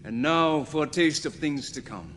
And now for a taste of things to come.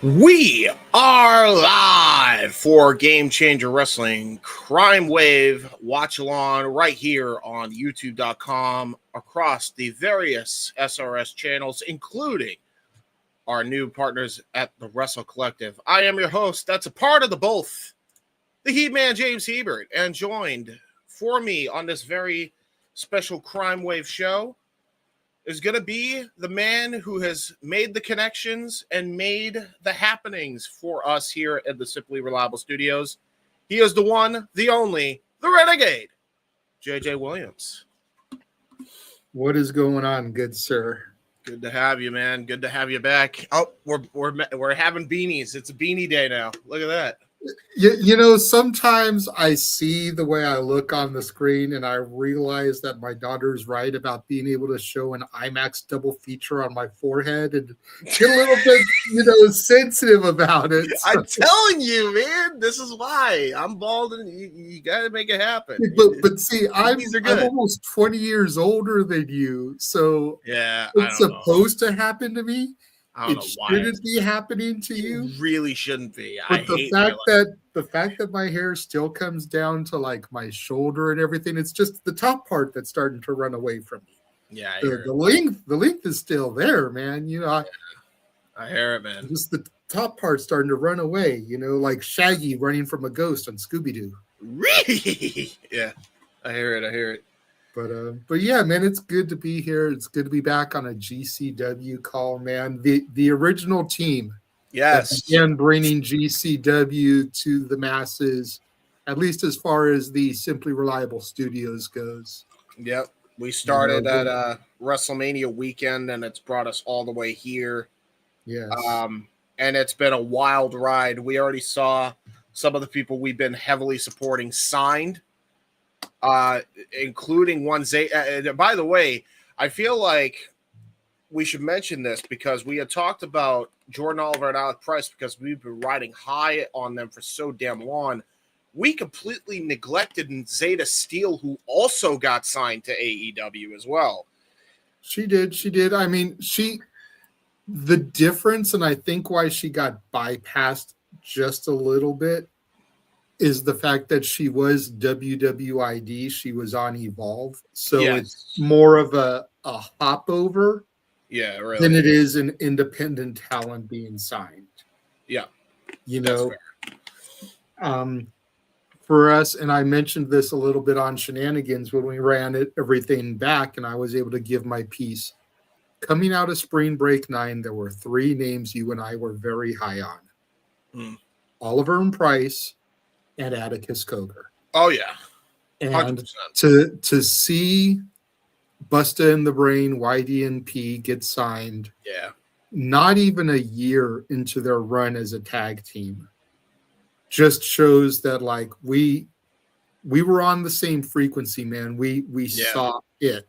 We are live for Game Changer Wrestling Crime Wave Watch Along right here on YouTube.com across the various SRS channels, including our new partners at the Wrestle Collective. I am your host. That's a part of the both, the Heat Man James Hebert, and joined for me on this very special Crime Wave show is going to be the man who has made the connections and made the happenings for us here at the Simply Reliable Studios. He is the one, the only, the Renegade, JJ Williams. What is going on, good sir? Good to have you, man. Good to have you back. Oh, we're having beanies. It's a beanie day now. Look at that. You know, sometimes I see the way I look on the screen and I realize that my daughter's right about being able to show an IMAX double feature on my forehead and get a little bit, sensitive about it. So. I'm telling you, man, this is why I'm bald and you got to make it happen. But see, I'm almost 20 years older than you, so yeah, it's supposed to happen to me. It shouldn't be happening to you. It really shouldn't be. But the fact that my hair still comes down to like my shoulder and everything, it's just the top part that's starting to run away from me. Yeah, the length is still there, man. I hear it, man. Just the top part starting to run away. Like Shaggy running from a ghost on Scooby Doo. Really? Yeah, I hear it. But yeah, man, it's good to be here. It's good to be back on a GCW call, man. The original team, yes, that began bringing GCW to the masses, at least as far as the Simply Reliable Studios goes. Yep, we started at WrestleMania weekend, and it's brought us all the way here. Yes, and it's been a wild ride. We already saw some of the people we've been heavily supporting signed. Including one by the way, I feel like we should mention this because we had talked about Jordan Oliver and Alec Price because we've been riding high on them for so damn long. We completely neglected Zeta Steele, who also got signed to AEW as well. She did. I mean, the difference, and I think why she got bypassed just a little bit, is the fact that she was WWID, she was on Evolve, so It's more of a hop over, really, than it is an independent talent being signed. Yeah, for us, and I mentioned this a little bit on Shenanigans when we ran everything back, and I was able to give my piece. Coming out of Spring Break 9, there were 3 names you and I were very high on: Oliver and Price, and Atticus Cogar. Oh yeah, 100%. And to see Busta and the Brain, YDNP get signed, not even a year into their run as a tag team, just shows that like we were on the same frequency, man. We saw it.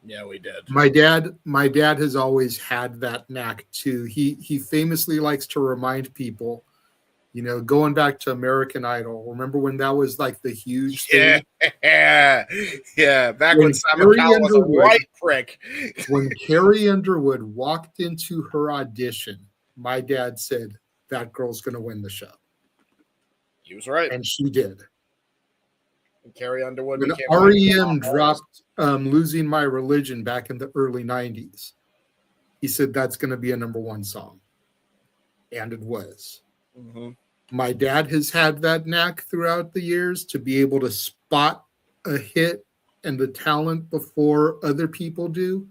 Yeah, we did. My dad has always had that knack too. He famously likes to remind people, you know, going back to American Idol. Remember when that was like the huge thing? Yeah. Back when When Simon Carrie Cowell was a Underwood, white prick. when Carrie Underwood walked into her audition, my dad said that girl's going to win the show, He was right. and she did. And Carrie Underwood When became REM dropped "Losing My Religion" back in the early '90s, he said that's going to be a #1 song, and it was. Mm-hmm. My dad has had that knack throughout the years to be able to spot a hit and the talent before other people do.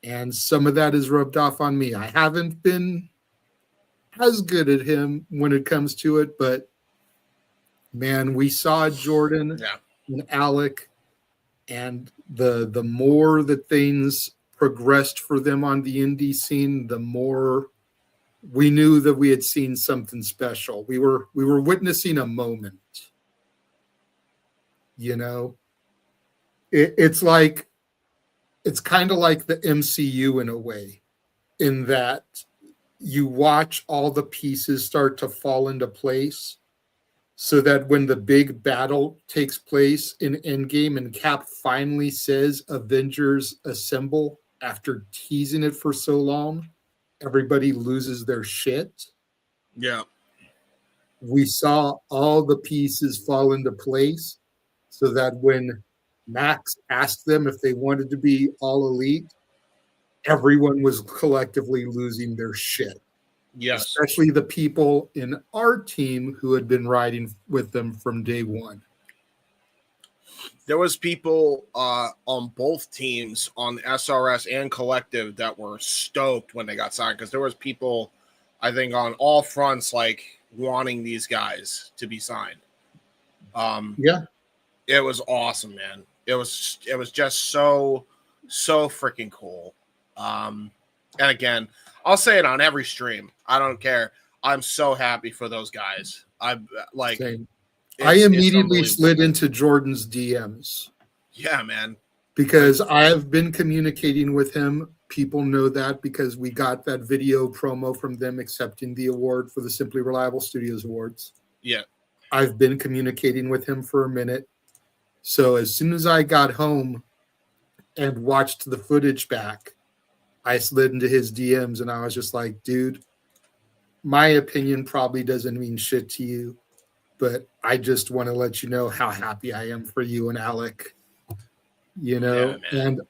And some of that is rubbed off on me. I haven't been as good at him when it comes to it, but man, we saw Jordan and Alec, and the more that things progressed for them on the indie scene, the more we knew that we had seen something special. We were witnessing a moment. You know, it's kind of like the MCU in a way, in that you watch all the pieces start to fall into place, so that when the big battle takes place in Endgame and Cap finally says Avengers Assemble after teasing it for so long, everybody loses their shit. Yeah. We saw all the pieces fall into place, so that when Max asked them if they wanted to be all elite, everyone was collectively losing their shit. Yes. Especially the people in our team who had been riding with them from day one. There was people on both teams, on SRS and Collective, that were stoked when they got signed, because there was people, I think, on all fronts, like, wanting these guys to be signed. Yeah. It was awesome, man. It was just so freaking cool. And again, I'll say it on every stream. I don't care. I'm so happy for those guys. I immediately slid into Jordan's DMs. Yeah, man. Because I have been communicating with him. People know that because we got that video promo from them accepting the award for the Simply Reliable Studios Awards. Yeah. I've been communicating with him for a minute. So as soon as I got home and watched the footage back, I slid into his DMs and I was just like, dude, my opinion probably doesn't mean shit to you, but I just want to let you know how happy I am for you and Alec. You know, and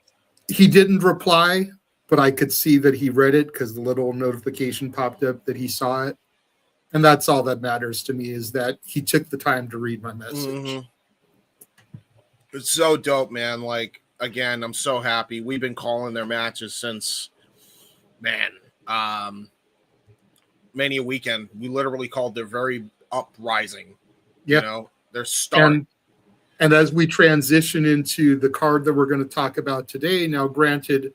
he didn't reply, but I could see that he read it because the little notification popped up that he saw it. And that's all that matters to me, is that he took the time to read my message. Mm-hmm. It's so dope, man. Like, again, I'm so happy. We've been calling their matches since, Mania weekend. We literally called their very uprising. Yeah. You know, they're starting. And as we transition into the card that we're going to talk about today, now granted,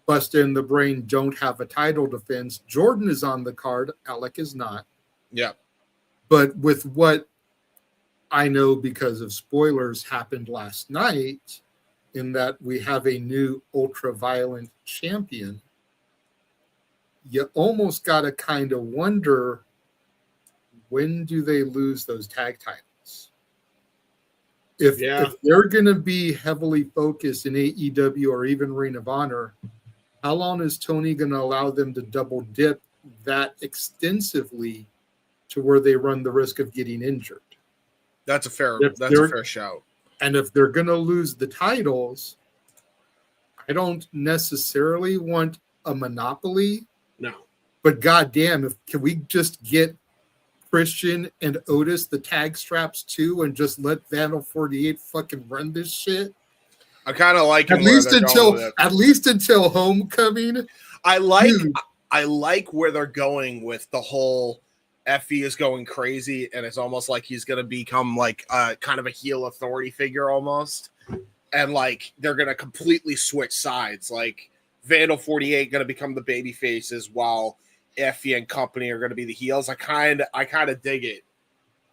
Busta and the Brain don't have a title defense. Jordan is on the card. Alec is not. Yeah. But with what I know, because of spoilers, happened last night, in that we have a new ultra-violent champion, you almost got to kind of wonder, when do they lose those tag titles? If they're going to be heavily focused in AEW or even Ring of Honor, how long is Tony going to allow them to double dip that extensively to where they run the risk of getting injured? That's a fair shout. And if they're going to lose the titles, I don't necessarily want a monopoly. No. But goddamn, can we just get Christian and Otis the tag straps too, and just let Vandal 48 fucking run this shit? I kind of like at least until Homecoming. I like where they're going with the whole Effy is going crazy, and it's almost like he's going to become like kind of a heel authority figure almost, and like they're going to completely switch sides. Like Vandal 48 going to become the baby faces while Effy and company are going to be the heels. I kind of dig it.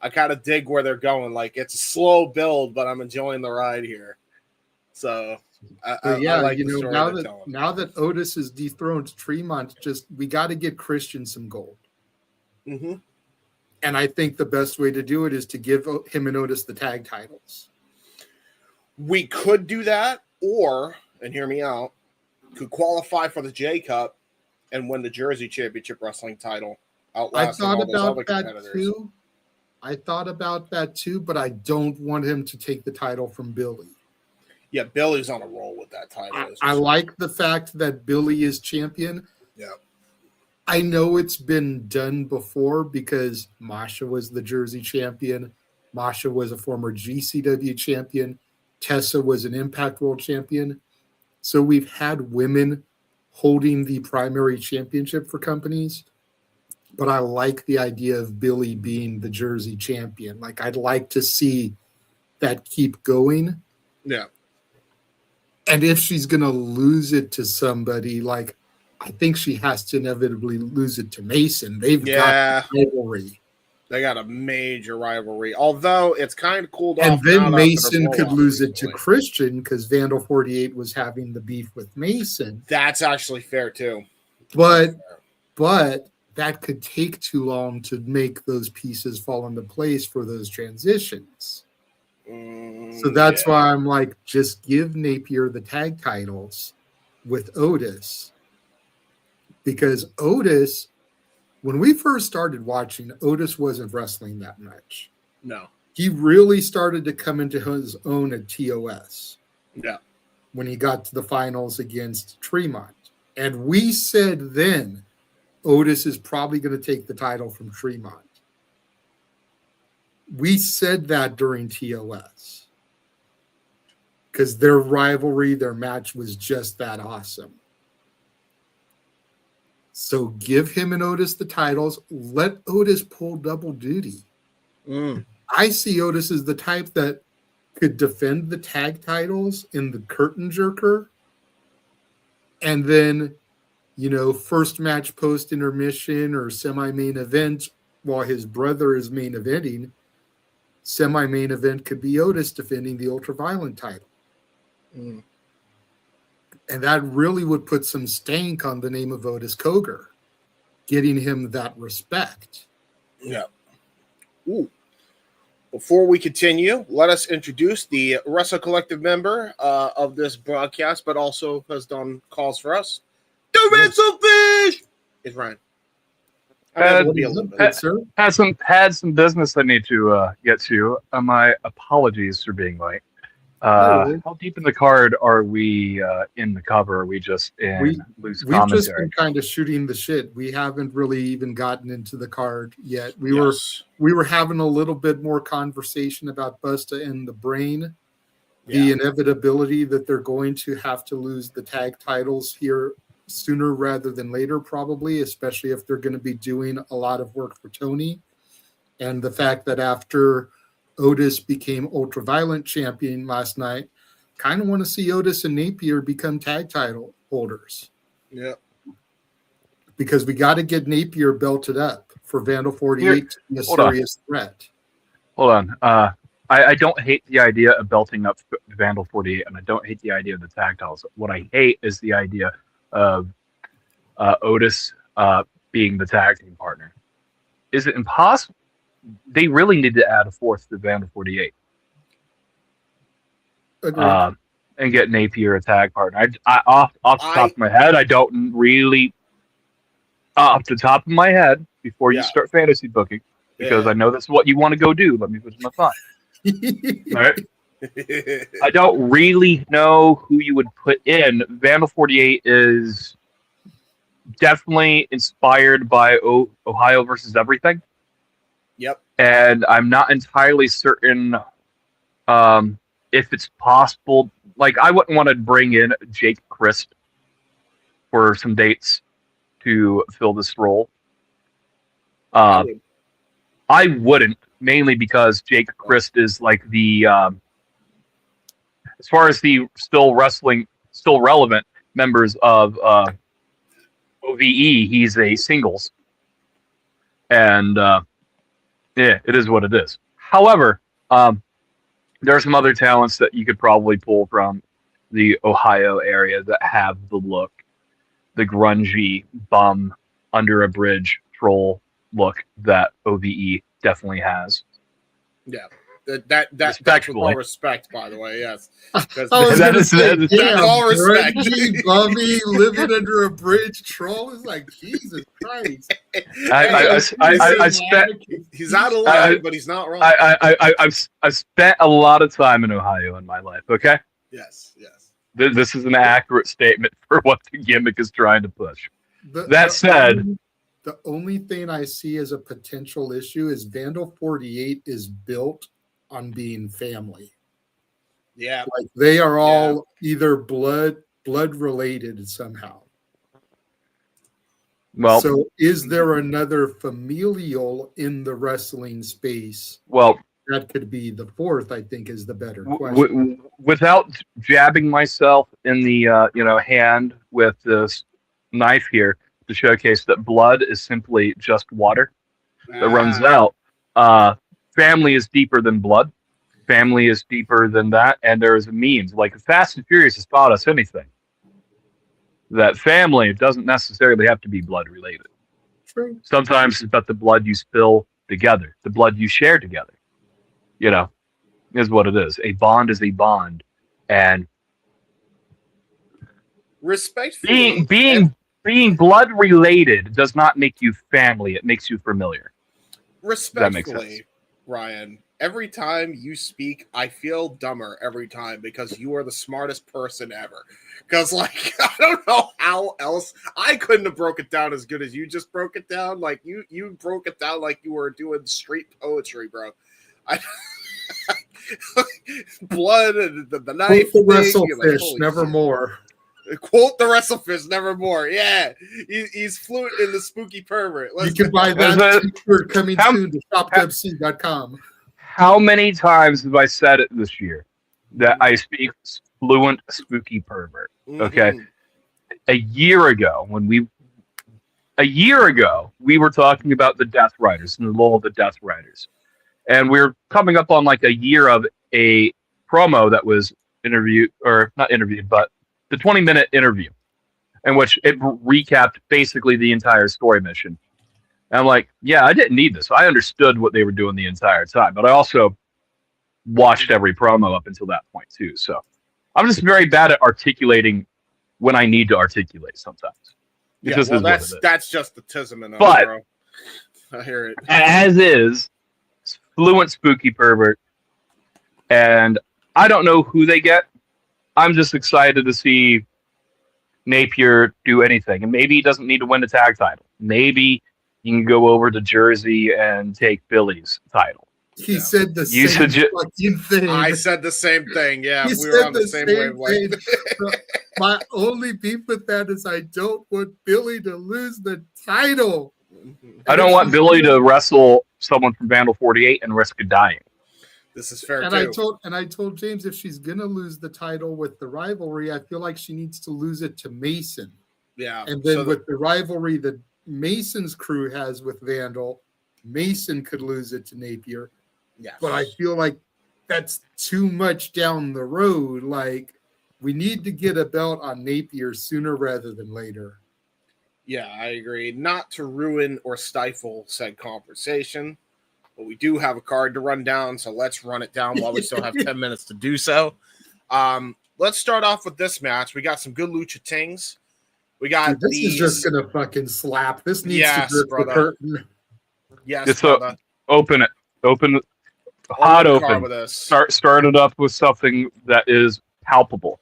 I kind of dig where they're going. Like, it's a slow build, but I'm enjoying the ride here. So I Yeah, like you the know, story now they're that telling. now that Otis is dethroned Tremont, we got to get Christian some gold. Mm-hmm. And I think the best way to do it is to give him and Otis the tag titles. We could do that, or, and hear me out, could qualify for the J Cup and win the Jersey Championship Wrestling title, I outlasting thought all those other about that competitors. too. But I don't want him to take the title from Billy. Yeah, Billy's on a roll with that title. I like the fact that Billy is champion. Yeah. I know it's been done before because Masha was the Jersey champion. Masha was a former GCW champion. Tessa was an Impact World champion. So we've had women holding the primary championship for companies. But I like the idea of Billy being the Jersey champion. Like, I'd like to see that keep going. Yeah. And if she's going to lose it to somebody, like, I think she has to inevitably lose it to Mason. They've got rivalry. They got a major rivalry, although it's kind of cooled off. And then Mason could lose recently. it to Christian because Vandal 48 was having the beef with Mason. That's actually fair, too. But that could take too long to make those pieces fall into place for those transitions. So that's why I'm like, just give Napier the tag titles with Otis. Because Otis, when we first started watching, Otis wasn't wrestling that much. No. He really started to come into his own at TOS. Yeah. When he got to the finals against Tremont. And we said then, Otis is probably going to take the title from Tremont. We said that during TOS. Because their rivalry, their match was just that awesome. So give him and Otis the titles. Let Otis pull double duty. I see Otis as the type that could defend the tag titles in the curtain jerker. And then, you know, first match post intermission or semi-main event while his brother is main eventing. Semi-main event could be Otis defending the ultraviolent title. And that really would put some stank on the name of Otis Cogar, getting him that respect. Yeah. Ooh. Before we continue, let us introduce the Wrestle Collective member of this broadcast, but also has done calls for us. The Wrestlefish is Ryan. Had some business I need to get to. My apologies for being late. How deep in the card are we in the cover? Are we just in loose commentary? We've just been kind of shooting the shit. We haven't really even gotten into the card yet. We were having a little bit more conversation about Busta and the Brain, the inevitability that they're going to have to lose the tag titles here sooner rather than later, probably, especially if they're going to be doing a lot of work for Tony. And the fact that after Otis became ultraviolent champion last night, kind of want to see Otis and Napier become tag title holders. Yeah. Because we got to get Napier belted up for Vandal 48 to be a serious threat. Hold on. I don't hate the idea of belting up Vandal 48, and I don't hate the idea of the tag titles. What I hate is the idea of Otis being the tag team partner. Is it impossible? They really need to add a fourth to Vandal 48. And get Napier a tag partner. Off the top of my head, I don't really. Off the top of my head, before you start fantasy booking, because I know that's what you want to go do. Let me put my thought. All right. I don't really know who you would put in. Vandal 48 is definitely inspired by Ohio versus Everything. Yep. And I'm not entirely certain if it's possible. Like, I wouldn't want to bring in Jake Crisp for some dates to fill this role. I wouldn't, mainly because Jake Crisp is like the, as far as the still relevant members of OVE, he's a singles. And it is what it is. However, there are some other talents that you could probably pull from the Ohio area that have the look, the grungy bum under a bridge troll look that OVE definitely has. Yeah. That's with all respect, by the way. Yes, I was going to say, that's all respect. grungy, bummy, living under a bridge troll is like Jesus Christ. He's out of line, but he's not wrong. I've spent a lot of time in Ohio in my life. Okay. Yes. This is an accurate statement for what the gimmick is trying to push. That said, the only thing I see as a potential issue is Vandal 48 is built on being family. Yeah. Like they are all either blood related somehow. Well, so is there another familial in the wrestling space? Well, that could be the fourth, I think, is the better question. Without jabbing myself in the hand with this knife here to showcase that blood is simply just water that runs out. Family is deeper than blood. Family is deeper than that, and there is a means. Like Fast and Furious has taught us anything. That family doesn't necessarily have to be blood related. True. Sometimes it's about the blood you spill together, the blood you share together. Is what it is. A bond is a bond, and respectfully, being blood related does not make you family. It makes you familiar. Respectfully, Ryan, every time you speak, I feel dumber every time because you are the smartest person ever. Because, like, I don't know how else. I couldn't have broke it down as good as you just broke it down. Like, you broke it down like you were doing street poetry, bro. Blood and the knife. Quote the Wrestlefish, nevermore. Quote the Wrestlefish, nevermore. Yeah, he's fluent in the spooky pervert. You can buy that t-shirt coming soon to shopwc.com. How many times have I said it this year that I speak fluent spooky pervert? Okay, a year ago we were talking about the Death Riders and the role of the Death Riders, and we're coming up on like a year of a promo that was not interviewed, but the 20-minute interview in which it recapped basically the entire story mission. And I'm like, yeah, I didn't need this. I understood what they were doing the entire time, but I also watched every promo up until that point too. So I'm just very bad at articulating when I need to articulate sometimes. That's just the tism enough, but bro. I hear it. As is, fluent spooky pervert. And I don't know who they get. I'm just excited to see Napier do anything. And maybe he doesn't need to win the tag title. Maybe you can go over to Jersey and take Billy's title. He said the same fucking thing. I said the same thing. Yeah, we were on the same wavelength. My only beef with that is I don't want Billy to lose the title. I don't want Billy to wrestle someone from Vandal 48 and risk dying. This is fair too. I told James if she's gonna lose the title with the rivalry, I feel like she needs to lose it to Mason. Yeah. And then with the rivalry that Mason's crew has with Vandal, Mason could lose it to Napier. Yeah. But I feel like that's too much down the road. Like we need to get a belt on Napier sooner rather than later. Yeah, I agree. Not to ruin or stifle said conversation. But we do have a card to run down, so let's run it down while we still have 10 minutes to do so. Let's start off with this match. We got some good lucha tings. We got this is just gonna fucking slap. This needs to grip the curtain. Yes, brother. Open it. Open it. Hot open. Start it up with something that is palpable.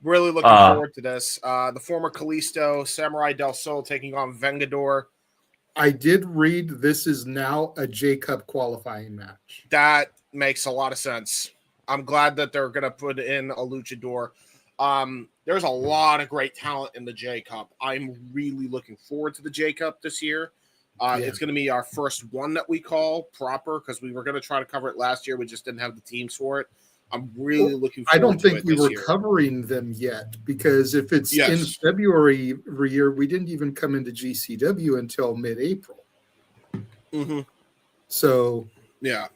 Really looking forward to this. The former Kalisto, Samuray Del Sol taking on Vengador. I did read this is now a J-Cup qualifying match. That makes a lot of sense. I'm glad that they're going to put in a luchador. There's a lot of great talent in the J-Cup. I'm really looking forward to the J-Cup this year. It's going to be our first one that we call proper because we were going to try to cover it last year. We just didn't have the teams for it. I'm really looking forward to it. I don't think we were covering them yet because if it's in February every year, we didn't even come into GCW until mid-April. Mm-hmm. So, yeah.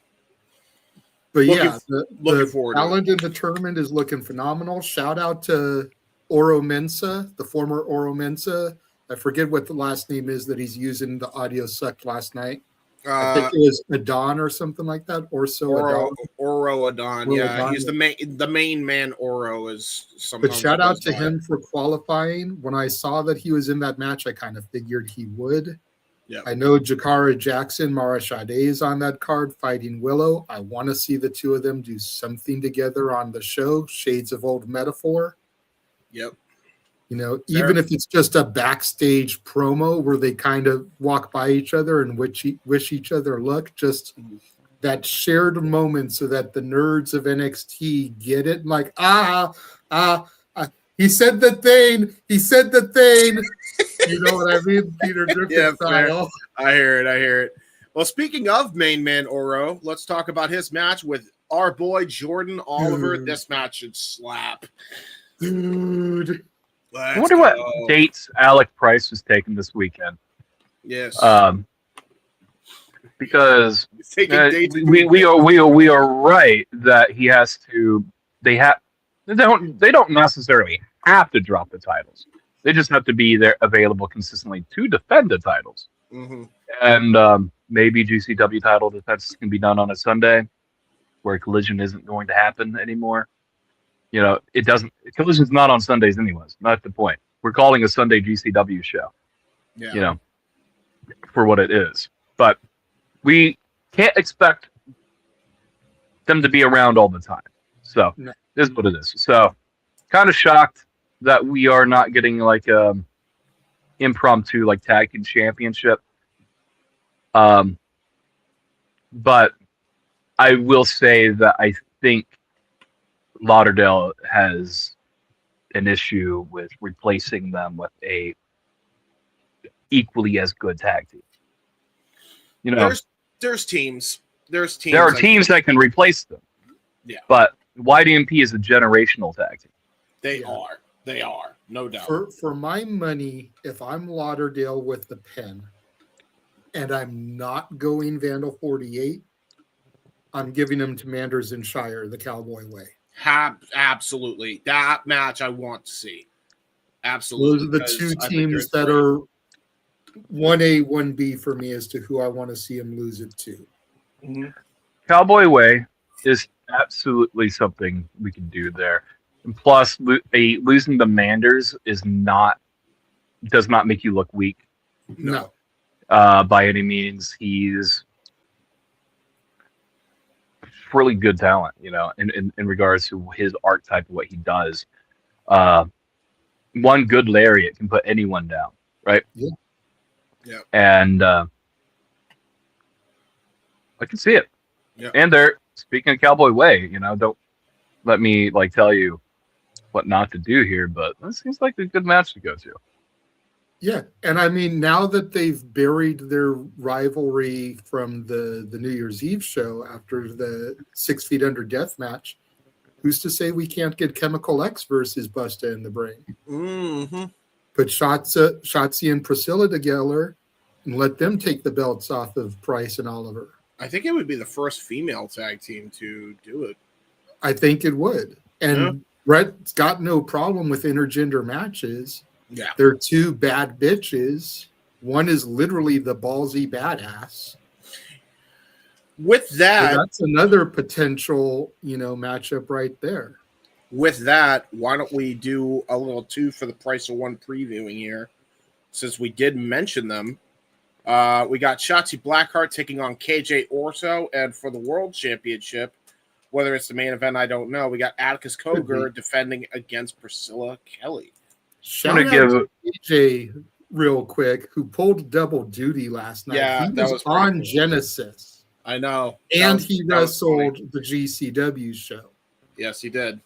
But Looking- yeah, looking the forward to it. talent in the tournament is looking phenomenal. Shout out to Oro Mensa, the former Oro Mensa. I forget what the last name is that he's using. The audio sucked last night. I think it was Adon or something like that. Orso Adon. Oro Adon. Oro Yeah, Adon. he's the main man. Oro is sometimes. But shout he out goes to by. him for qualifying. When I saw that he was in that match, I kind of figured he would. Yeah. I know Jakara Jackson, Mara Sade is on that card fighting Willow. I want to see the two of them do something together on the show. Shades of Old Metaphor. Yep. You know, even if it's just a backstage promo where they kind of walk by each other and wish each other luck, just that shared moment so that the nerds of NXT get it. Like, he said the thing. He said the thing. You know what I mean? Peter Griffin style. I hear it. Well, speaking of main man Oro, let's talk about his match with our boy Jordan Oliver. This match should slap. Dude. I wonder what dates Alec Price was taking this weekend. Yes. Because Taking dates we are right that he has to. They don't necessarily have to drop the titles. They just have to be there available consistently to defend the titles. Mm-hmm. And maybe GCW title defense can be done on a Sunday, where Collision isn't going to happen anymore. You know, it doesn't. Collision's not on Sundays anyways. Not the point. We're calling a Sunday GCW show. Yeah. You know, for what it is. But we can't expect them to be around all the time. So No. This is what it is. So kind of shocked that we are not getting like impromptu like tag team championship. But I will say that I think Lauderdale has an issue with replacing them with a equally as good tag team. You know, there's teams. There are teams that can replace them. Yeah. But YDMP is a generational tag team. They are, no doubt. For my money, if I'm Lauderdale with the pen and I'm not going Vandal 48, I'm giving them to Manders and Shire the Cowboy way. Absolutely. That match I want to see. Absolutely. Those are the two teams that are 1A, 1B for me as to who I want to see him lose it to. Mm-hmm. Cowboy Way is absolutely something we can do there. And plus, losing the Manders does not make you look weak. No. By any means. He's really good talent, you know, in regards to his archetype of what he does. One good lariat can put anyone down, right? Yeah. Yeah. And I can see it. Yeah. And they're speaking of Cowboy Way, you know, don't let me like tell you what not to do here, but that seems like a good match to go to. Yeah, and I mean, now that they've buried their rivalry from the New Year's Eve show after the 6 Feet Under Death match, who's to say we can't get Chemical X versus Busta in the Brain? Mm-hmm. Put Shotzi and Priscilla together and let them take the belts off of Price and Oliver. I think it would be the first female tag team to do it. I think it would. And Brett's got no problem with intergender matches. Yeah. They're two bad bitches. One is literally the ballsy badass. With that, So that's another potential, matchup right there. With that, why don't we do a little 2 for the price of 1 previewing here? Since we did mention them, we got Shotzi Blackheart taking on KJ Orso, and for the World Championship, whether it's the main event, I don't know. We got Atticus Cogar defending against Priscilla Kelly. Shout out to KJ real quick, who pulled double duty last night. Yeah, he that was was on cool. Genesis. I know. And he wrestled the GCW show. Yes, he did.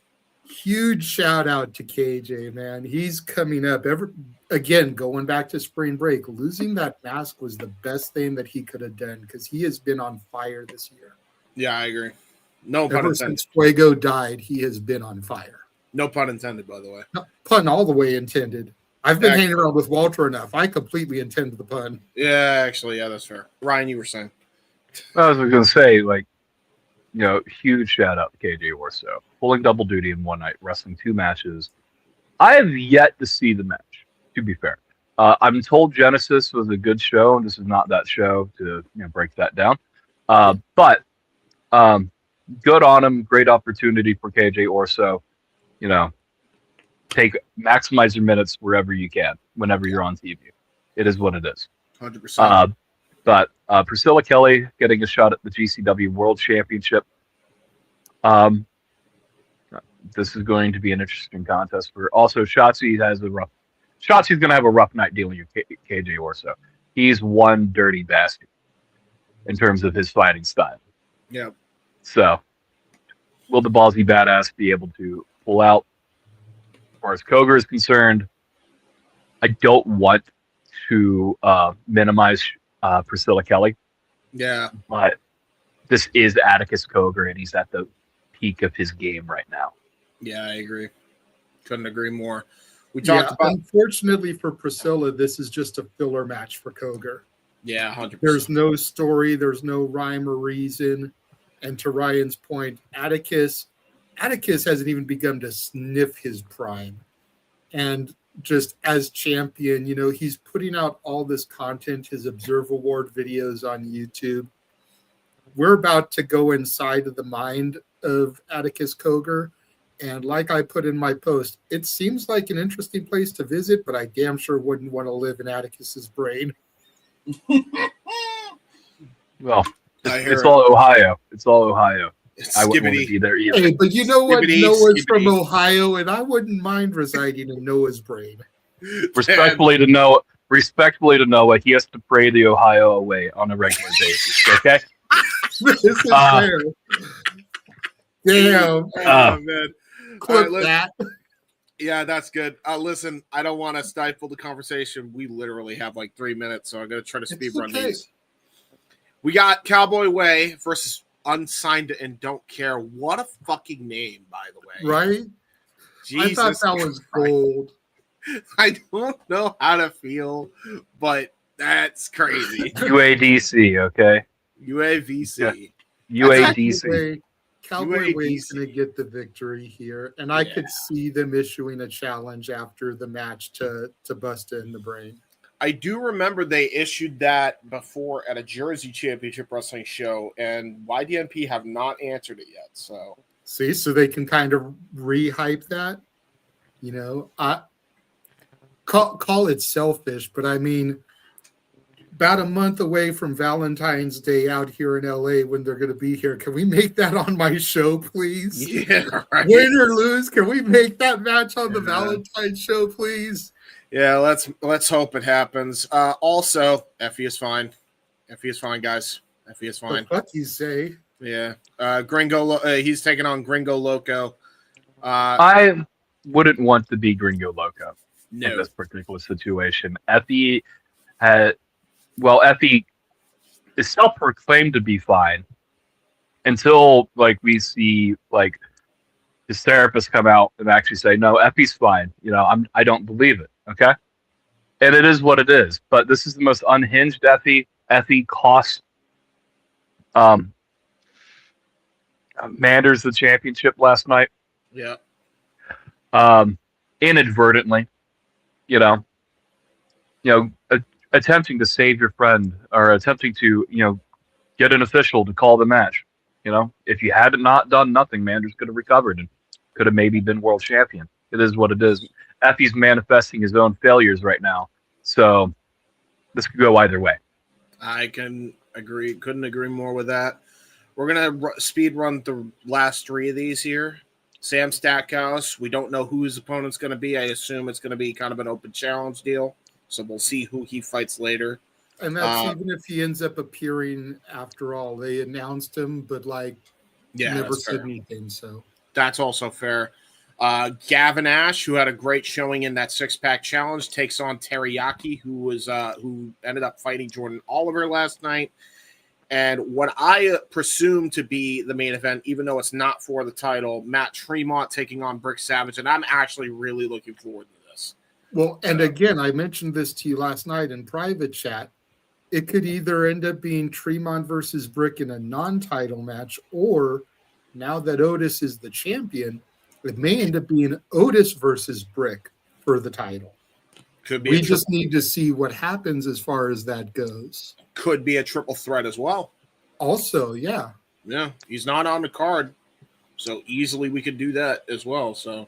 Huge shout out to KJ, man. He's coming up. Again, going back to spring break, losing that mask was the best thing that he could have done because he has been on fire this year. Yeah, I agree. No pun Ever intended. since Fuego died, he has been on fire. No pun intended, by the way. No, pun all the way intended. I've been hanging around with Walter enough. I completely intended the pun. Yeah, actually, yeah, that's fair. Ryan, you were saying. I was going to say, like, huge shout out to KJ Orso, pulling double duty in one night, wrestling 2 matches. I have yet to see the match, to be fair. I'm told Genesis was a good show, and this is not that show to break that down. But good on him. Great opportunity for KJ Orso. Maximize your minutes wherever you can, whenever you're on TV. It is what it is. 100%. But Priscilla Kelly getting a shot at the GCW World Championship. This is going to be an interesting contest for. Also, Shotzi's going to have a rough night dealing with KJ Orso. He's one dirty bastard in terms of his fighting style. Yeah. So, will the ballsy badass be able to pull out? As far as Cogar is concerned, I don't want to minimize Priscilla Kelly. Yeah. But this is Atticus Cogar, and he's at the peak of his game right now. Yeah, I agree. Couldn't agree more. We talked about. Unfortunately for Priscilla, this is just a filler match for Cogar. Yeah, 100%. There's no story, there's no rhyme or reason. And to Ryan's point, Atticus hasn't even begun to sniff his prime. And just as champion, he's putting out all this content, his Observe Award videos on YouTube. We're about to go inside of the mind of Atticus Cogar. And like I put in my post, it seems like an interesting place to visit, but I damn sure wouldn't want to live in Atticus's brain. Well, it's all Ohio. It's all Ohio. I wouldn't want to be there either. Hey, but you know what? Noah's from Ohio, and I wouldn't mind residing in Noah's brain. Respectfully to Noah, he has to pray the Ohio away on a regular basis. Okay. This is fair. Damn. Oh, man. Clip that. Yeah, that's good. Listen, I don't want to stifle the conversation. We literally have like 3 minutes, so I'm going to try to speed run these. We got Cowboy Way versus Unsigned and Don't Care. What a fucking name, by the way. Right? Jesus I thought that was gold. I don't know how to feel, but that's crazy. UADC, okay? UAVC. Yeah. UADC. Cowboy Way's going to get the victory here, and I could see them issuing a challenge after the match to Busta in the Brain. I do remember they issued that before at a Jersey Championship Wrestling show, and YDNP have not answered it yet. So they can kind of re-hype that, I call it selfish, but I mean, about a month away from Valentine's Day out here in LA when they're going to be here. Can we make that on my show, please? Yeah, right. Win or lose, can we make that match on the Valentine's show, please? Yeah, let's hope it happens. Also, Effy is fine. Effy is fine, guys. Effy is fine. What you say? Yeah. Gringo, he's taking on Gringo Loco. I wouldn't want to be Gringo Loco in No. this particular situation. Effy is self-proclaimed to be fine until we see his therapist come out and actually say, no, Effy's fine. I don't believe it. Okay. And it is what it is, but this is the most unhinged Effy. Effy cost Manders the championship last night. Yeah. Inadvertently, attempting to save your friend or attempting to, get an official to call the match. If you had not done nothing, Manders could have recovered and could have maybe been world champion. It is what it is. Effy's manifesting his own failures right now. So this could go either way. I couldn't agree more with that. We're going to speed run the last 3 of these here. Sam Stackhouse, we don't know who his opponent's going to be. I assume it's going to be kind of an open challenge deal. So we'll see who he fights later. And that's even if he ends up appearing after all. They announced him, but never said anything. So that's also fair. Gavin Ash, who had a great showing in that 6-pack challenge, takes on Teriyaki, who ended up fighting Jordan Oliver last night. And what I presume to be the main event, even though it's not for the title, Matt Tremont taking on Brick Savage, and I'm actually really looking forward to this. Well, and again, I mentioned this to you last night in private chat. it could either end up being Tremont versus Brick in a non-title match, or now that Otis is the champion, it may end up being Otis versus Brick for the title. Could be. We just need to see what happens as far as that goes. Could be a triple threat as well. Also, yeah. Yeah, he's not on the card, so easily we could do that as well. So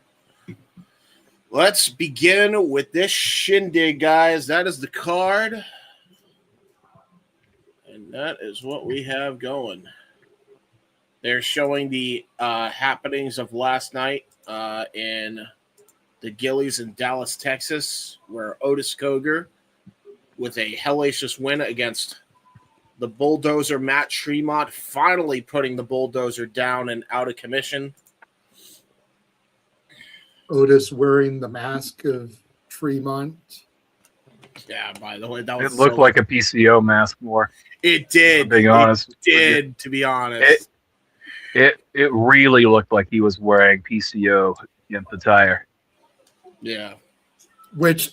let's begin with this shindig, guys. That is the card. And that is what we have going. They're showing the happenings of last night in the Gillies in Dallas, Texas, where Otis Cogar, with a hellacious win against the Bulldozer Matt Tremont, finally putting the Bulldozer down and out of commission. Otis wearing the mask of Tremont. Yeah, by the way, that was It looked like a PCO mask more. It did. Being honest, it did, to be honest. It really looked like he was wearing PCO against the tire. Yeah.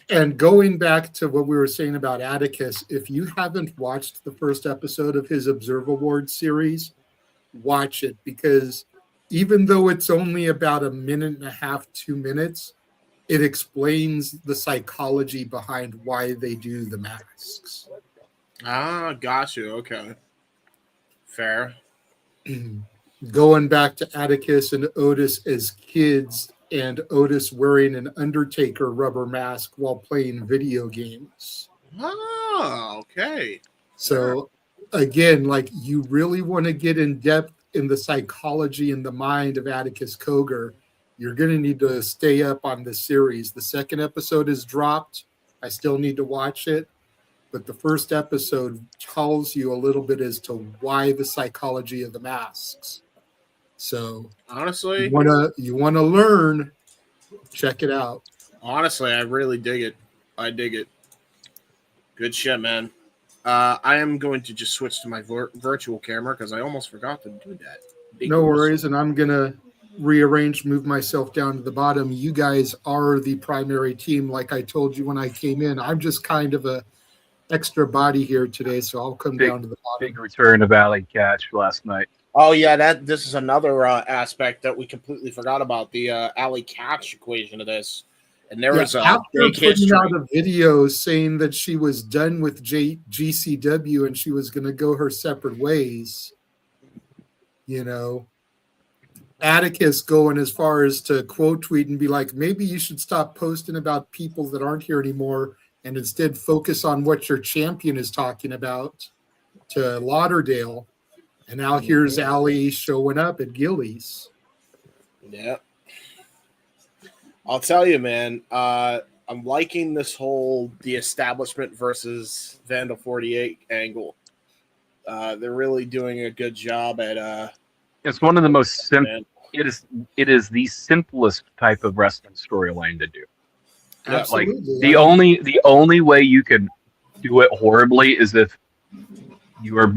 And going back to what we were saying about Atticus, if you haven't watched the first episode of his Observe Award series, watch it, because even though it's only about a minute and a half, 2 minutes, it explains the psychology behind why they do the masks. Ah, got you. Okay. Fair. Going back to Atticus and Otis as kids, and Otis wearing an Undertaker rubber mask while playing video games. Oh, okay. So, again, like, you really want to get in depth in the psychology and the mind of Atticus Cogar, you're going to need to stay up on this series. The second episode is dropped. I still need to watch it. But the first episode tells you a little bit as to why the psychology of the masks. So honestly, you wanna learn, check it out. Honestly, I really dig it. I dig it. Good shit, man. I am going to just switch to my virtual camera because I almost forgot to do that. No worries, and I'm gonna move myself down to the bottom. You guys are the primary team, like I told you when I came in. I'm just kind of a extra body here today, so I'll come down to the bottom. Big return of Alley Catch last night. Oh yeah, this is another aspect that we completely forgot about, the Alley Catch equation of this. And there was after big putting history. out a video saying that she was done with GCW and she was going to go her separate ways. You know, Atticus going as far as to quote tweet and be like, maybe you should stop posting about people that aren't here anymore and instead focus on what your champion is talking about, to Lauderdale. And now here's Allie showing up at Gillies. Yeah. I'll tell you, man, I'm liking this whole the establishment versus Vandal 48 angle. They're really doing a good job at it's one of the most simple. It is the simplest type of wrestling storyline to do. Absolutely. Like the only way you can do it horribly is if you are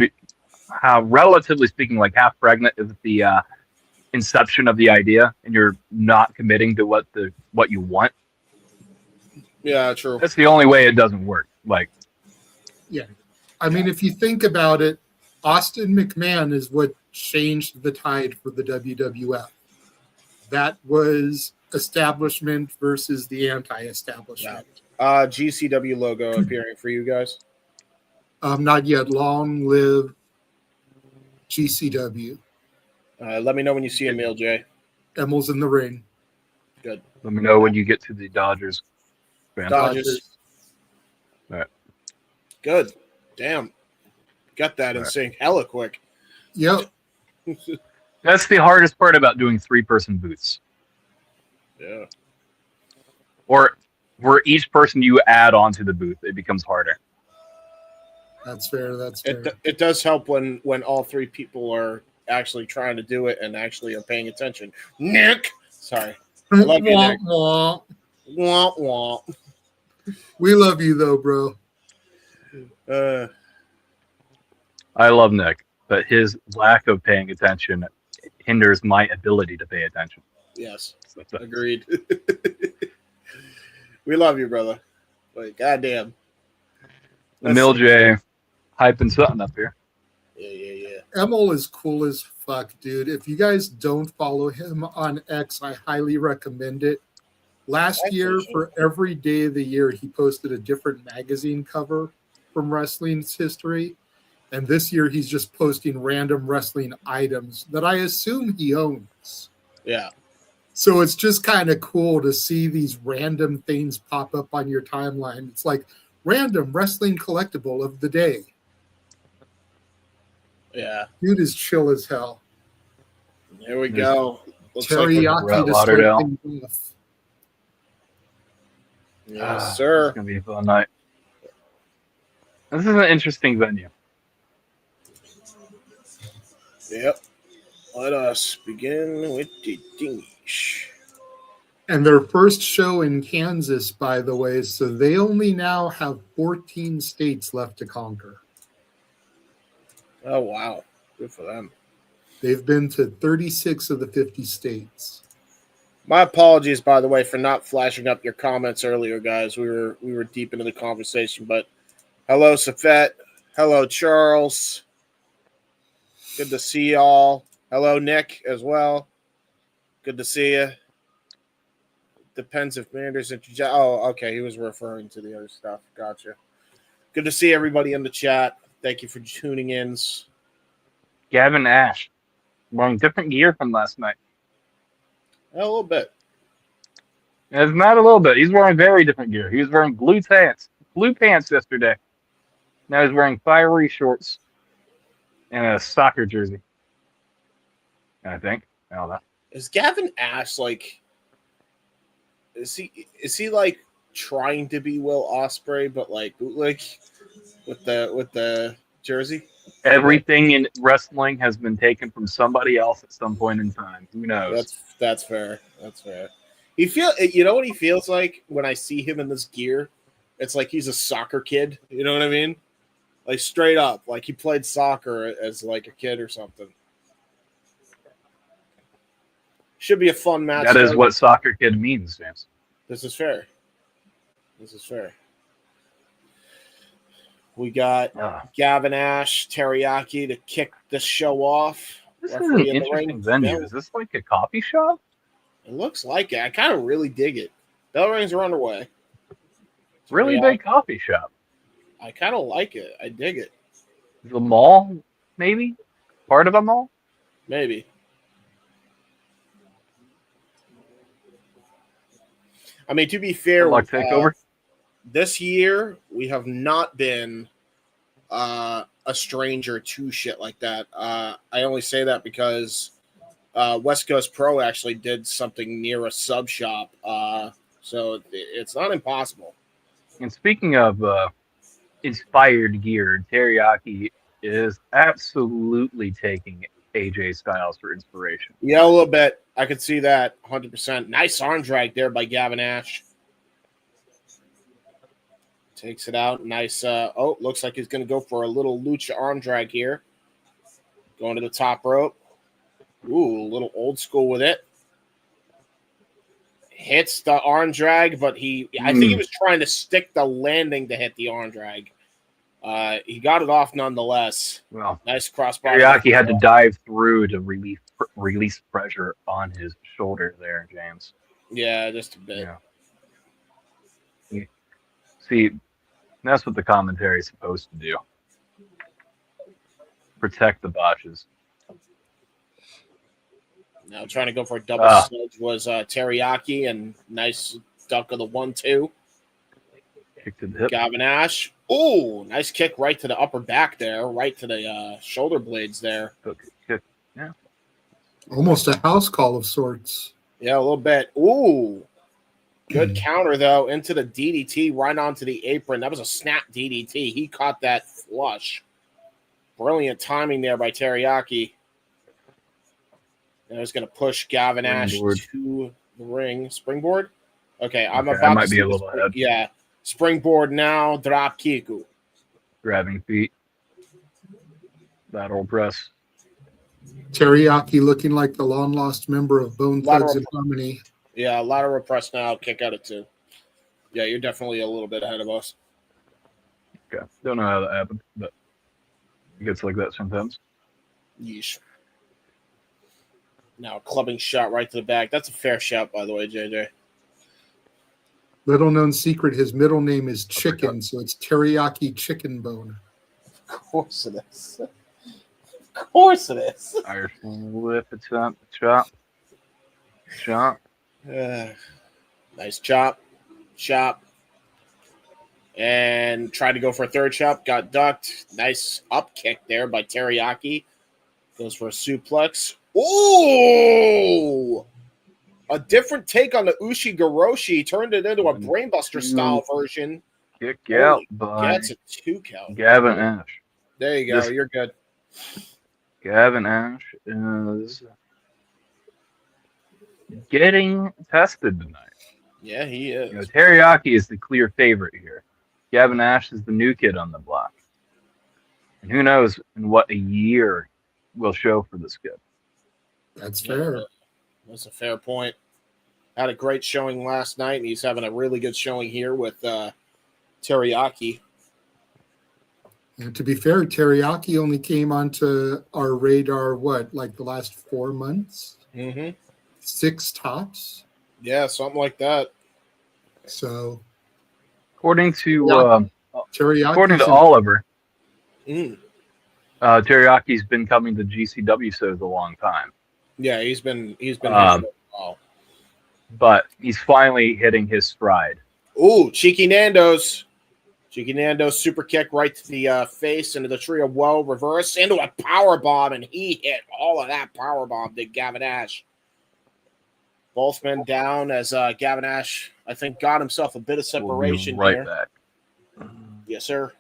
relatively speaking, like half pregnant is the inception of the idea, and you're not committing to what you want. Yeah, true. That's the only way it doesn't work. Like, yeah, I mean, if you think about it, Austin McMahon is what changed the tide for the WWF. That was establishment versus the anti-establishment. Yeah. GCW logo appearing for you guys. Not yet. Long live GCW. Let me know when you see Emil J. Emil's in the ring. Good. let me know when you get to the Dodgers. Dodgers. All right. Good. Damn. Got that in sync hella quick. Yep. That's the hardest part about doing 3-person booths. Yeah. Or for each person you add onto the booth, it becomes harder. That's fair. That's fair. It does help when all three people are actually trying to do it and actually are paying attention. Nick! Sorry. Love you, Nick. Wah. Womp womp. We love you, though, bro. I love Nick, but his lack of paying attention hinders my ability to pay attention. Yes. Agreed. We love you, brother. But goddamn. Emil J, hyping something up here. Yeah. Emil is cool as fuck, dude. If you guys don't follow him on X, I highly recommend it. Last year, for every day of the year, he posted a different magazine cover from wrestling's history. And this year, he's just posting random wrestling items that I assume he owns. Yeah. So it's just kind of cool to see these random things pop up on your timeline. It's like random wrestling collectible of the day. Yeah. Dude is chill as hell. There we go. Looks Teriyaki Brett to start Lauderdale. things off. Yes, sir. It's gonna be a fun night. This is an interesting venue. Yep. Let us begin with the dingish. And their first show in Kansas, by the way, so they only now have 14 states left to conquer. Oh, wow. Good for them. They've been to 36 of the 50 states. My apologies, by the way, for not flashing up your comments earlier, guys. We were deep into the conversation, but hello, Safet. Hello, Charles. Good to see y'all. Hello, Nick, as well. Good to see you. Depends if Manders interject. Oh, okay. He was referring to the other stuff. Gotcha. Good to see everybody in the chat. Thank you for tuning in. Gavin Ash wearing different gear from last night. A little bit. It's not a little bit. He's wearing very different gear. He was wearing blue pants yesterday. Now he's wearing fiery shorts and a soccer jersey. I think. I don't know. Is Gavin Ash like? Is he like trying to be Will Ospreay, but like bootleg with the jersey? Everything in wrestling has been taken from somebody else at some point in time. Who knows? That's fair. That's fair. You know what he feels like when I see him in this gear? It's like he's a soccer kid. You know what I mean? Like straight up, like he played soccer as like a kid or something. Should be a fun match. That is what soccer kid means, James. This is fair. We got Gavin Ash, Teriyaki to kick the show off. This is an interesting venue. Is this like a coffee shop? It looks like it. I kind of really dig it. Bell rings are underway. Really big coffee shop. I kind of like it. I dig it. The mall, maybe? Part of a mall? Maybe. I mean, to be fair, this year we have not been a stranger to shit like that. I only say that because West Coast Pro actually did something near a sub shop, so it's not impossible. And speaking of inspired gear, Teriyaki is absolutely taking AJ Styles for inspiration. Yeah, a little bit. I could see that 100%. Nice arm drag there by Gavin Ash. Takes it out. Nice. Looks like he's going to go for a little lucha arm drag here. Going to the top rope. Ooh, a little old school with it. Hits the arm drag, but I think he was trying to stick the landing to hit the arm drag. He got it off nonetheless. Well, nice crossbody. Teriyaki had to dive through to release pressure on his shoulder there, James. Yeah, just a bit. Yeah. See, that's what the commentary is supposed to do. Protect the botches. Now trying to go for a double sludge was Teriyaki, and nice duck of the 1-2. Kick to the hip. Gavin Ash. Oh, nice kick right to the upper back there, right to the shoulder blades there. Kick. Yeah. Almost a house call of sorts. Yeah, a little bit. Ooh. Good counter, though, into the DDT, right onto the apron. That was a snap DDT. He caught that flush. Brilliant timing there by Teriyaki. And I was going to push Gavin Ash to the ring. Springboard? Okay, I'm about to see a little ahead. Yeah. Springboard now, drop kiku. Grabbing feet. Lateral press. Teriyaki looking like the long-lost member of Bone Thugs and Harmony. Yeah, lateral press now, kick out at 2. Yeah, you're definitely a little bit ahead of us. Okay. Don't know how that happened, but It gets like that sometimes. Yeesh. Now, clubbing shot right to the back. That's a fair shot, by the way, JJ. Little known secret, his middle name is Chicken, so it's Teriyaki Chicken Bone. Of course it is. Of course it is. Irish whip, chop. Nice chop. And tried to go for a third chop. Got ducked. Nice up kick there by Teriyaki. Goes for a suplex. Ooh! A different take on the Ushi-Goroshi. Turned it into a Brainbuster-style version. Kick out by Gets a 2 count. Gavin Ash. There you go. You're good. Gavin Ash is getting tested tonight. Yeah, he is. You know, Teriyaki is the clear favorite here. Gavin Ash is the new kid on the block. And who knows in what a year will show for this kid. That's fair. That's a fair point. Had a great showing last night, and he's having a really good showing here with Teriyaki. And to be fair, Teriyaki only came onto our radar, like the last 4 months? Mm-hmm. 6 tops? Yeah, something like that. So, According to Oliver, Teriyaki's been coming to GCW shows a long time. Yeah, he's been but he's finally hitting his stride. Ooh, Cheeky Nando's super kick right to the face into the tree of woe, reverse into a power bomb, and he hit all of that power bomb. Did Gavin Ash? Both men down as Gavin Ash, I think, got himself a bit of separation here. Back. Yes, sir.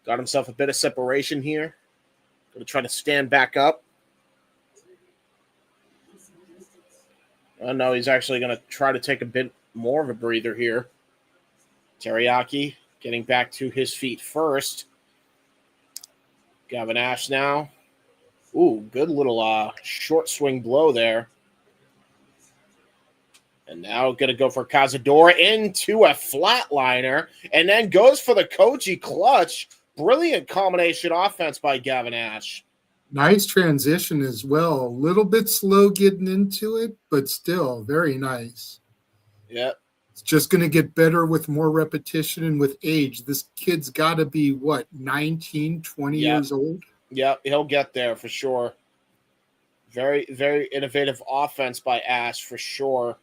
Got himself a bit of separation here. Going to try to stand back up. Oh, no, he's actually going to try to take a bit more of a breather here. Teriyaki getting back to his feet first. Gavin Ash now. Ooh, good little short swing blow there. And now going to go for Cazador into a flatliner and then goes for the Koji clutch. Brilliant combination offense by Gavin Ash. Nice transition as well. A little bit slow getting into it, but still very nice. Yep. It's just going to get better with more repetition and with age. This kid's got to be, 19, 20 years old? Yep, he'll get there for sure. Very, very innovative offense by Ash for sure.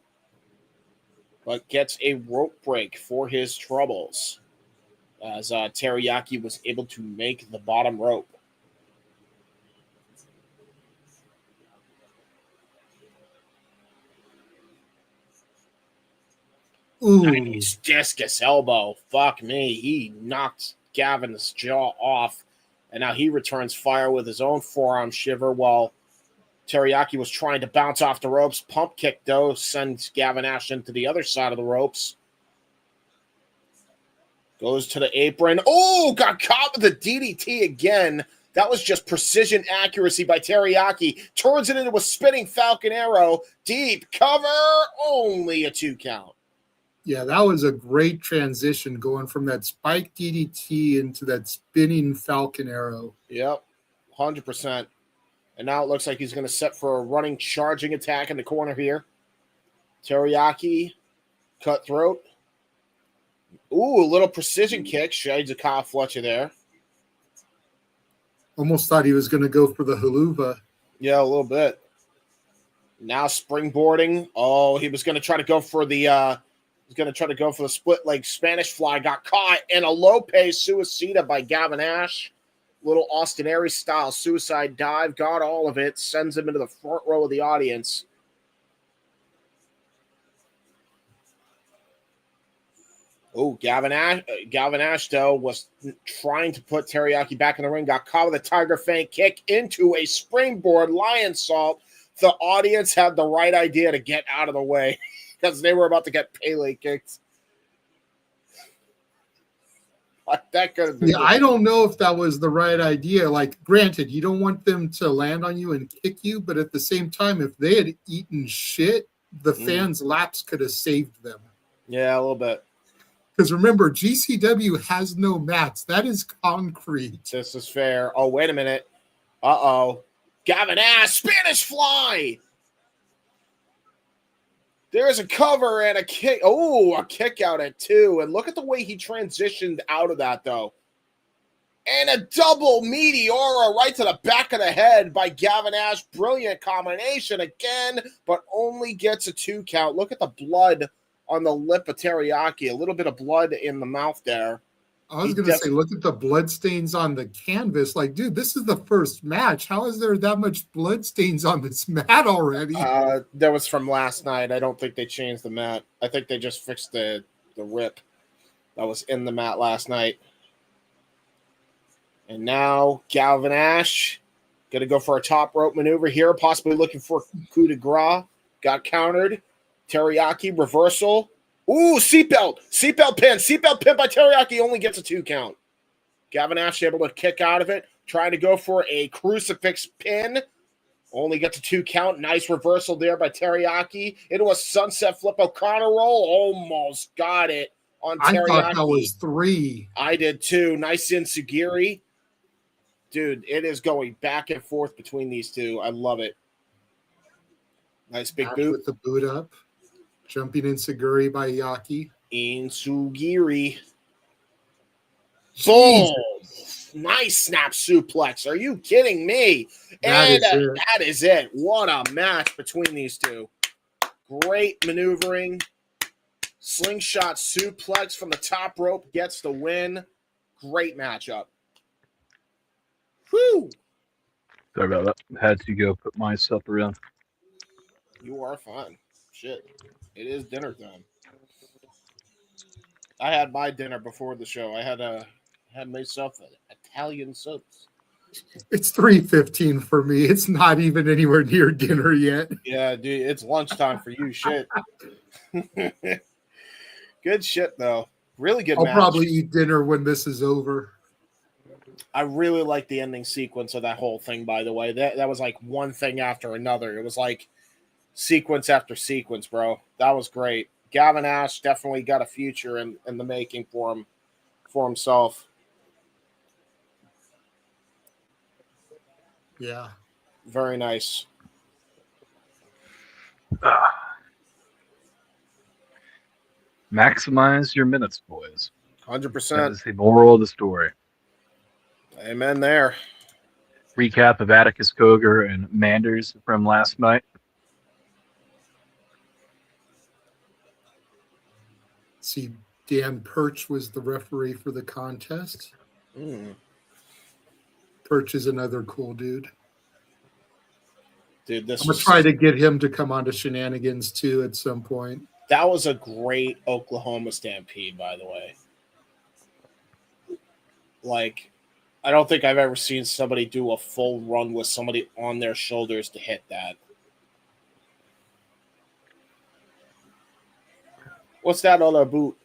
But gets a rope break for his troubles as Teriyaki was able to make the bottom rope. Ooh. Nice discus elbow. Fuck me. He knocked Gavin's jaw off, and now he returns fire with his own forearm shiver while Teriyaki was trying to bounce off the ropes. Pump kick, though, sends Gavin Ash into the other side of the ropes. Goes to the apron. Oh, got caught with the DDT again. That was just precision accuracy by Teriyaki. Turns it into a spinning Falcon Arrow. Deep cover. Only a 2 count. Yeah, that was a great transition going from that spike DDT into that spinning Falcon Arrow. Yep, 100%. And now it looks like he's going to set for a running charging attack in the corner here. Teriyaki, cutthroat. Ooh, a little precision kick. Shades of Kyle Fletcher there. Almost thought he was going to go for the haluva. Yeah, a little bit. Now springboarding. Oh, he was going to try to go for the split leg Spanish fly. Got caught in a Lope Suicida by Gavin Ash. Little Austin Aries style suicide dive. Got all of it. Sends him into the front row of the audience. Oh, Gavin Ash, though, was trying to put Teriyaki back in the ring. Got caught with a Tiger Fang kick into a springboard lion salt. The audience had the right idea to get out of the way because they were about to get Pele kicked. That could have been good. I don't know if that was the right idea. Like, granted, you don't want them to land on you and kick you, but at the same time, if they had eaten shit, the fans' laps could have saved them. Yeah, a little bit. Because remember, GCW has no mats. That is concrete. This is fair. Oh, wait a minute. Uh-oh. Gavin Ash, Spanish Fly. There's a cover and a kick. Oh, a kick out at 2. And look at the way he transitioned out of that, though. And a double Meteora right to the back of the head by Gavin Ash. Brilliant combination again, but only gets a 2 count. Look at the blood on the lip of Teriyaki. A little bit of blood in the mouth there. I was going to say, look at the blood stains on the canvas. Like, dude, this is the first match. How is there that much blood stains on this mat already? That was from last night. I don't think they changed the mat. I think they just fixed the rip that was in the mat last night. And now Gavin Ash going to go for a top rope maneuver here, possibly looking for coup de grace. Got countered. Teriyaki reversal. Ooh, seatbelt pin by Teriyaki, only gets a 2 count. Gavin Ash able to kick out of it, trying to go for a crucifix pin, only gets a 2 count. Nice reversal there by Teriyaki into a sunset flip O'Connor roll, almost got it on Teriyaki. I thought that was 3. I did too. Nice enziguri. Dude, it is going back and forth between these two. I love it. Nice big boot. With the boot up. Jumping enziguri by Yaki. Enziguri. Boom! Nice snap suplex. Are you kidding me? That is it. What a match between these two. Great maneuvering. Slingshot suplex from the top rope gets the win. Great matchup. Whew. Sorry about that. Had to go put my supper in. You are fine. Shit. It is dinner time. I had my dinner before the show. I had myself an Italian soups. It's 3:15 for me. It's not even anywhere near dinner yet. Yeah, dude, it's lunchtime for you. Shit. Good shit, though. Really good match. I'll probably eat dinner when this is over. I really like the ending sequence of that whole thing, by the way. That was like one thing after another. It was like sequence after sequence, bro. That was great. Gavin Ash definitely got a future in the making for himself. Yeah. Very nice. Maximize your minutes, boys. 100%. That is the moral of the story. Amen there. Recap of Atticus, Cogar, and Manders from last night. See, Dan Perch was the referee for the contest. Perch is another cool dude. Dude, I'm going to try to get him to come on to Shenanigans, too, at some point. That was a great Oklahoma Stampede, by the way. Like, I don't think I've ever seen somebody do a full run with somebody on their shoulders to hit that. What's that on our boot?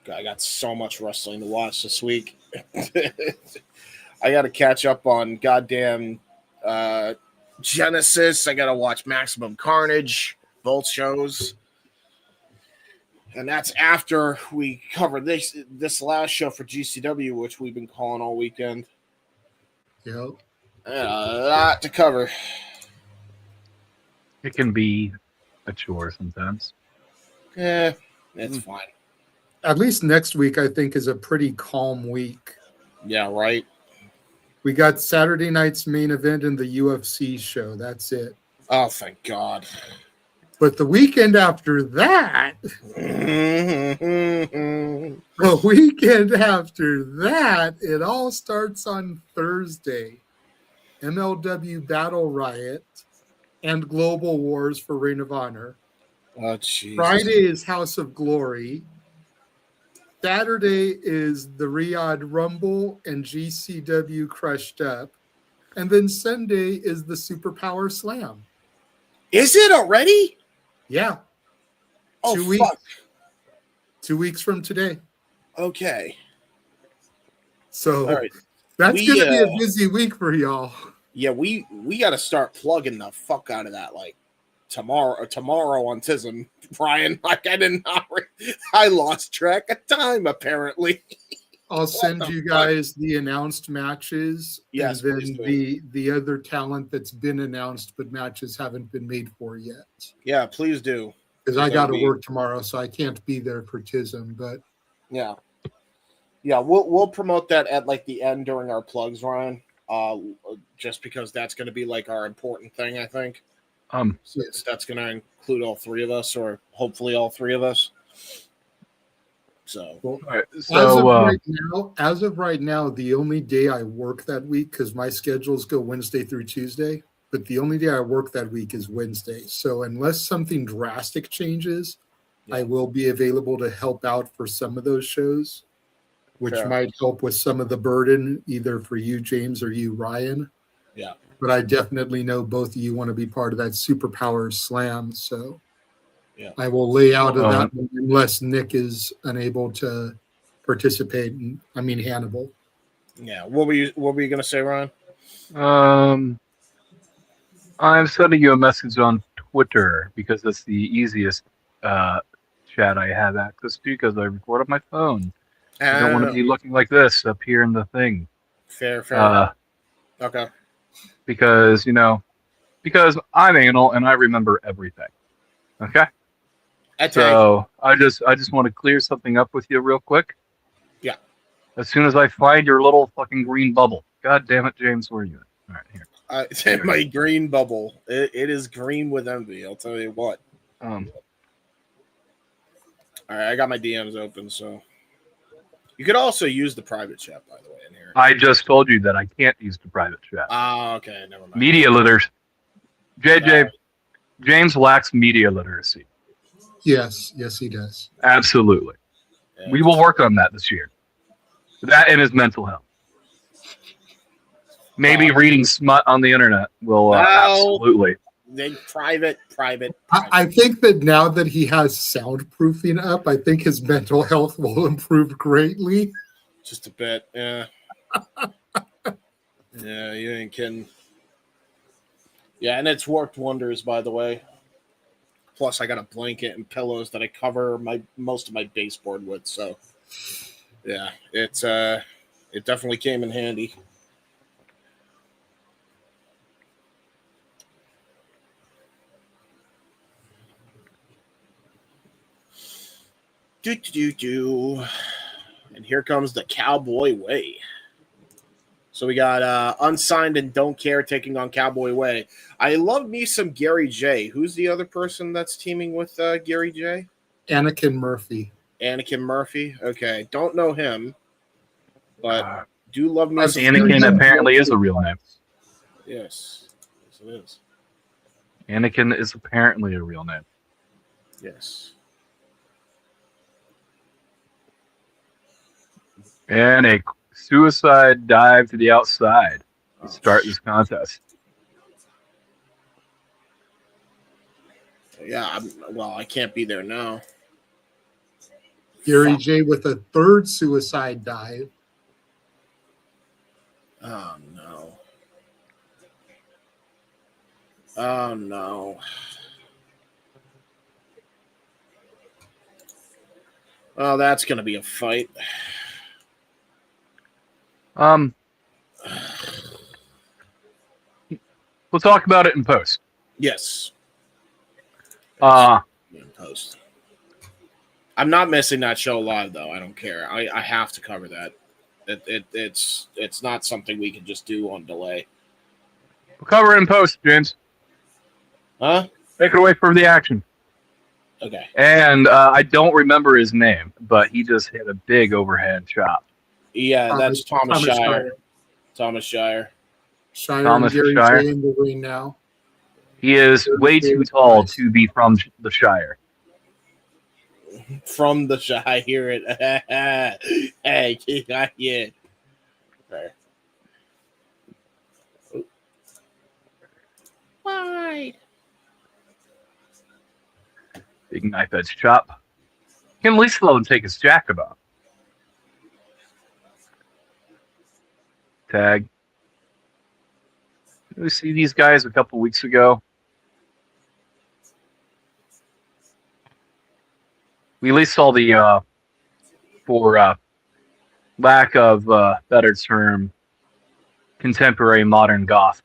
God, I got so much wrestling to watch this week. I got to catch up on goddamn Genesis. I got to watch Maximum Carnage, both shows. And that's after we covered this last show for GCW, which we've been calling all weekend. Yep. A lot to cover. It can be a chore sometimes. Yeah, it's fine. At least next week, I think, is a pretty calm week. Yeah, right. We got Saturday night's main event in the UFC show. That's it. Oh, thank God. But the weekend after that, it all starts on Thursday. MLW Battle Riot and Global Wars for Reign of Honor. Oh, Jesus. Friday is House of Glory. Saturday is the Riyadh Rumble and GCW Crushed Up. And then Sunday is the Superpower Slam. Is it already? Yeah. Oh, 2 weeks. fuck. 2 weeks from today. Okay. So all right. That's going to be a busy week for y'all. Yeah, we got to start plugging the fuck out of that like tomorrow on TISM, Brian. Like I lost track of time apparently. I'll send you guys the announced matches, Yes, and please then do. the other talent that's been announced but matches haven't been made for yet. Yeah, please do. Because I got to work tomorrow, so I can't be there for TISM. But yeah, we'll promote that at like the end during our plugs, Ryan. Just because that's going to be like our important thing, I think. Since that's going to include all three of us, or hopefully all three of us. So, all right, so as of right now, the only day I work that week, because my schedules go Wednesday through Tuesday, but the only day I work that week is Wednesday. So unless something drastic changes, I will be available to help out for some of those shows, which might help with some of the burden, either for you, James, or you, Ryan. Yeah. But I definitely know both of you want to be part of that Superpower Slam. So I will lay out of that unless Nick is unable to participate. Hannibal. Yeah. What were you going to say, Ryan? I'm sending you a message on Twitter because that's the easiest chat I have access to because I record on my phone. I don't want to be looking like this up here in the thing. Fair. Okay. Because I'm anal and I remember everything. Okay. So I just want to clear something up with you real quick. Yeah. As soon as I find your little fucking green bubble. God damn it, James, where are you? All right, here. My green bubble. It is green with envy. I'll tell you what. All right, I got my DMs open, so you could also use the private chat, by the way, in here. I just told you that I can't use the private chat. Okay, never mind. Media literacy. James lacks media literacy. Yes, he does. Absolutely. Yeah, we will work on that this year. That and his mental health. Maybe reading smut on the internet will absolutely. Then private. I think that now that he has soundproofing up, I think his mental health will improve greatly. Just a bit, yeah. Yeah, you ain't kidding. Yeah, and it's worked wonders, by the way. Plus, I got a blanket and pillows that I cover most of my baseboard with. So, yeah, it definitely came in handy. And here comes the Cowboy Way. So we got Unsigned and Don't Care taking on Cowboy Way. I love me some Gary J. Who's the other person that's teaming with Gary J? Anakin Murphy. Okay. Don't know him, but do love me some Anakin apparently is a real name. Yes, it is. Anakin is apparently a real name. Yes. And a suicide dive to the outside to start this contest. Yeah, I can't be there now. Gary J with a third suicide dive. Oh, no. Oh, no. Oh, that's going to be a fight. We'll talk about it in post. Yes. In post. I'm not missing that show live, though. I don't care. I have to cover that. It's not something we can just do on delay. We'll cover it in post, James. Huh? Take it away from the action. Okay. And I don't remember his name, but he just hit a big overhand chop. Yeah, that's Thomas Shire. Thomas Shire. Thomas Gary Shire. J in the ring now. He is way too tall to be from the Shire. From the Shire, I hear it. Hey, yeah. Fair. Wide. Big knife edge chop. You can at least let him take his jacket off. Tag. Did we see these guys a couple weeks ago? We at least saw the, for lack of better term, contemporary modern goth.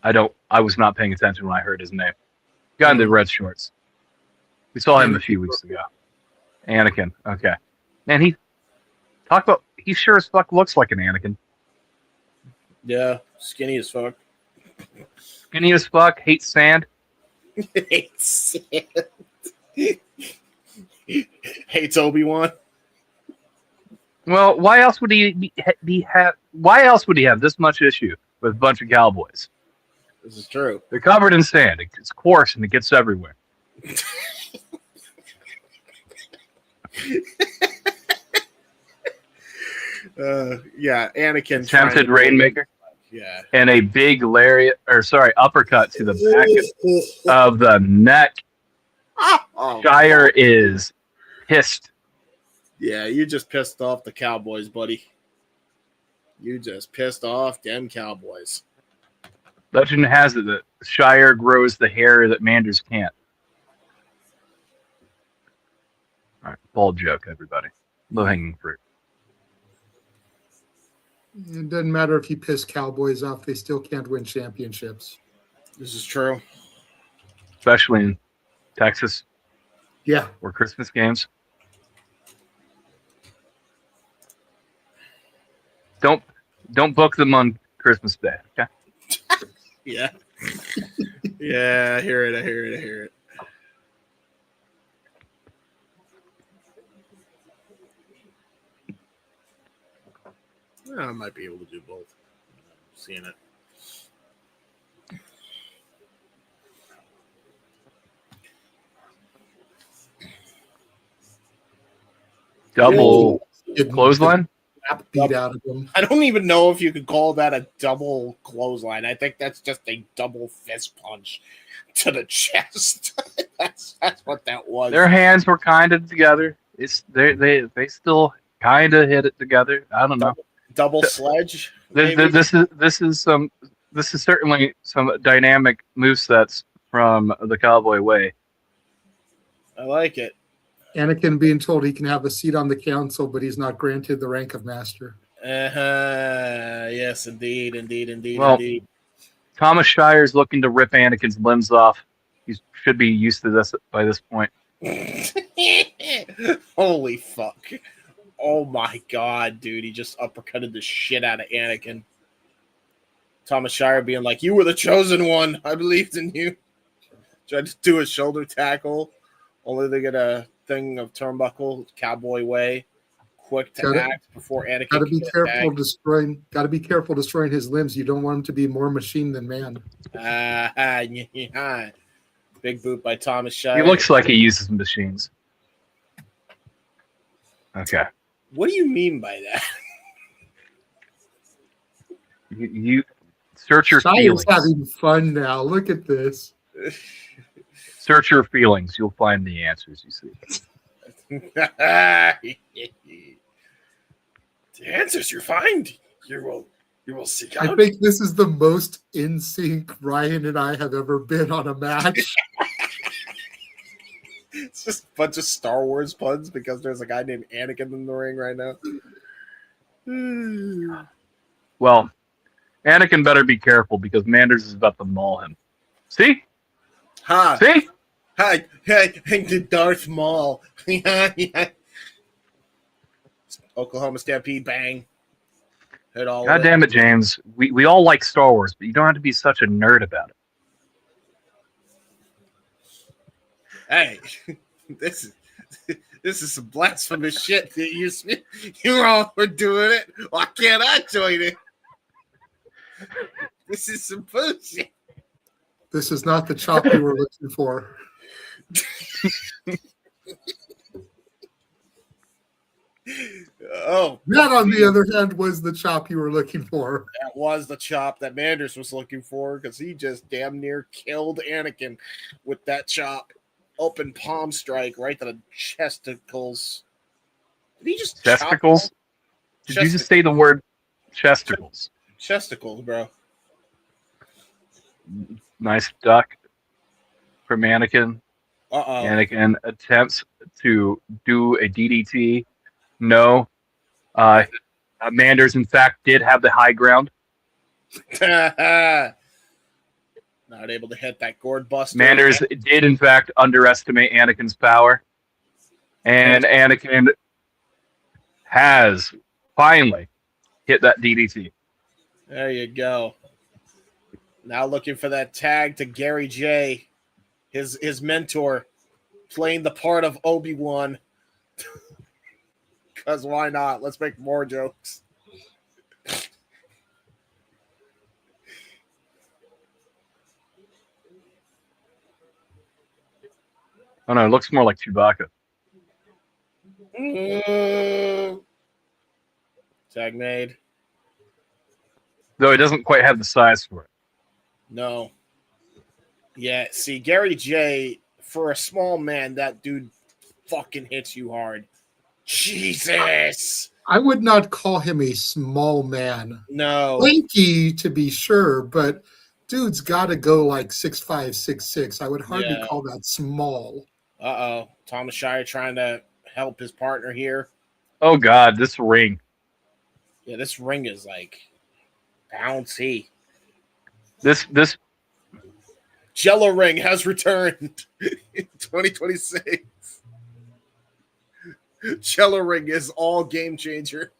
I was not paying attention when I heard his name. Guy in the red shorts. We saw him a few weeks ago. Anakin. Okay. Man, he sure as fuck looks like an Anakin. Yeah, skinny as fuck. Skinny as fuck, hates sand. Hates sand. Hates Obi-Wan. Well, why else would he why else would he have this much issue with a bunch of cowboys? This is true. They're covered in sand. It's coarse and it gets everywhere. Yeah, Anakin. Attempted Rainmaker. Yeah. And a big lariat, uppercut to the back of the neck. Oh, Shire is pissed. yeah, you just pissed off the Cowboys, buddy. You just pissed off them Cowboys. Legend has it that Shire grows the hair that Manders can't. All right, bald joke, everybody. Low-hanging fruit. It doesn't matter if you piss Cowboys off; they still can't win championships. This is true. Especially in Texas Yeah, or Christmas games. Don't book them on Christmas Day, okay? Yeah. Yeah, I hear it. I might be able to do both. I'm seeing it. Double clothesline? beat out of them. I don't even know if you could call that a double clothesline. I think that's just a double fist punch to the chest. that's what that was. Their hands were kind of together. They still kind of hit it together. I don't know. Double sledge. This is certainly some dynamic movesets from the Cowboy Way. I like it. Anakin being told he can have a seat on the council, but he's not granted the rank of master. Yes, indeed. Well, indeed. Thomas Shire's looking to rip Anakin's limbs off. He should be used to this by this point. Holy fuck. Oh my god, dude. He just uppercutted the shit out of Anakin. Thomas Shire being like, you were the chosen one. I believed in you. Tried to do a shoulder tackle. Only they get a thing of turnbuckle, Cowboy Way. Quick to act before Anakin. Gotta be careful destroying his limbs. You don't want him to be more machine than man. Big boot by Thomas Shire. He looks like he uses machines. Okay. What do you mean by that? You search your Shire's feelings. having fun now. Look at this. Search your feelings. You'll find the answers, you see. The answers you find, you will seek out. I think this is the most in sync Ryan and I have ever been on a match. It's just a bunch of Star Wars puns because there's a guy named Anakin in the ring right now. Well, Anakin better be careful because Manders is about to maul him. See? Ha! See? Hi, the Darth Maul. Yeah. Oklahoma Stampede, bang. Hit all. God damn it, James. We all like Star Wars, but you don't have to be such a nerd about it. Hey, this is some blasphemous shit that you all were doing it. Why can't I join it? This is some bullshit. This is not the chop you were looking for. Oh, that on the other hand was the chop you were looking for. That was the chop that Manders was looking for because he just damn near killed Anakin with that chop. Open palm strike right to the chesticles. Did he just chesticles? Did you just say the word chesticles? Chesticles, bro. Nice duck from Anakin. Uh-oh. Anakin attempts to do a DDT. No. Manders, in fact, did have the high ground. Not able to hit that gourd buster. Manders did, in fact, underestimate Anakin's power. And Anakin has finally hit that DDT. There you go. Now looking for that tag to Gary J, his mentor, playing the part of Obi-Wan. Because why not? Let's make more jokes. Oh, no, it looks more like Chewbacca. Tag made. Though it doesn't quite have the size for it. No. Yeah, see, Gary J, for a small man, that dude fucking hits you hard. Jesus! I would not call him a small man. No. Lanky, to be sure, but dude's got to go like 6'5", 6'6". I would hardly call that small. Uh-oh. Thomas Shire trying to help his partner here. Oh, God, this ring. Yeah, this ring is like bouncy. This Jello ring has returned in 2026. Jello ring is all game changer.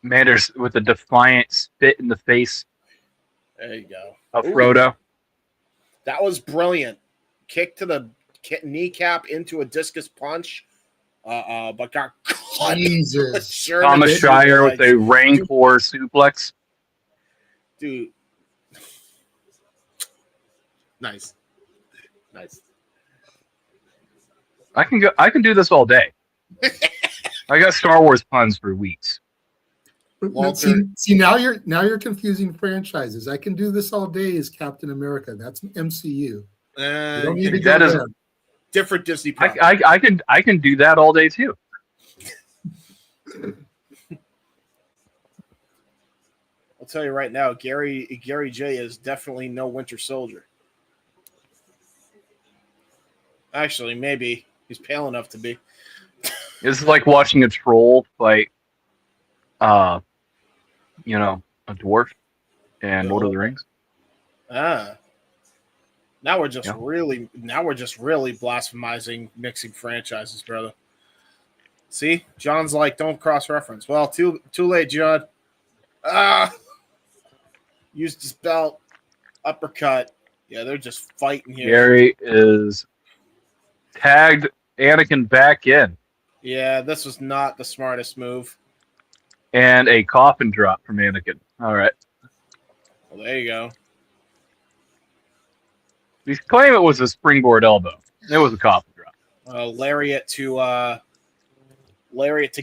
Manders with a defiant spit in the face There you go. of Frodo. That was brilliant. Kick to the kneecap into a discus punch. But got caught. Jesus. Thomas Shire with a Rancor suplex. Dude. Nice. I can do this all day. I got Star Wars puns for weeks. See, now you're confusing franchises. I can do this all day as Captain America. That's MCU. You don't need to go that is there. Different Disney. I can do that all day too. I'll tell you right now, Gary J is definitely no Winter Soldier. Actually, maybe he's pale enough to be. It's like watching a troll fight, a dwarf and Lord of the Rings. Now we're just really blasphemizing mixing franchises, brother. See, John's like, don't cross-reference. Well, too late, John. Used his belt, uppercut. Yeah, they're just fighting here. Gary is tagged Anakin back in. Yeah, this was not the smartest move. And a coffin drop from Anakin. All right. Well, there you go. He's claiming it was a springboard elbow. It was a coffin drop. Lariat to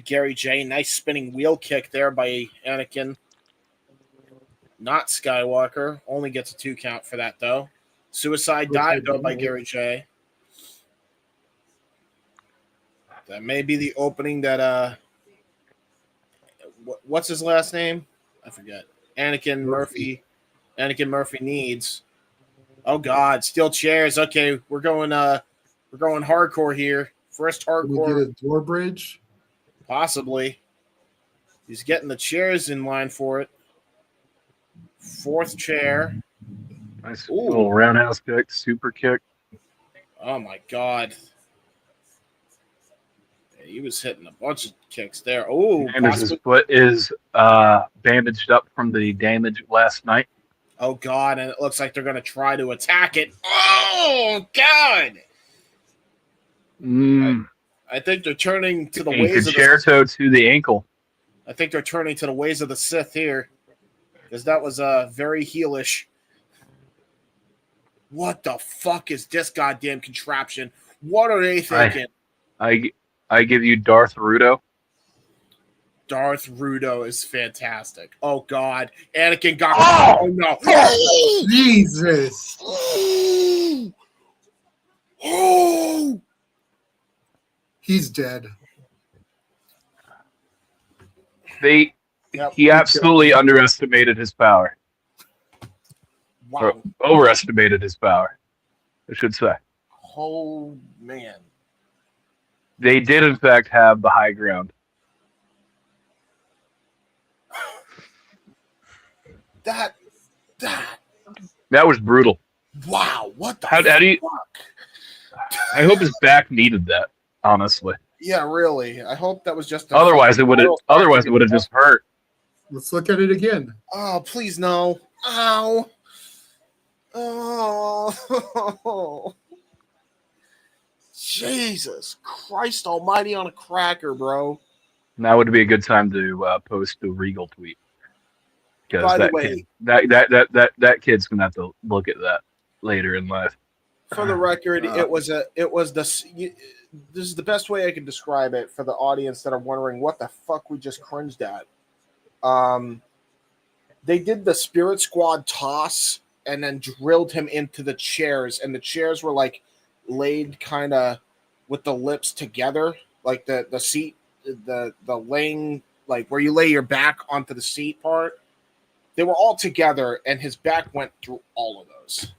Gary J. Nice spinning wheel kick there by Anakin. Not Skywalker. Only gets a 2 count for that, though. Suicide dive, though, by Gary J. That may be the opening that what's his last name? I forget. Anakin Murphy needs. Oh God, steel chairs. Okay, we're going hardcore here. First hardcore. Can we get a door bridge? Possibly. He's getting the chairs in line for it. 4th chair. Nice little roundhouse kick, super kick. Oh my God. He was hitting a bunch of kicks there. Oh, His foot is bandaged up from the damage last night. Oh, God, and it looks like they're going to try to attack it. Oh, God. I think they're turning to the ways of Concerto to the ankle. I think they're turning to the ways of the Sith here, because that was very heelish. What the fuck is this goddamn contraption? What are they thinking? I give you Darth Rudo. Darth Rudo is fantastic. Oh, God. Anakin got... Oh, no. Oh, Jesus. Oh! He's dead. He absolutely underestimated his power. Wow. Or overestimated his power, I should say. Oh, man. They did, in fact, have the high ground. That. That was brutal. Wow. What the How fuck? do you? I hope his back needed that. Honestly, Yeah, really. I hope that was just. otherwise it would have just hurt. Let's look at it again. Oh, please no. Ow. Oh. Jesus Christ Almighty on a cracker, bro. Now would be a good time to post the Regal tweet. Because By the that way, kid, that kid's gonna have to look at that later in life. for the record, this is the best way I can describe it for the audience that are wondering what the fuck we just cringed at. They did the Spirit Squad toss and then drilled him into the chairs, and the chairs were like laid kind of with the lips together, like the seat, the laying, like where you lay your back onto the seat part. They were all together, and his back went through all of those.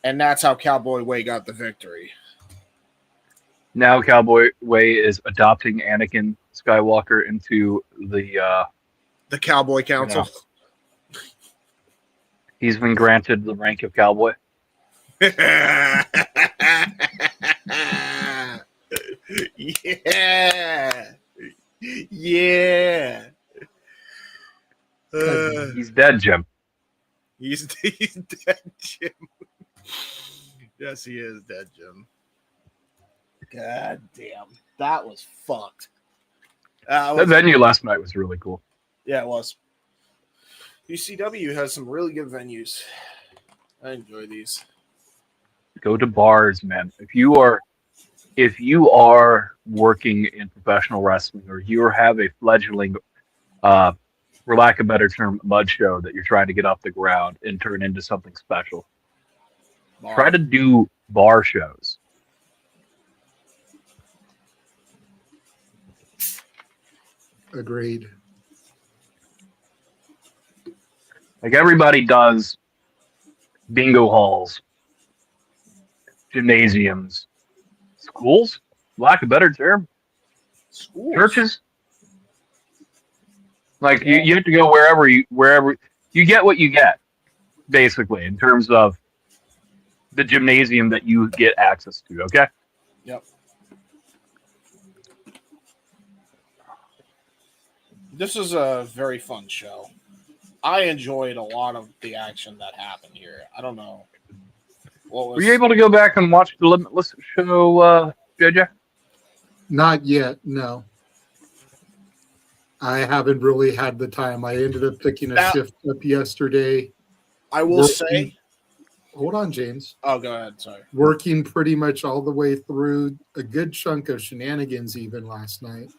And that's how Cowboy Way got the victory. Now Cowboy Way is adopting Anakin Skywalker into the Cowboy Council. He's been granted the rank of cowboy. Yeah. Yeah. He's dead, Jim. He's dead, Jim. Yes, he is dead, Jim. God damn. That was fucked. That venue last night was really cool. Yeah, it was. GCW has some really good venues. I enjoy these. Go to bars, man. If you are working in professional wrestling, or you have a fledgling, for lack of a better term, mud show that you're trying to get off the ground and turn into something special, try to do bar shows. Agreed. Like everybody does bingo halls, gymnasiums, schools, lack of a better term, Schools. churches. Like you have to go wherever you get what you get, basically, in terms of the gymnasium that you get access to. Okay. Yep. This is a very fun show. I enjoyed a lot of the action that happened here. I don't know. Were you able to go back and watch the Limitless show, JJ? Not yet, no. I haven't really had the time. I ended up picking a shift up yesterday. I will say... Hold on, James. Oh, go ahead. Sorry. Working pretty much all the way through a good chunk of shenanigans even last night.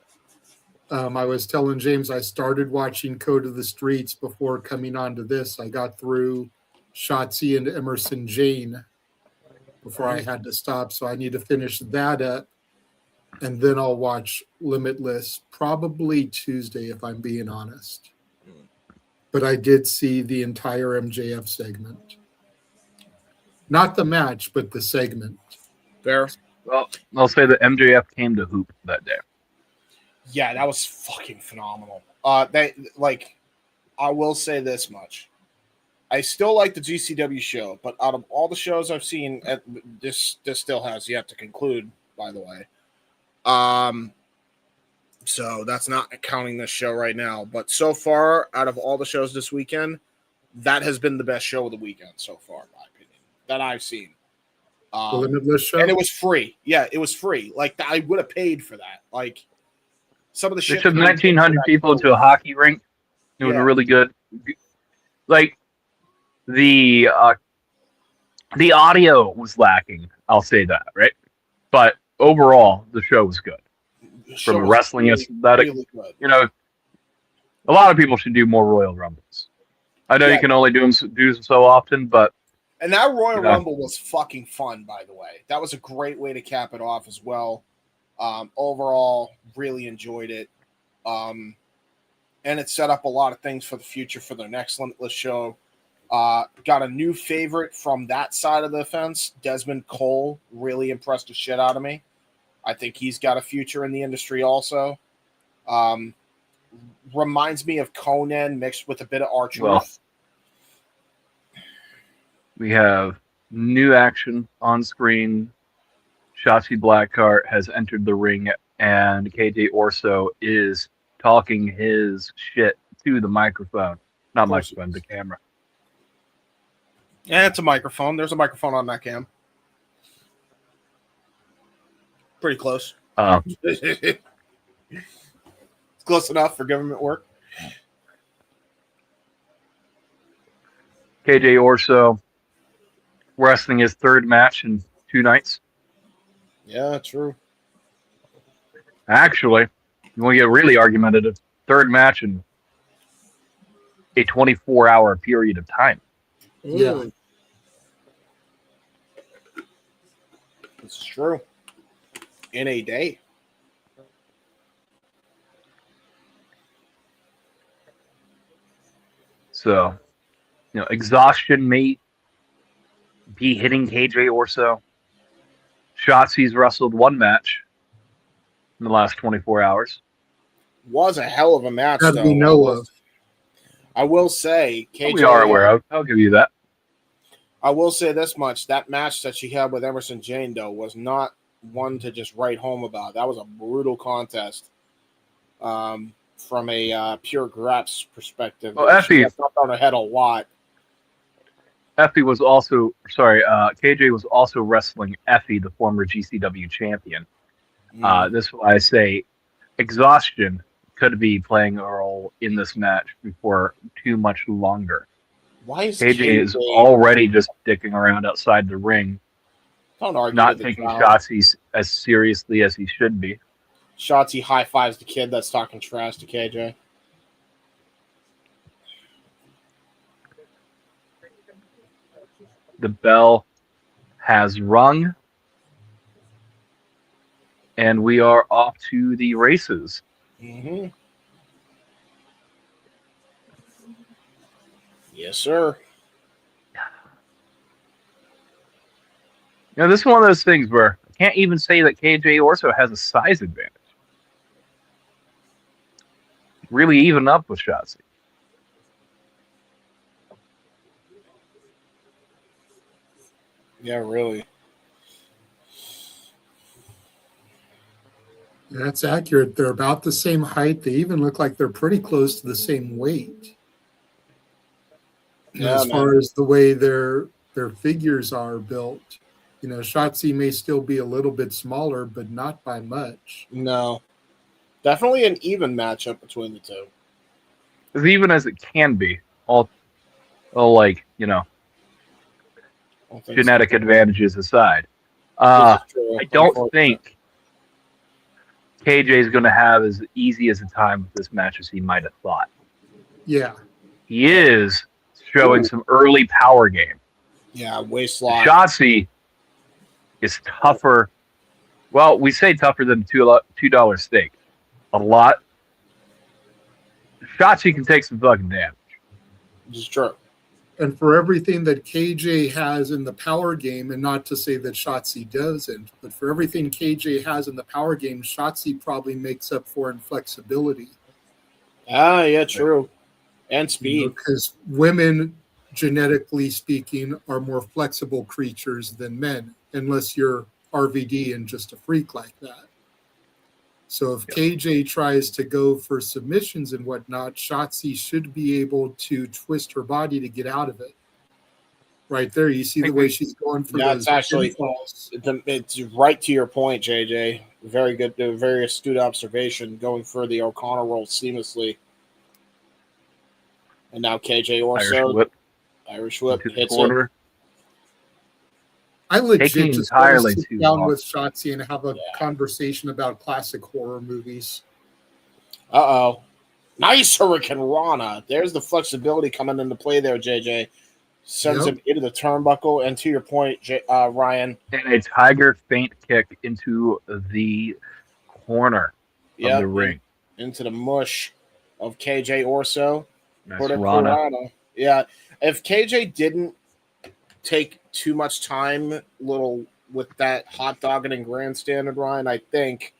I was telling James I started watching Code of the Streets before coming on to this. I got through Shotzi and Emerson Jane before I had to stop, so I need to finish that up. And then I'll watch Limitless probably Tuesday, if I'm being honest. But I did see the entire MJF segment. Not the match, but the segment. Fair. Well, I'll say that MJF came to hoop that day. Yeah, that was fucking phenomenal. I will say this much. I still like the GCW show, but out of all the shows I've seen, this still has yet to conclude, by the way. So that's not counting this show right now. But so far, out of all the shows this weekend, that has been the best show of the weekend so far, in my opinion, that I've seen. The Limitless show? And it was free. Yeah, it was free. Like, I would have paid for that. Like, some of the shit. They took 1,900 people into a hockey rink. It was really good. Like, the audio was lacking. I'll say that, right? But overall, the show was good. From a wrestling aesthetic, really good. You know, a lot of people should do more Royal Rumbles. I know you can only do them so often, but and that Royal Rumble was fucking fun, by the way. That was a great way to cap it off as well. Overall, really enjoyed it. And it set up a lot of things for the future for their next Limitless show. Got a new favorite from that side of the fence. Desmond Cole really impressed the shit out of me. I think he's got a future in the industry also. Reminds me of Conan mixed with a bit of R-Truth. Well, we have new action on screen. Shotzi Blackheart has entered the ring, and KJ Orso is talking his shit to the microphone. Not microphone, the camera. Yeah, it's a microphone. There's a microphone on that cam. Pretty close. It's close enough for government work. KJ Orso wrestling his third match in 2 nights. Yeah, true. Actually, you want to get really argumentative, third match in a 24-hour period of time. Yeah. This is true. In a day. So, exhaustion may be hitting KJ Orso. Shotzi's wrestled 1 match in the last 24 hours. Was a hell of a match, That though. we know of. I will say, KJ. We are aware of. I'll give you that. I will say this much: that match that she had with Emerson Jane, though, was not one to just write home about. That was a brutal contest. From a pure graps perspective, Effy got knocked on her head a lot. Effy was also KJ was also wrestling Effy, the former GCW champion. This is why I say exhaustion could be playing a role in this match before too much longer. Why is KJ is already just dicking around outside the ring, don't argue not with the taking crowd. Shotzi as seriously as he should be. Shotzi high fives the kid that's talking trash to KJ. The bell has rung, and we are off to the races. Mm-hmm. Yes, sir. This is one of those things where I can't even say that KJ Orso has a size advantage. Really even up with Shotzi. Yeah, really. That's accurate. They're about the same height. They even look like they're pretty close to the same weight. Yeah, as far as the way their figures are built. Shotzi may still be a little bit smaller, but not by much. No. Definitely an even matchup between the two. As even as it can be, all genetic advantages aside. I don't think KJ is going to have as easy as a time with this match as he might have thought. Yeah. He is showing some early power game. Yeah, waistline. Shotzi is tougher. Well, we say tougher than $2 steak. A lot. Shotzi can take some fucking damage. This is true. And for everything that KJ has in the power game, and not to say that Shotzi doesn't, but for everything KJ has in the power game, Shotzi probably makes up for in flexibility. Ah, yeah, true. And speed. Because women, genetically speaking, are more flexible creatures than men, unless you're RVD and just a freak like that. So if KJ tries to go for submissions and whatnot, Shotzi should be able to twist her body to get out of it. Right there, you see the way she's going for those pinfalls. It's right to your point, JJ. Very good, very astute observation. Going for the O'Connor roll seamlessly. And now KJ Orso. Irish whip hits it. I legit just want to sit down with Shotzi and have a conversation about classic horror movies. Uh-oh. Nice Hurricane Rana. There's the flexibility coming into play there, JJ. Sends him into the turnbuckle. And to your point, Ryan. And a tiger feint kick into the corner of the ring. Into the mush of KJ Orso. Nice Rana. Yeah. If KJ didn't take too much time, with that hot dogging and grandstanding, Ryan, I think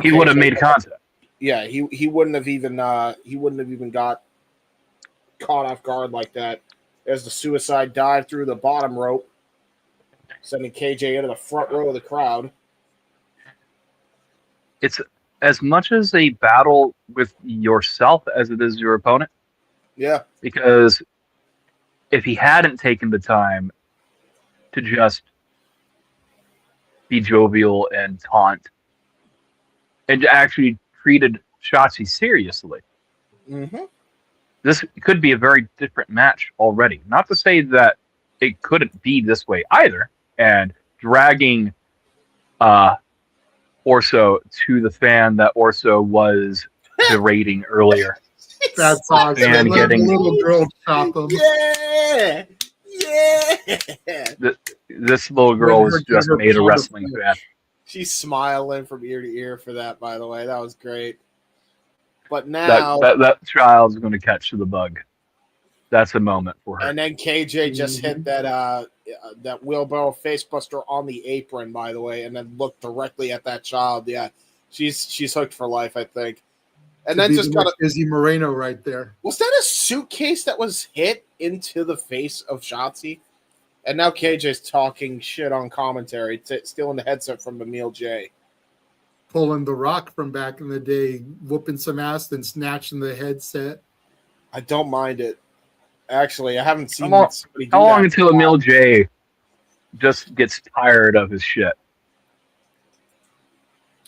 He would have made contact. Yeah, he wouldn't have even got caught off guard like that as the suicide dive through the bottom rope, sending KJ into the front row of the crowd. It's as much as a battle with yourself as it is your opponent. Yeah. Because if he hadn't taken the time to just be jovial and taunt and actually treated Shotzi seriously, this could be a very different match already. Not to say that it couldn't be this way either, and dragging Orso to the fan that Orso was berating earlier. That's awesome. And getting the little girl chop him. Yeah. This little girl was just made a wrestling fan. She's smiling from ear to ear for that, by the way. That was great. But now that child's going to catch the bug. That's a moment for her. And then KJ just hit that wheelbarrow facebuster on the apron, by the way, and then looked directly at that child. Yeah, she's hooked for life, I think. And then just got Izzy Moreno right there. Was that a suitcase that was hit into the face of Shotzi? And now KJ's talking shit on commentary, stealing the headset from Emil J. Pulling the Rock from back in the day, whooping some ass, then snatching the headset. I don't mind it. Actually, I haven't seen somebody do how long that until Emil J just gets tired of his shit?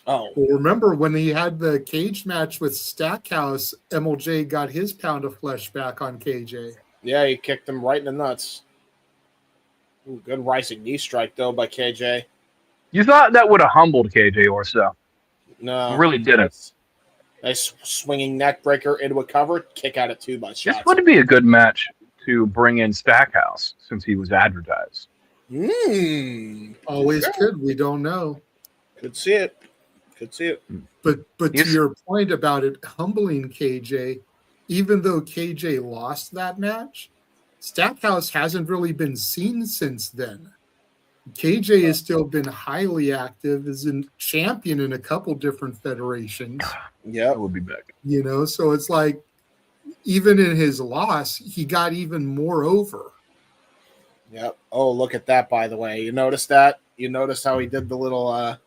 Oh. Well, remember when he had the cage match with Stackhouse, MLJ got his pound of flesh back on KJ. Yeah, he kicked him right in the nuts. Ooh, good rising knee strike, though, by KJ. You thought that would have humbled KJ Orso. No. It really didn't. Nice swinging neck breaker into a cover. Kick out at 2 by Shotzi. This would be a good match to bring in Stackhouse since he was advertised. Always could. We don't know. Could see it. But to your point about it humbling KJ, even though KJ lost that match, Stackhouse hasn't really been seen since then. KJ has still been highly active, is a champion in a couple different federations. Yeah, we'll be back. So it's like, even in his loss, he got even more over. Yep. Oh, look at that, by the way. You noticed that? You noticed how he did the little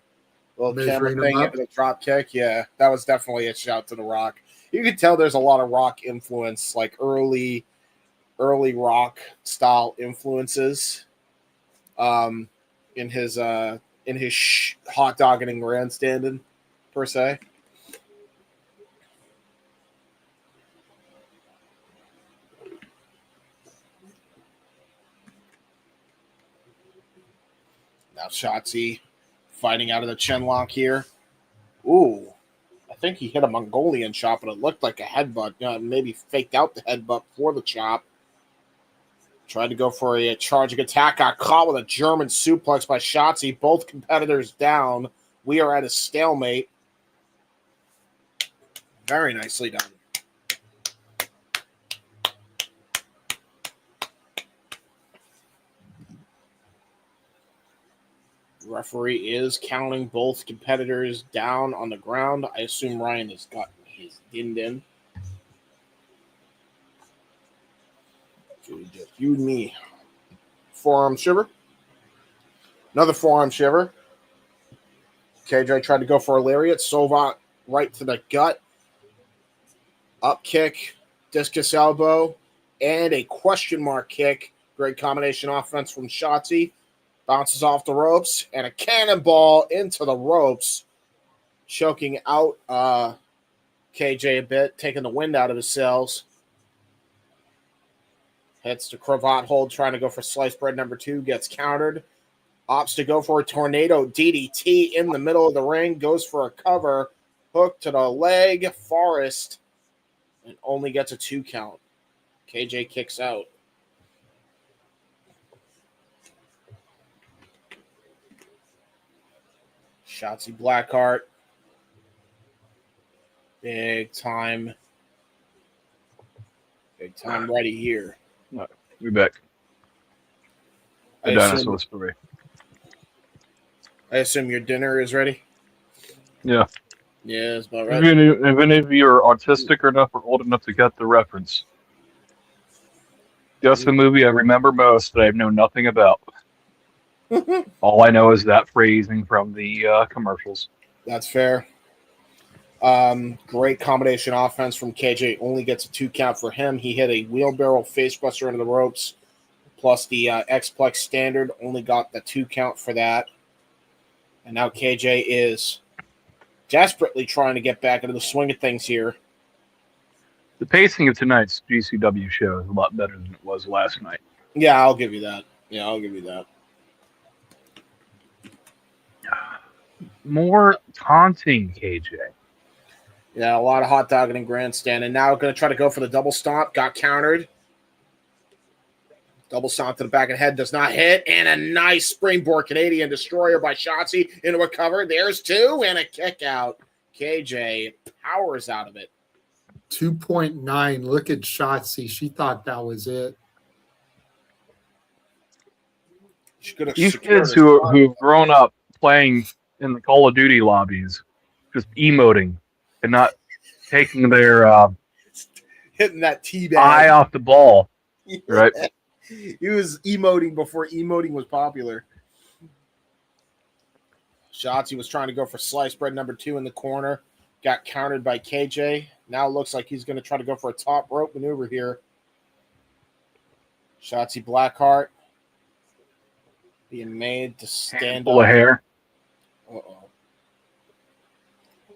camera thing into the drop kick? Yeah, that was definitely a shout to The Rock. You could tell there's a lot of Rock influence, like early Rock style influences. In his hot dogging and grandstanding, per se. Now Shotzi fighting out of the chin lock here. Ooh, I think he hit a Mongolian chop, but it looked like a headbutt. Maybe faked out the headbutt for the chop. Tried to go for a charging attack. Got caught with a German suplex by Shotzi. Both competitors down. We are at a stalemate. Very nicely done. Referee is counting both competitors down on the ground. I assume Ryan has got his din-din. Just you and me. Forearm shiver. Another forearm shiver. KJ tried to go for a lariat. Sovat right to the gut. Up kick. Discus elbow. And a question mark kick. Great combination offense from Shotzi. Bounces off the ropes. And a cannonball into the ropes. Choking out KJ a bit. Taking the wind out of his sails. Hits the cravat hold, trying to go for sliced bread number 2. Gets countered. Opts to go for a tornado DDT in the middle of the ring. Goes for a cover. Hook to the leg. Forrest. And only gets a 2 count. KJ kicks out. Shotzi Blackheart. Big time ready here. Be back. The I dinosaurs for me. assume your dinner is ready? Yeah. Yeah, that's about right. If any of you are autistic enough or old enough to get the reference, just the movie I remember most that I know nothing about. All I know is that phrasing from the commercials. That's fair. Great combination offense from KJ. Only gets a 2 count for him. He hit a wheelbarrow facebuster into the ropes, plus the X-Plex standard. Only got the 2 count for that. And now KJ is desperately trying to get back into the swing of things here. The pacing of tonight's GCW show is a lot better than it was last night. Yeah, I'll give you that. Yeah, I'll give you that. More taunting, KJ. Yeah, a lot of hot dogging and grandstanding. Now going to try to go for the double stomp. Got countered. Double stomp to the back of the head. Does not hit. And a nice springboard Canadian destroyer by Shotzi into a cover. There's 2 and a kick out. KJ powers out of it. 2.9. Look at Shotzi. She thought that was it. These kids who've grown up playing in the Call of Duty lobbies, just emoting and not taking their hitting that teabag eye off the ball, right? He was emoting before emoting was popular. Shotzi was trying to go for sliced bread number 2 in the corner. Got countered by KJ. Now it looks like he's going to try to go for a top rope maneuver here. Shotzi Blackheart being made to stand Full up. of hair. Uh-oh.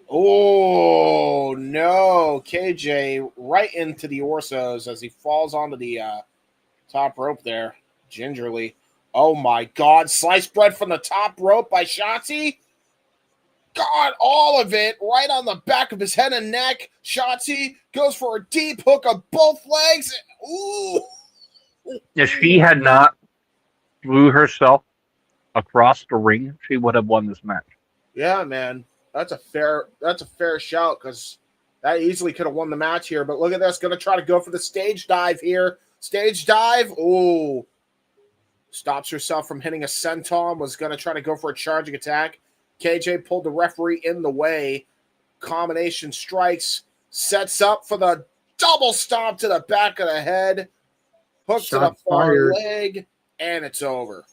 Oh, no. KJ right into the Orsos as he falls onto the top rope there, gingerly. Oh, my God. Sliced bread from the top rope by Shotzi. God, all of it right on the back of his head and neck. Shotzi goes for a deep hook of both legs. Ooh. If she had not threw herself across the ring, she would have won this match. Yeah, man. That's a fair shout because that easily could have won the match here. But look at this. Going to try to go for the stage dive here. Stage dive. Ooh. Stops herself from hitting a senton. Was going to try to go for a charging attack. KJ pulled the referee in the way. Combination strikes. Sets up for the double stomp to the back of the head. Hook to the far leg. And it's over.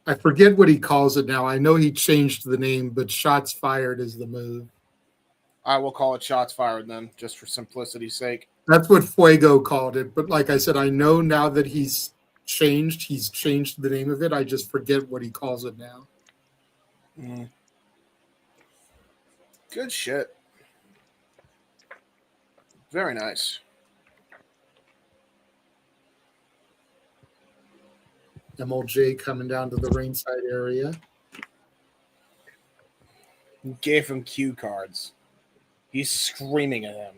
I forget what he calls it now. I know he changed the name, but shots fired is the move. I will call it shots fired then, just for simplicity's sake. That's what Fuego called it. But like I said, I know now that he's changed the name of it. I just forget what he calls it now. Mm. Good shit. Very nice. MLJ coming down to the ringside area. Gave him cue cards. He's screaming at him.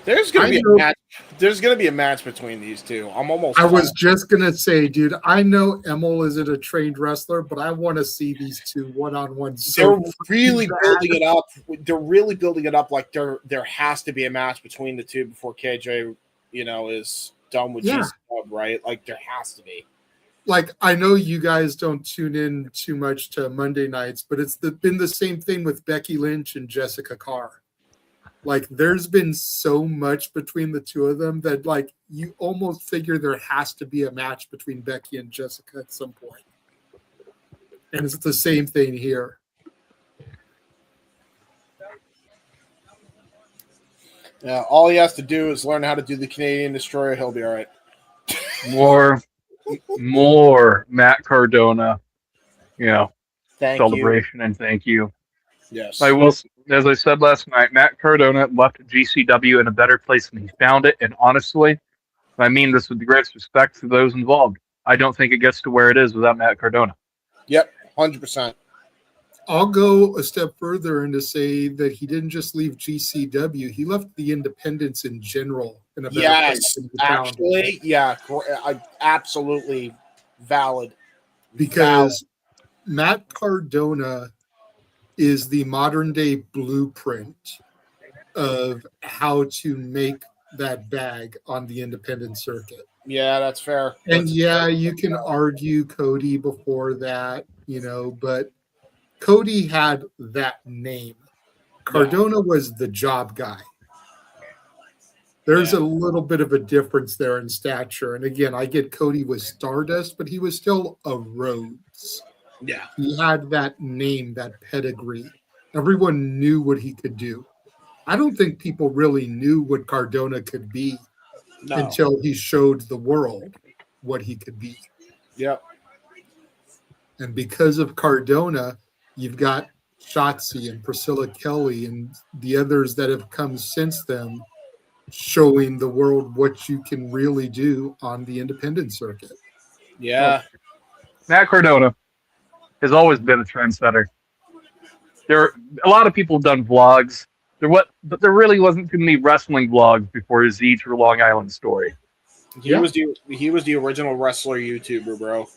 There's gonna be a match. There's gonna be a match between these two. I was just gonna say, dude, I know Emil isn't a trained wrestler, but I want to see these two one-on-one. They're really building it up. They're really building it up like there has to be a match between the two before KJ, is done with GCW, right? Like there has to be. Like I know you guys don't tune in too much to Monday nights, but it's been the same thing with Becky Lynch and Jessica Carr. Like there's been so much between the two of them that like you almost figure there has to be a match between Becky and Jessica at some point. And it's the same thing here. Yeah, all he has to do is learn how to do the Canadian Destroyer. He'll be all right. More Matt Cardona, celebration and thank you. Yes. I will, as I said last night, Matt Cardona left GCW in a better place than he found it. And honestly, I mean this with the greatest respect to those involved. I don't think it gets to where it is without Matt Cardona. Yep, 100%. I'll go a step further and to say that he didn't just leave GCW. He left the independents in general in a better place than he found. Actually, yeah, I absolutely Valid. Because Matt Cardona is the modern day blueprint of how to make that bag on the independent circuit. Yeah, that's fair. And you can argue Cody before that, but Cody had that name. Cardona was the job guy. There's a little bit of a difference there in stature. And again, I get Cody was Stardust, but he was still a Rhodes. Yeah. He had that name, that pedigree. Everyone knew what he could do. I don't think people really knew what Cardona could be until he showed the world what he could be. Yep. And because of Cardona, you've got Shotzi and Priscilla Kelly and the others that have come since them showing the world what you can really do on the independent circuit. Yeah. Matt Cardona has always been a trendsetter. A lot of people have done vlogs. But there really wasn't too many wrestling vlogs before his Z True Long Island story. He was the original wrestler YouTuber, bro.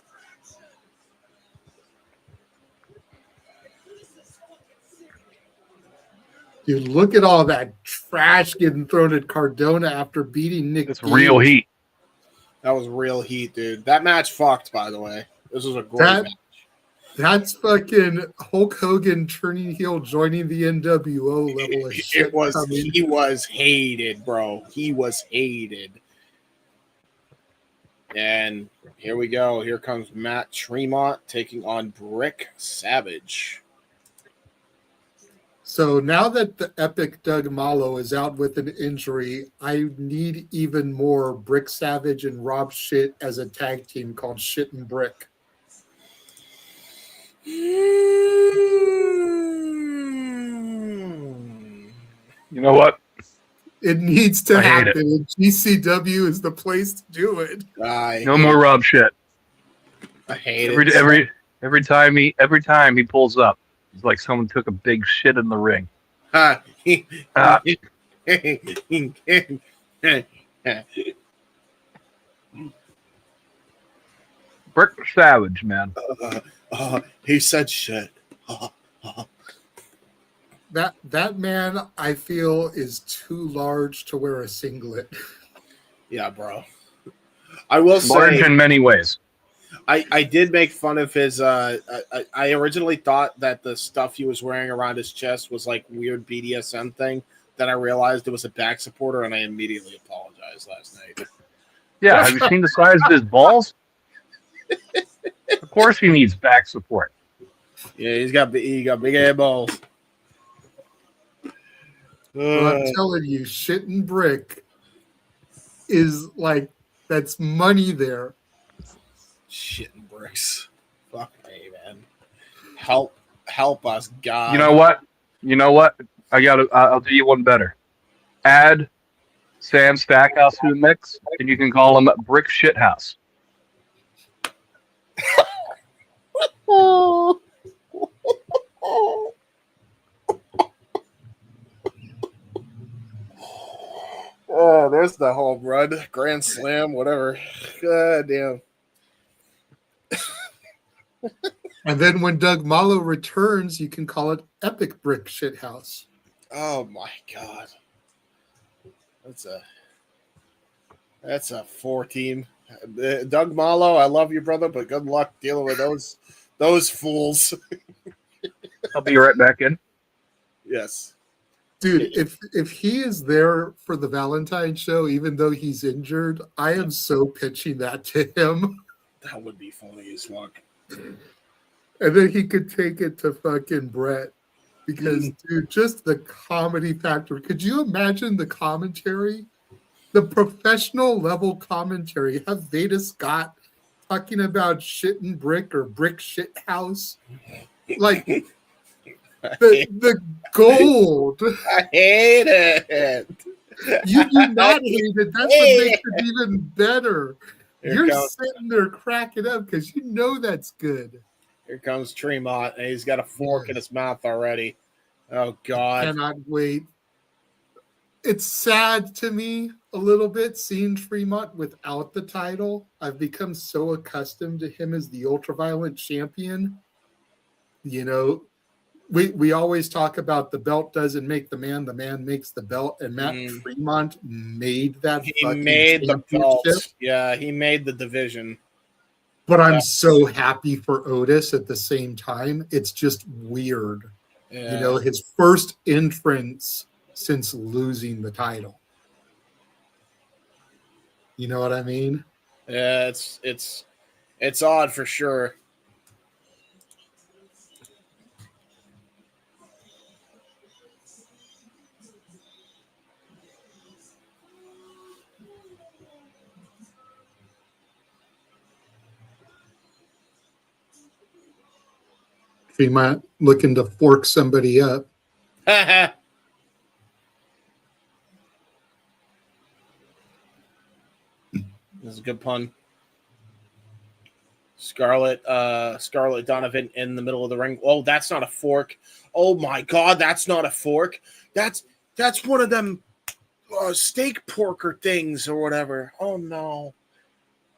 Dude, look at all that trash getting thrown at Cardona after beating Nick. It's real heat. That was real heat, dude. That match fucked, by the way. This was a great match. That's fucking Hulk Hogan turning heel, joining the NWO level of shit. He was hated, bro. He was hated. And here we go. Here comes Matt Tremont taking on Brick Savage. So now that the epic Doug Malo is out with an injury, I need even more Brick Savage and Rob Shit as a tag team called Shit and Brick. You know what? It needs to happen. And GCW is the place to do it. No more Rob Shit. I hate it. Every time he pulls up, it's like someone took a big shit in the ring. Brick Savage, man. He said shit. That man, I feel, is too large to wear a singlet. Yeah, bro. I will say, large in many ways. I did make fun of his. I originally thought that the stuff he was wearing around his chest was like weird BDSM thing. Then I realized it was a back supporter, and I immediately apologized last night. Yeah, have you seen the size of his balls? Of course, he needs back support. Yeah, he got big ass balls. Well, I'm telling you, Shit and Brick is like, that's money there. Shit and bricks. Fuck me, man. Help us, God. You know what? I'll do you one better. Add Sam Stackhouse to the mix, and you can call him Brick Shithouse. There's the home run, grand slam, whatever. God damn. And then when Doug Malo returns, you can call it Epic Brick Shithouse. Oh my God. That's a 4-team. Doug Malo, I love you, brother, but good luck dealing with those fools. I'll be right back in. Yes. Dude, if he is there for the Valentine show, even though he's injured, I am so pitching that to him. That would be funny as fuck. And then he could take it to fucking Brett. Because, dude, just the comedy factor. Could you imagine the commentary? The professional level commentary. Have Veda Scott talking about Shit and Brick or Brick Shit House? Like... The gold. I hate it. You do not hate it. That's what makes it even better. You're sitting there cracking up because you know that's good. Here comes Tremont, and he's got a fork in his mouth already. Oh, God. I cannot wait. It's sad to me a little bit seeing Tremont without the title. I've become so accustomed to him as the ultraviolent champion. You know, we always talk about the belt doesn't make the man makes the belt, and Matt Tremont made that. He made the belt. Yeah, he made the division. But I'm so happy for Otis at the same time. It's just weird. Yeah. You know, his first entrance since losing the title. You know what I mean? Yeah, it's odd for sure. Tremont looking to fork somebody up. That's a good pun. Scarlett Donovan in the middle of the ring. Oh, that's not a fork. Oh my God, that's not a fork. That's one of them steak porker things or whatever. Oh no.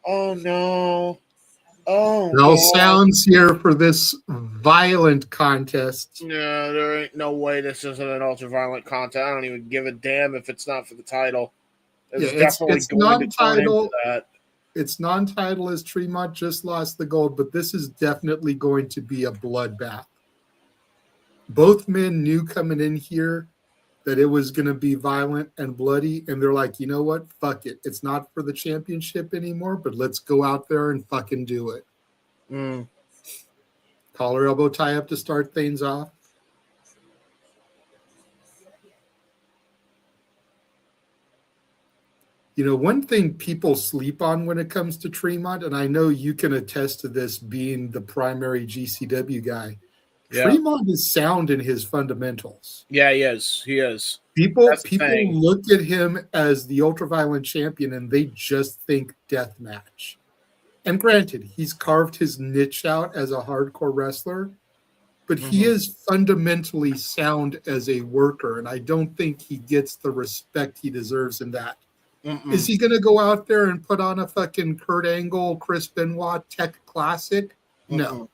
Oh no. Oh, no sounds here for this violent contest. Yeah, there ain't no way this isn't an ultra-violent contest. I don't even give a damn if it's not for the title. It's non-title. It's non-title as Tremont just lost the gold, but this is definitely going to be a bloodbath. Both men knew coming in here that it was going to be violent and bloody, and they're like, you know what? Fuck it. It's not for the championship anymore, but let's go out there and fucking do it. Collar elbow tie up to start things off. You know, one thing people sleep on when it comes to Tremont, and I know you can attest to this being the primary GCW guy, Tremont is sound in his fundamentals. Yeah, he is. He is. People look at him as the ultraviolent champion and they just think death match. And granted, he's carved his niche out as a hardcore wrestler, but he is fundamentally sound as a worker, and I don't think he gets the respect he deserves in that. Is he going to go out there and put on a fucking Kurt Angle, Chris Benoit Tech Classic? No.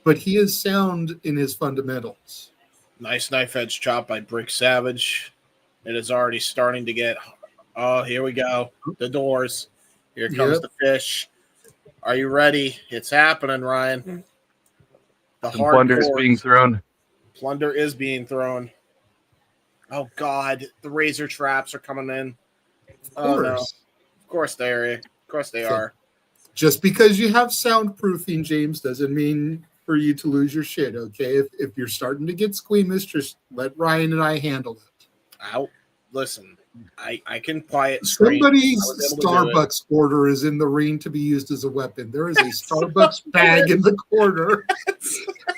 But he is sound in his fundamentals. Nice knife edge chop by Brick Savage. It is already starting to get. Oh, here we go. The doors. Here comes the fish. Are you ready? It's happening, Ryan. The plunder is being thrown. Plunder is being thrown. Oh God, the razor traps are coming in. Oh no! Of course they are. Of course they are. Just because you have soundproofing, James, doesn't mean for you to lose your shit, okay? If you're starting to get squeamish, just let Ryan and I handle it. Listen, I can quiet. Somebody's Starbucks order is in the ring to be used as a weapon. There is a Starbucks bag in the corner,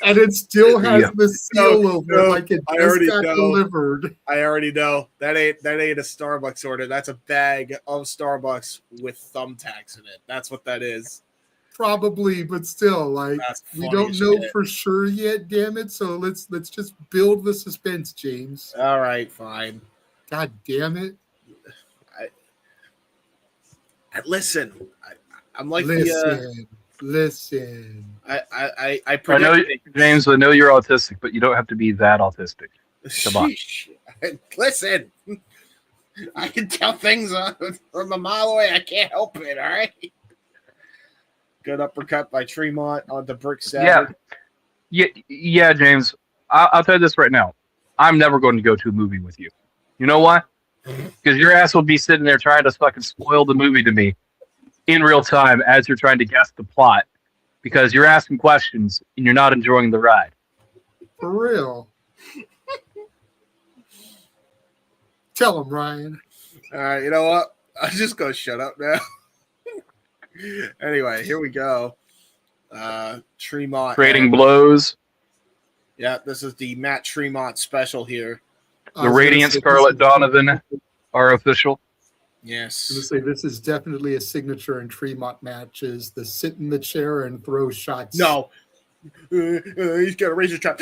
and it still has the seal over it, like it just got delivered. I already know that ain't a Starbucks order. That's a bag of Starbucks with thumbtacks in it. That's what that is. Probably, but still, like, we don't know for sure yet. Damn it! So let's just build the suspense, James. All right, fine. God damn it! Listen. I'm like listen. I know, James. I know you're autistic, but you don't have to be that autistic. Come on. Listen. I can tell things from a mile away. I can't help it. All right. Good uppercut by Tremont on the Brick Savage. Yeah, James. I'll tell you this right now. I'm never going to go to a movie with you. You know why? Because your ass will be sitting there trying to fucking spoil the movie to me in real time as you're trying to guess the plot. Because you're asking questions and you're not enjoying the ride. For real. Tell him, Ryan. All right, you know what? I'm just going to shut up now. Anyway, here we go. Tremont. Trading blows. Yeah, this is the Matt Tremont special here. The Radiant Scarlett Donovan are official. Yes. I was going to say, this is definitely a signature in Tremont matches. The sit in the chair and throw shots. No. He's got a razor trap.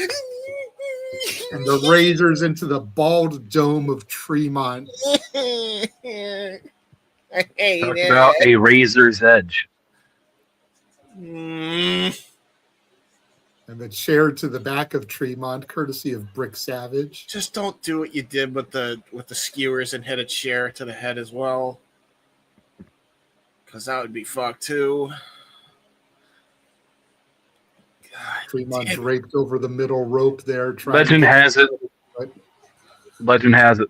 and the razors into the bald dome of Tremont. I hate Talk it. about a razor's edge. Mm. And the chair to the back of Tremont, courtesy of Brick Savage. Just don't do what you did with the skewers and hit a chair to the head as well, because that would be fucked too. God, Tremont damn. draped over the middle rope there. Legend has it.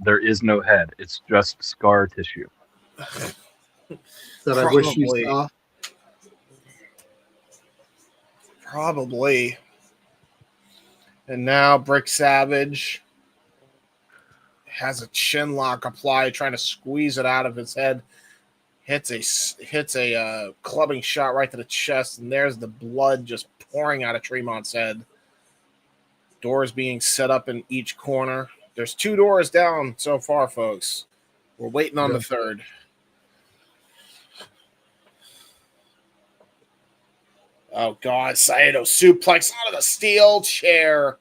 There is no head. It's just scar tissue. That I wish you Probably. saw. Probably. And now Brick Savage has a chin lock applied, trying to squeeze it out of his head. Hits a clubbing shot right to the chest, and there's the blood just pouring out of Tremont's head. Doors being set up in each corner. There's 2 doors down so far, folks. We're waiting on the third. Oh, God. Saito suplex onto the steel chair.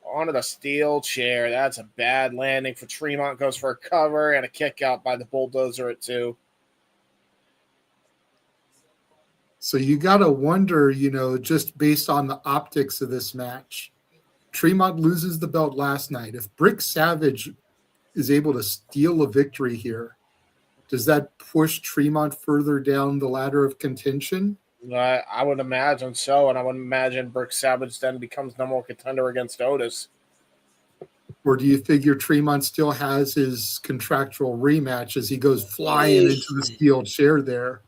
Onto the steel chair. That's a bad landing for Tremont. Goes for a cover and a kick out by the bulldozer at 2. So you got to wonder, just based on the optics of this match, Tremont loses the belt last night. If Brick Savage is able to steal a victory here, does that push Tremont further down the ladder of contention? I would imagine so, and I would imagine Brick Savage then becomes number 1 contender against Otis. Or do you figure Tremont still has his contractual rematch as he goes flying into the steel chair there?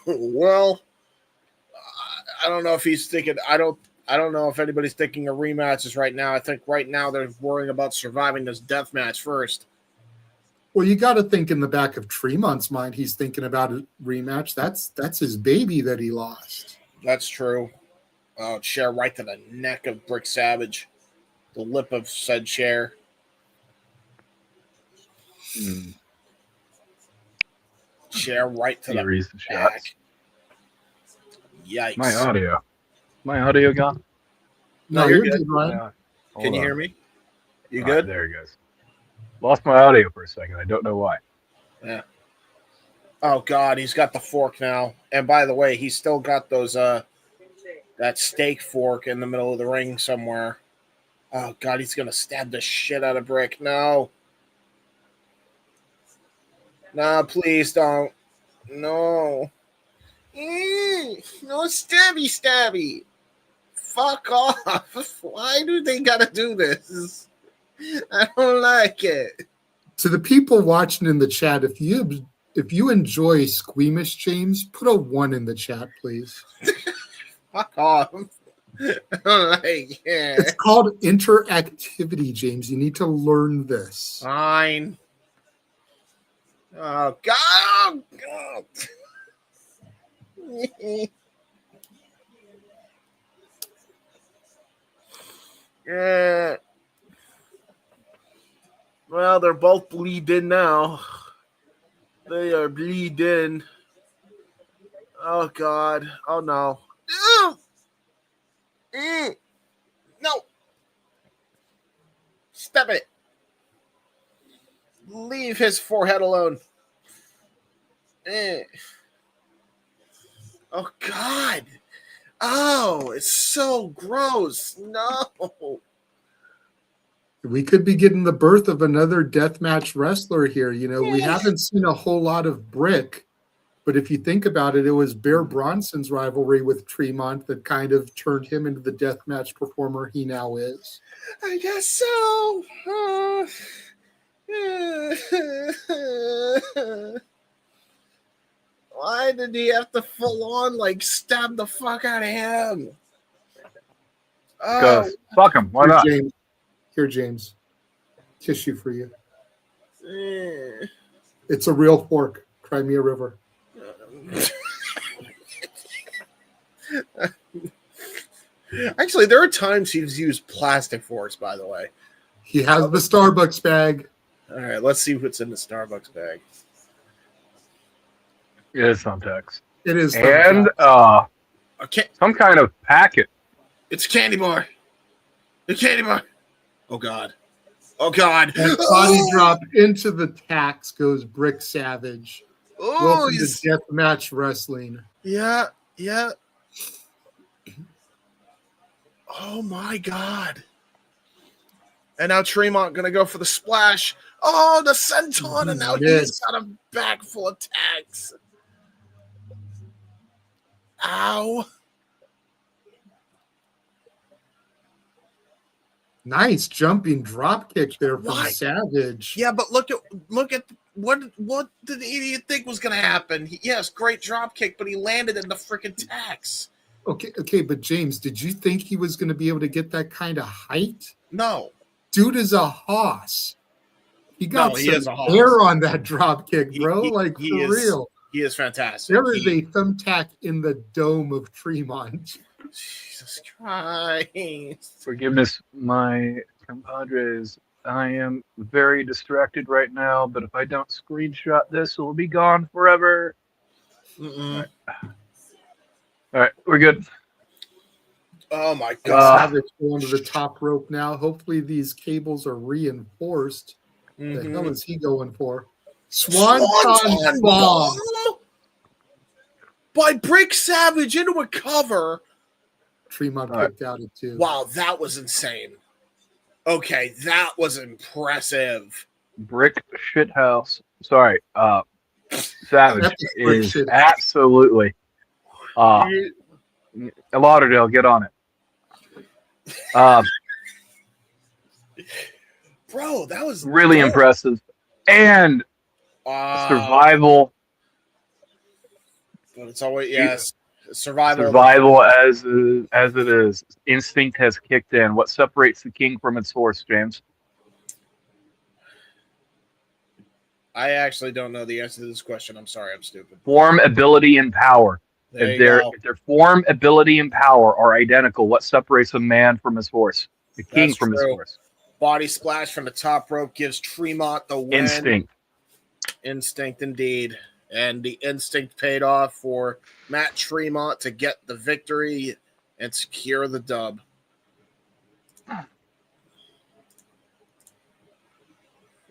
Well, I don't know if he's thinking. I don't know if anybody's thinking of rematches right now. I think right now they're worrying about surviving this death match first. Well, you got to think in the back of Tremont's mind, he's thinking about a rematch. That's his baby that he lost. That's true. Chair right to the neck of Brick Savage, the lip of said chair. Chair right to the back. Yikes! My audio gone? No, you're good, Ryan. Can you hear me? You good? There he goes. Lost my audio for a second. I don't know why. Yeah. Oh God, he's got the fork now. And by the way, he's still got those that steak fork in the middle of the ring somewhere. Oh God, he's gonna stab the shit out of Brick. No. No, please don't. No. No stabby. Fuck off. Why do they gotta do this? I don't like it. To the people watching in the chat, if you enjoy Squeamish James, put a 1 in the chat, please. Fuck off. I don't like it. It's called interactivity, James. You need to learn this. Fine. Oh God. Oh, God. Yeah. Well, they're both bleeding now. They are bleeding. Oh, God. Oh, no. No. Stop it. Leave his forehead alone. Oh, God. Oh, it's so gross. No. We could be getting the birth of another deathmatch wrestler here. We haven't seen a whole lot of Brick, but if you think about it, it was Bear Bronson's rivalry with Tremont that kind of turned him into the deathmatch performer he now is. I guess so. Why did he have to full on stab the fuck out of him? Because fuck him. Why not? Here, James. Tissue for you. It's a real fork. Crimea River. Actually, there are times he's used plastic forks, by the way. He has the Starbucks bag. All right, let's see what's in the Starbucks bag. It is thumbtacks. It is. And Okay. some kind of packet. It's a candy bar. You can't even. Oh God. Oh God. And body drop into the tax goes Brick Savage. Oh, Welcome to Deathmatch Wrestling. Yeah. Yeah. Oh my God. And now Tremont gonna go for the splash. Oh, the senton, and now he's got a bag full of tags. Ow. Nice jumping drop kick there from Savage. Yeah, but look at what did the idiot think was gonna happen? Yes, great drop kick, but he landed in the freaking tax. Okay, but James, did you think he was going to be able to get that kind of height? No. Dude is a hoss. He got he some air on that drop kick, bro. For real. He is fantastic. There is a thumbtack in the dome of Tremont. Jesus Christ. Forgiveness, my compadres. I am very distracted right now, but if I don't screenshot this, it will be gone forever. All right, we're good. Oh my God. Savage going to the top rope now. Hopefully these cables are reinforced. The hell is he going for? Swanton bomb by Brick Savage into a cover. Tremont kicked out at 2. Wow, that was insane. Okay, that was impressive. Brick shithouse. Sorry, Savage is absolutely. Lauderdale, get on it. Bro, that was really impressive. And survival. But it's always, yes. Survival as it is. Instinct has kicked in. What separates the king from its horse, James? I actually don't know the answer to this question. I'm sorry, I'm stupid. Form, ability, and power. If their form, ability, and power are identical, what separates a man from his horse? The king from his horse. Body splash from the top rope gives Tremont the win. Instinct indeed. And the instinct paid off for Matt Tremont to get the victory and secure the dub.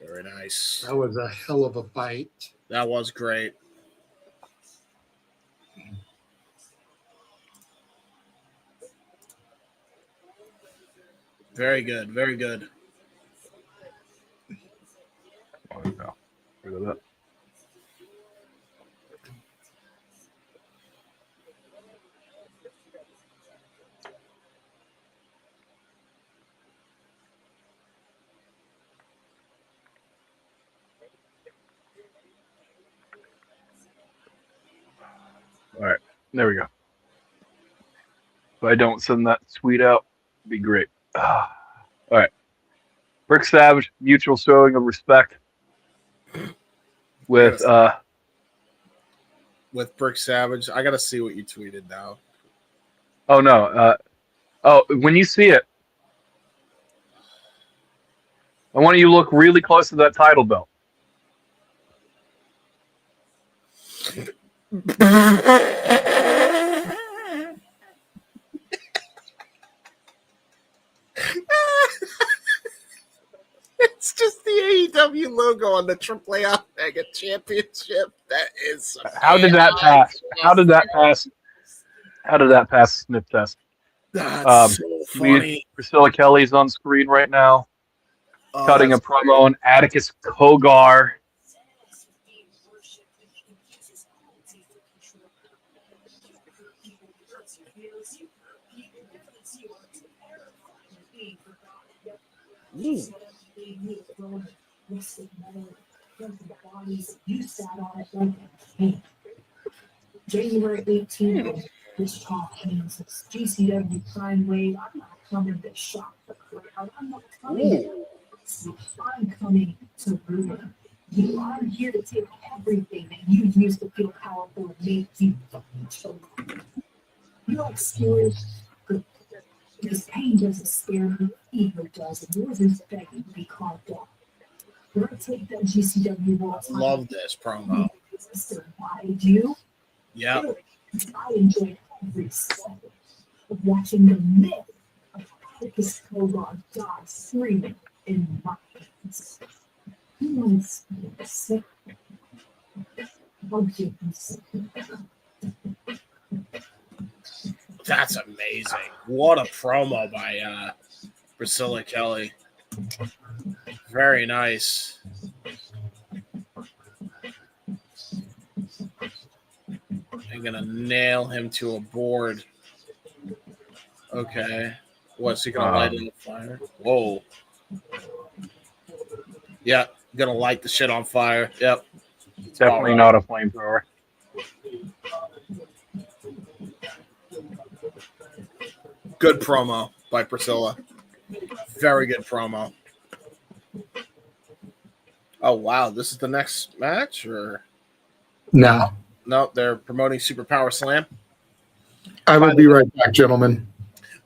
Very nice. That was a hell of a fight. That was great. Very good. Very good. Oh, no. Look at that. All right, there we go. If I don't send that tweet out, it'd be great. All right. Brick Savage, mutual showing of respect with Brick Savage. I gotta see what you tweeted now. Oh no. When you see it, I want you to look really close to that title belt. It's just the AEW logo on the AAA Mega Championship. That is. How did that pass? How did that pass? How did that pass the sniff test? That's so funny. Priscilla Kelly's on screen right now, cutting a promo on Atticus Cogar. January 18th, Wichita, Kansas. GCW Prime Wave. I'm not coming to shock the crowd. I'm not coming. I'm coming to ruin you. I'm here to take everything that you used to feel powerful and make you fucking choke. You like scary? Good. Because pain doesn't scare me, ego does, and yours is begging to be carved up. We're going to take that GCW World Title. Love this promo. Why do? Yeah. I enjoyed every second of watching the myth of Atticus Cogar died screaming in my hands. He wants me to sick. I'll give him sick. That's amazing. What a promo by Priscilla Kelly. Very nice. I'm going to nail him to a board. Okay. What's he going to light it on fire? Whoa. Yeah, going to light the shit on fire. Yep. Definitely not a flamethrower. Good promo by Priscilla. Very good promo. Oh, wow. This is the next match? Or No. no, they're promoting Super Power Slam. I will be right back, gentlemen.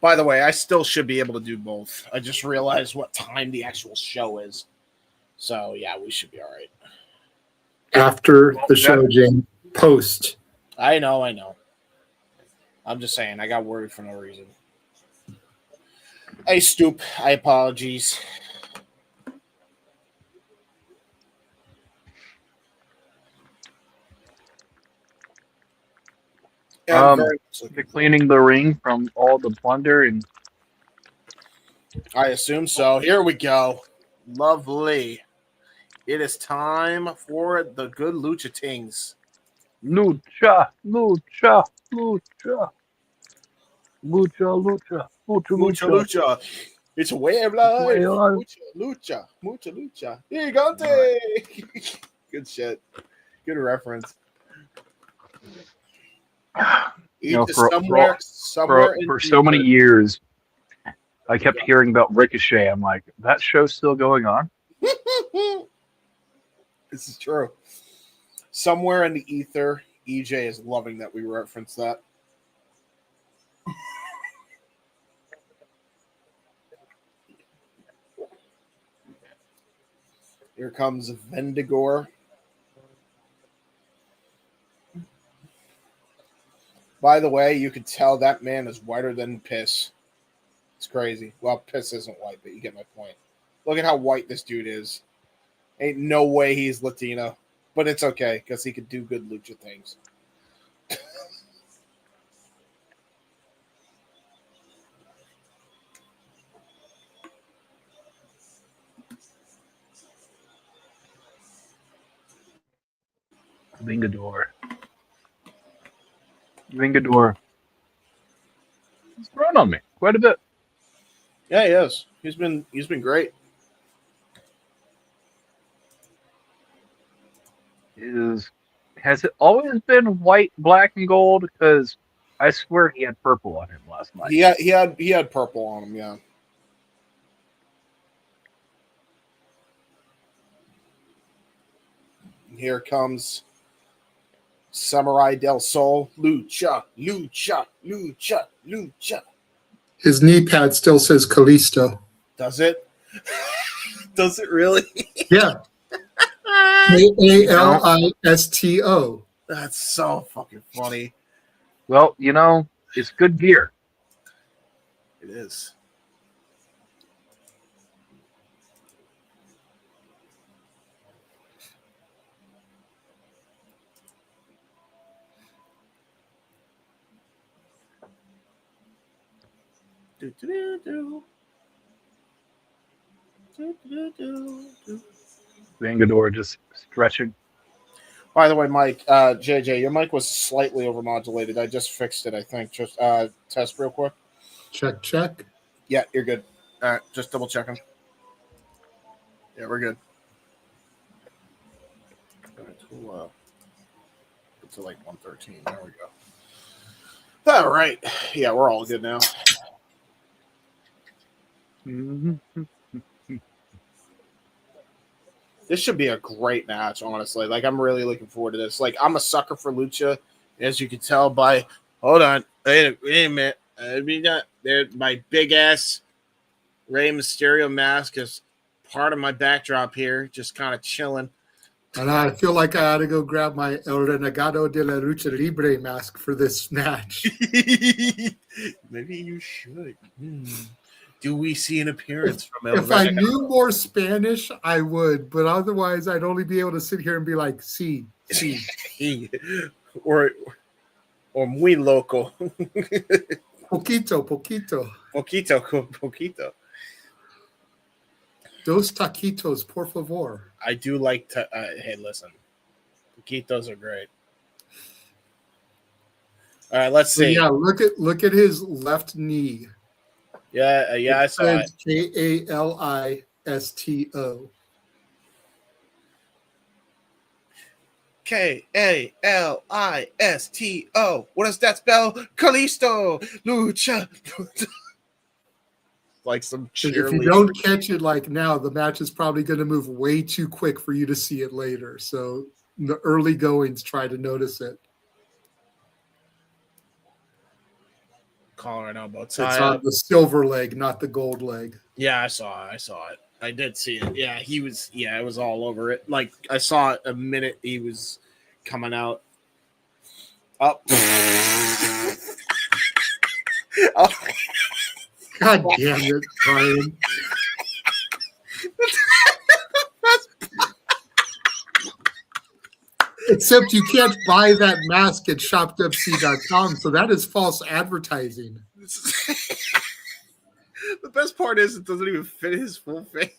By the way, I still should be able to do both. I just realized what time the actual show is. So, yeah, we should be all right. After the show, Jane. Post. I know. I'm just saying, I got worried for no reason. Hey, Stoop, I apologize. They're cleaning the ring from all the plunder, and I assume so. Here we go. Lovely. It is time for the good Lucha Tings. lucha. It's a way of life. Way of life. Lucha. Gigante. Good shit. Good reference. You know, for so many years, I kept hearing about Ricochet. I'm like, that show's still going on? This is true. Somewhere in the ether, EJ is loving that we reference that. Here comes Vengador. By the way, you could tell that man is whiter than piss. It's crazy. Well, piss isn't white, but you get my point. Look at how white this dude is. Ain't no way he's Latino. But it's okay, because he could do good lucha things. Vengador. He's grown on me quite a bit. Yeah, he is. He's been great. Has it always been white, black, and gold? Because I swear he had purple on him last night. He had purple on him, yeah. Here comes Samuray Del Sol. Lucha. His knee pad still says Kalisto. Does it? Does it really? Yeah. Kalisto. That's so fucking funny. Well, you know, it's good gear. It is. Vengador just stretching. By the way, Mike, JJ, your mic was slightly overmodulated. I just fixed it, I think. Just test real quick. Check. Yeah, you're good. All right, just double checking. Yeah, we're good. All right, we'll get to like 113. There we go. All right. Yeah, we're all good now. This should be a great match, honestly. Like, I'm really looking forward to this. Like, I'm a sucker for lucha, as you can tell by. Hold on, wait a minute. My big ass Rey Mysterio mask is part of my backdrop here, just kind of chilling. And I feel like I ought to go grab my El Renegado de la Lucha Libre mask for this match. Maybe you should. Do we see an appearance from El If I Renegade? knew more Spanish, I would, but otherwise, I'd only be able to sit here and be like, "Sí, sí." or muy loco. Poquito, poquito. Poquito. Dos taquitos, por favor. I do like to. Hey, listen, poquitos are great. All right, let's So see. yeah, look at his left knee. Yeah, I saw it. Kalisto. Kalisto. What does that spell? Kalisto. Lucha. Like some If you cheerleader. don't catch it like now, the match is probably going to move way too quick for you to see it later. So in the early goings, try to notice it. Collar and elbow It's tie on up. the silver leg, not the gold leg. Yeah, I saw it. I did see it. Yeah, he was. Yeah, it was all over it. Like I saw it a minute he was coming out. Up. Oh. God damn it, Brian. Except you can't buy that mask at shopfc.com, so that is false advertising. The best part is it doesn't even fit his full face.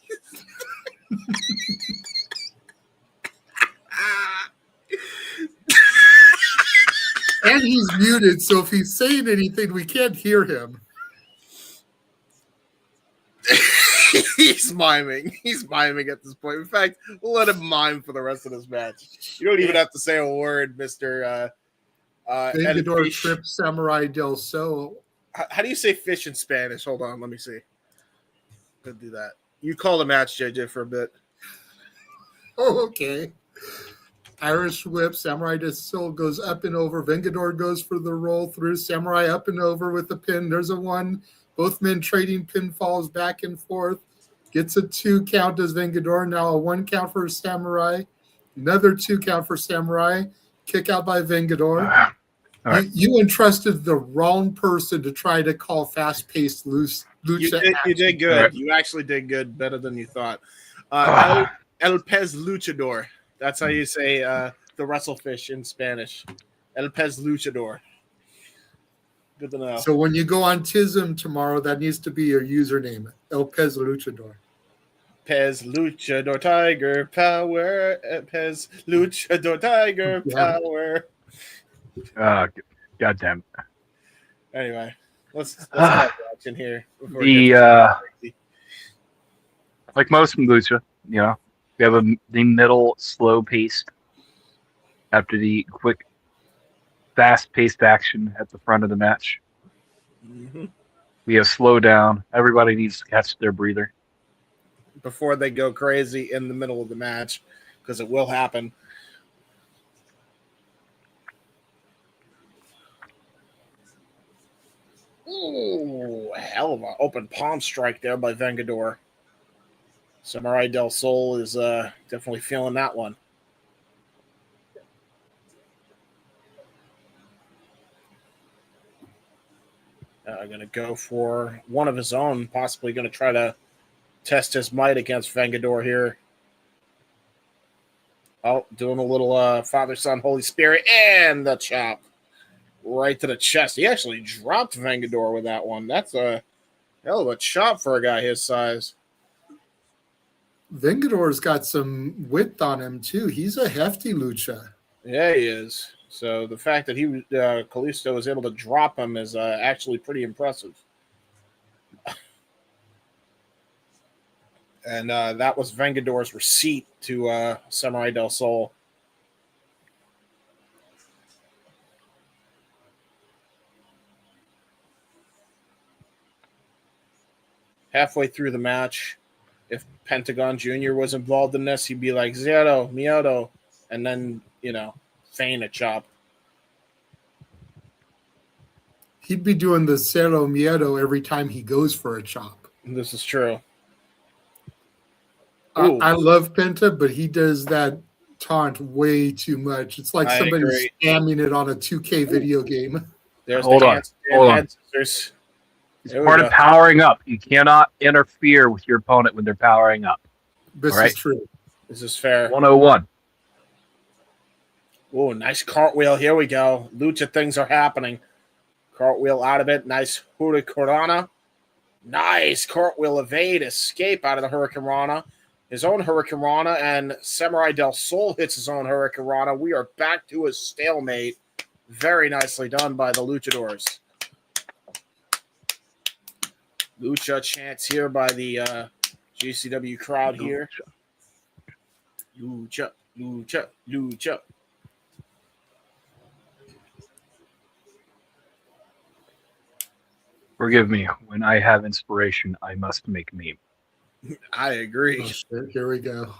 And he's muted, so if he's saying anything, we can't hear him. He's miming. He's miming at this point. In fact, we'll let him mime for the rest of this match. You don't even have to say a word, Mr. Vengador Fish. trip Samuray Del Sol. How do you say fish in Spanish? Hold on, let me see. Could do that. You call the match, JJ, for a bit. Oh, okay. Irish whip. Samuray Del Sol goes up and over. Vengador goes for the roll through. Samurai up and over with the pin. There's a one. Both men trading pinfalls back and forth. Gets a 2 count as Vengador. Now a 1 count for Samurai. Another 2 count for Samurai. Kick out by Vengador. Right. You entrusted the wrong person to try to call fast-paced lucha. You did good. Right. You actually did good, better than you thought. El Pez Luchador. That's how you say the Wrestlefish in Spanish. El Pez Luchador. Good to know. So when you go on TISM tomorrow, that needs to be your username, El Pez Luchador. Pez Luchador Tiger Power. Pez Luchador Tiger Power. God damn it. Anyway, let's start watching here. before The it gets crazy. like most from Lucha, we have the middle slow paced after the quick fast paced action at the front of the match. Mhm. We have slow down. Everybody needs to catch their breather. Before they go crazy in the middle of the match, because it will happen. Ooh, hell of an open palm strike there by Vengador. Samuray Del Sol is definitely feeling that one. Going to go for one of his own, possibly going to try to test his might against Vengador here. Oh, doing a little Father, Son, Holy Spirit, and the chop right to the chest. He actually dropped Vengador with that one. That's a hell of a chop for a guy his size. Vengador's got some width on him, too. He's a hefty lucha. Yeah, he is. So the fact that Kalisto was able to drop him is actually pretty impressive. And that was Vengador's receipt to Samuray Del Sol. Halfway through the match, if Pentagon Jr. was involved in this, he'd be like, Zero, Mioto, and then, feign a chop. He'd be doing the Cero Miedo every time he goes for a chop. This is true. I love Penta, but he does that taunt way too much. It's like I somebody agree. spamming it on a 2K video game. There's Hold the on. hand Hold on. hand scissors. It's part of powering up. You cannot interfere with your opponent when they're powering up. This All right? is true. This is fair. 101. Oh, nice cartwheel. Here we go. Lucha things are happening. Cartwheel out of it. Nice Hurricanrana. Nice cartwheel evade. Escape out of the Hurricanrana. His own Hurricanrana, and Samuray Del Sol hits his own Hurricanrana. We are back to a stalemate. Very nicely done by the Luchadors. Lucha chants here by the GCW crowd here. Lucha, Lucha, Lucha. Forgive me. When I have inspiration, I must make meme. I agree. Oh, shit. Here we go.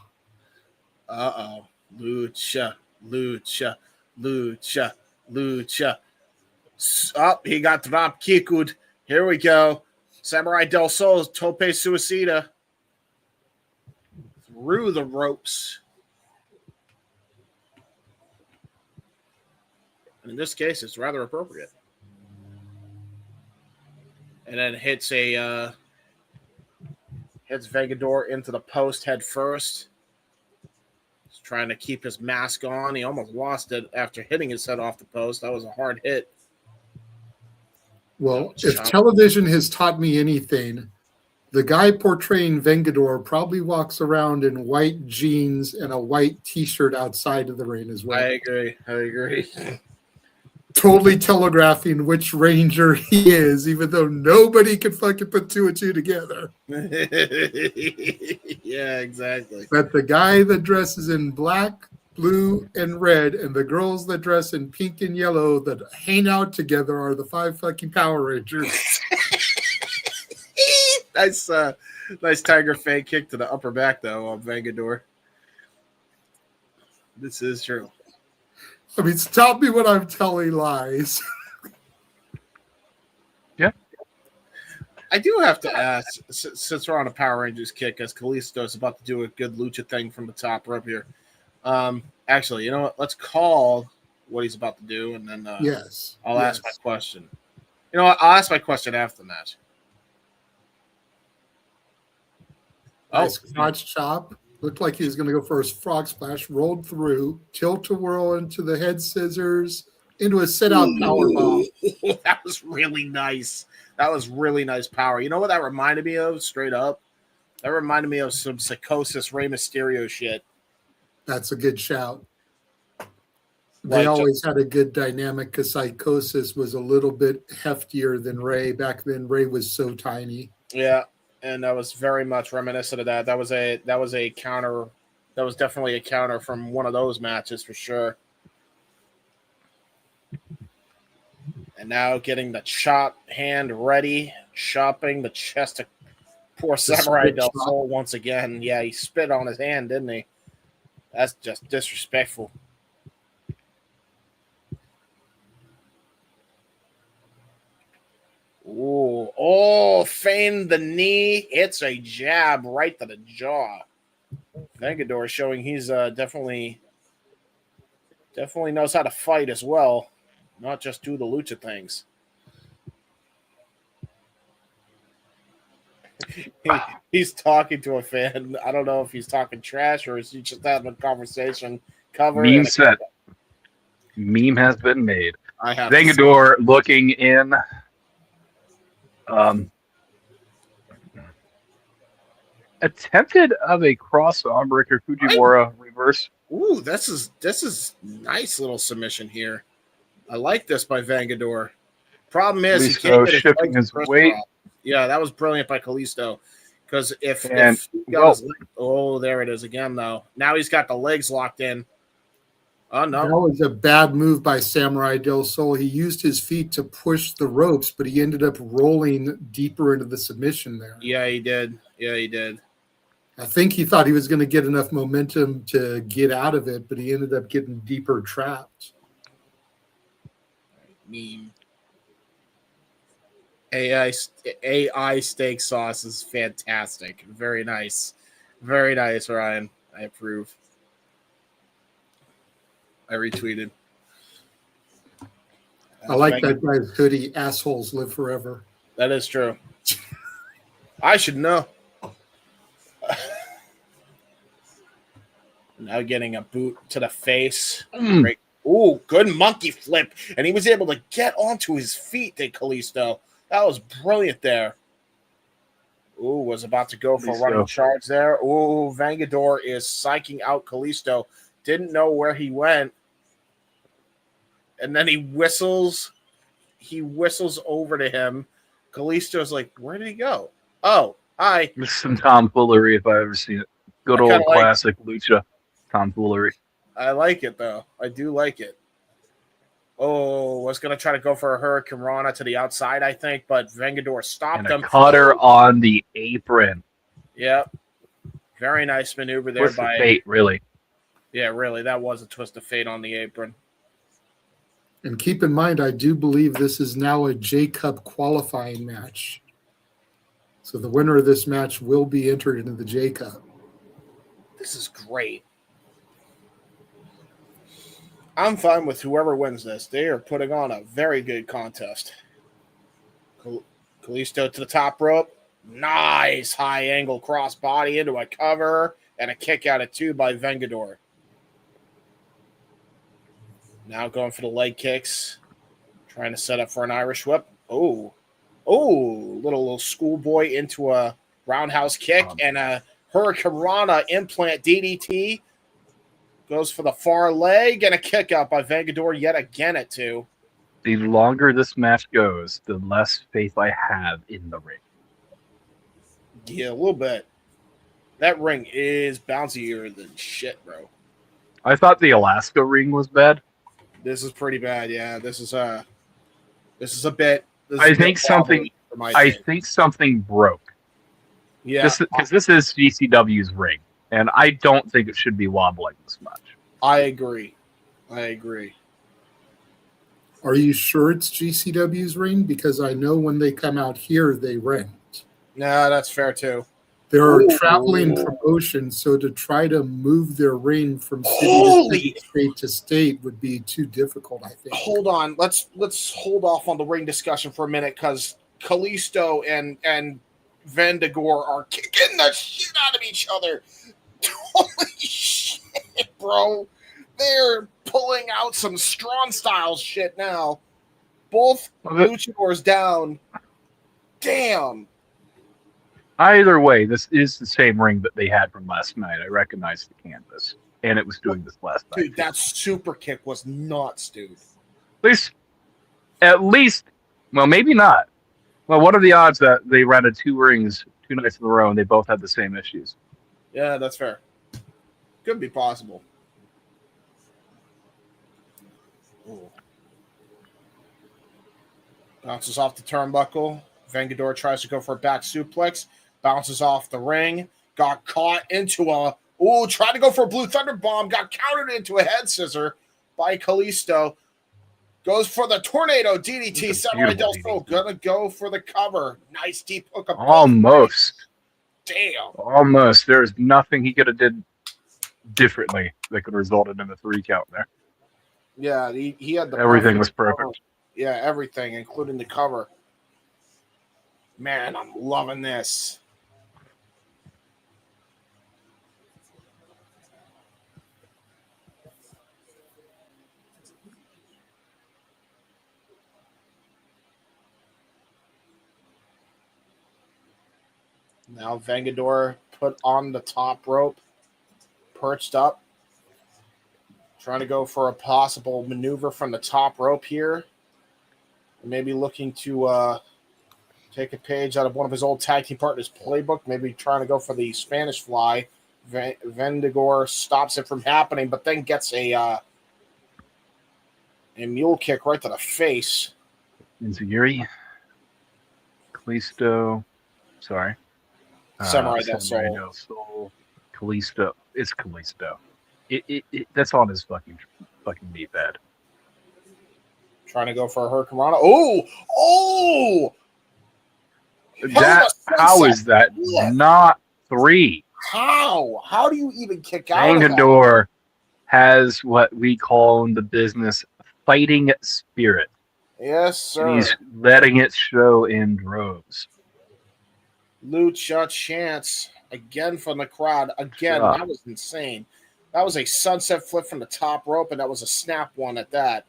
Uh-oh. Lucha, Lucha, Lucha, Lucha. Oh, he got drop kicked. Here we go. Samuray Del Sol, Tope Suicida. Through the ropes. And in this case, it's rather appropriate. And then hits Vengador into the post head first. He's trying to keep his mask on. He almost lost it after hitting his head off the post. That was a hard hit. Well, if television has taught me anything, the guy portraying Vengador probably walks around in white jeans and a white T-shirt outside of the ring as well. I agree. Totally telegraphing which Ranger he is, even though nobody can fucking put two and two together. Yeah, exactly. But the guy that dresses in black, blue, and red, and the girls that dress in pink and yellow that hang out together are the 5 fucking Power Rangers. Nice tiger fang kick to the upper back, though, on Vengador. This is true. I mean, stop me when I'm telling lies. Yeah. I do have to ask, since we're on a Power Rangers kick, as Kalisto is about to do a good lucha thing from the top rope here. Actually, you know what? Let's call what he's about to do, and then I'll ask my question. You know what? I'll ask my question after the match. Nice crotch chop. Looked like he was going to go for his frog splash. Rolled through. Tilt-a-whirl into the head scissors. Into a sit-out power bomb. That was really nice. That was really nice power. You know what that reminded me of, straight up? That reminded me of some Psychosis Rey Mysterio shit. That's a good shout. They always had a good dynamic because Psychosis was a little bit heftier than Rey. Back then, Rey was so tiny. Yeah. And that was very much reminiscent of that. That was a counter. That was definitely a counter from one of those matches for sure. And now getting the chop hand ready, chopping the chest of poor Samuray Del Sol once again. Yeah, he spit on his hand, didn't he? That's just disrespectful. Ooh, feign the knee. It's a jab right to the jaw. Vengador showing he's definitely knows how to fight as well, not just do the lucha things. He's talking to a fan. I don't know if he's talking trash or is he just having a conversation. Meme set. Meme has been made. Vengador looking in. Attempted of a cross armbreaker Fujiwara reverse. Ooh, this is nice little submission here. I like this by Vengador. Problem is, he can't get shifting his weight. Yeah, that was brilliant by Kalisto. Because if he got his leg, there it is again though. Now he's got the legs locked in. Oh no, that was a bad move by Samuray Del Sol. He used his feet to push the ropes, but he ended up rolling deeper into the submission there. Yeah, he did. I think he thought he was going to get enough momentum to get out of it, but he ended up getting deeper trapped. Meme. AI steak sauce is fantastic. Very nice. Very nice, Ryan. I approve. I retweeted. I like that guy's hoodie. Assholes live forever. That is true. I should know. Now getting a boot to the face. Great. Ooh, good monkey flip. And he was able to get onto his feet to Kalisto. That was brilliant there. Ooh, was about to go for a running charge there. Ooh, Vengador is psyching out Kalisto. Didn't know where he went. And then he whistles. He whistles over to him. Kalisto's like, where did he go? Oh, hi. This is some tomfoolery if I ever seen it. Good old classic lucha tomfoolery. I like it, though. I do like it. Oh, was going to try to go for a Hurricane Rana to the outside, I think, but Vengador stopped him. Cutter on the apron. Yep. Very nice maneuver there Twist of fate, really. Yeah, really. That was a twist of fate on the apron. And keep in mind, I do believe this is now a J-Cup qualifying match. So the winner of this match will be entered into the J-Cup. This is great. I'm fine with whoever wins this. They are putting on a very good contest. Kalisto to the top rope. Nice high angle cross body into a cover and a kick out at 2 by Vengador. Now going for the leg kicks. Trying to set up for an Irish whip. Oh, little schoolboy into a roundhouse kick and a Hurricane Rana implant DDT. Goes for the far leg and a kick out by Vengador yet again at 2. The longer this match goes, the less faith I have in the ring. Yeah, a little bit. That ring is bouncier than shit, bro. I thought the Alaska ring was bad. This is pretty bad, yeah. This is a bit. I think something broke. Yeah, because this is GCW's ring, and I don't think it should be wobbling this much. I agree. Are you sure it's GCW's ring? Because I know when they come out here, they rent. No, that's fair too. There are traveling promotions, so to try to move their ring from city to state to state would be too difficult, I think. Hold on. Let's hold off on the ring discussion for a minute because Kalisto and Vengador are kicking the shit out of each other. Holy shit, bro. They're pulling out some strong style shit now. Both luchadors down. Damn. Either way, this is the same ring that they had from last night. I recognize the canvas, and it was doing this last night. Dude, that super kick was nuts, dude. At least, well, maybe not. Well, what are the odds that they rented 2 rings 2 nights in a row and they both had the same issues? Yeah, that's fair. Could be possible. Ooh. Bounces off the turnbuckle. Vengador tries to go for a back suplex. Bounces off the ring. Got caught into a... Ooh, tried to go for a Blue Thunder Bomb. Got countered into a head scissor by Kalisto. Goes for the Tornado DDT. Samuray Del Sol gonna go for the cover. Nice deep hook up. Almost. Damn. Almost. There's nothing he could have did differently that could have resulted in a 3 count there. Yeah, he had the... Everything was perfect. Cover. Yeah, everything, including the cover. Man, I'm loving this. Now Vengador put on the top rope, perched up, trying to go for a possible maneuver from the top rope here. Maybe looking to take a page out of one of his old tag team partners' playbook, maybe trying to go for the Spanish fly. Vengador stops it from happening, but then gets a mule kick right to the face. Enziguri. Kalisto. Sorry. Samuray Del Sol. Kalisto. It's Kalisto. That's on his fucking knee pad. Trying to go for a Hurricane Rana. Oh! How is that not 3? How? How do you even kick out Vengador of that? has what we call in the business fighting spirit. Yes, sir. And he's letting it show in droves. Lucha chance again from the crowd. Again, that was insane. That was a sunset flip from the top rope, and that was a snap one at that.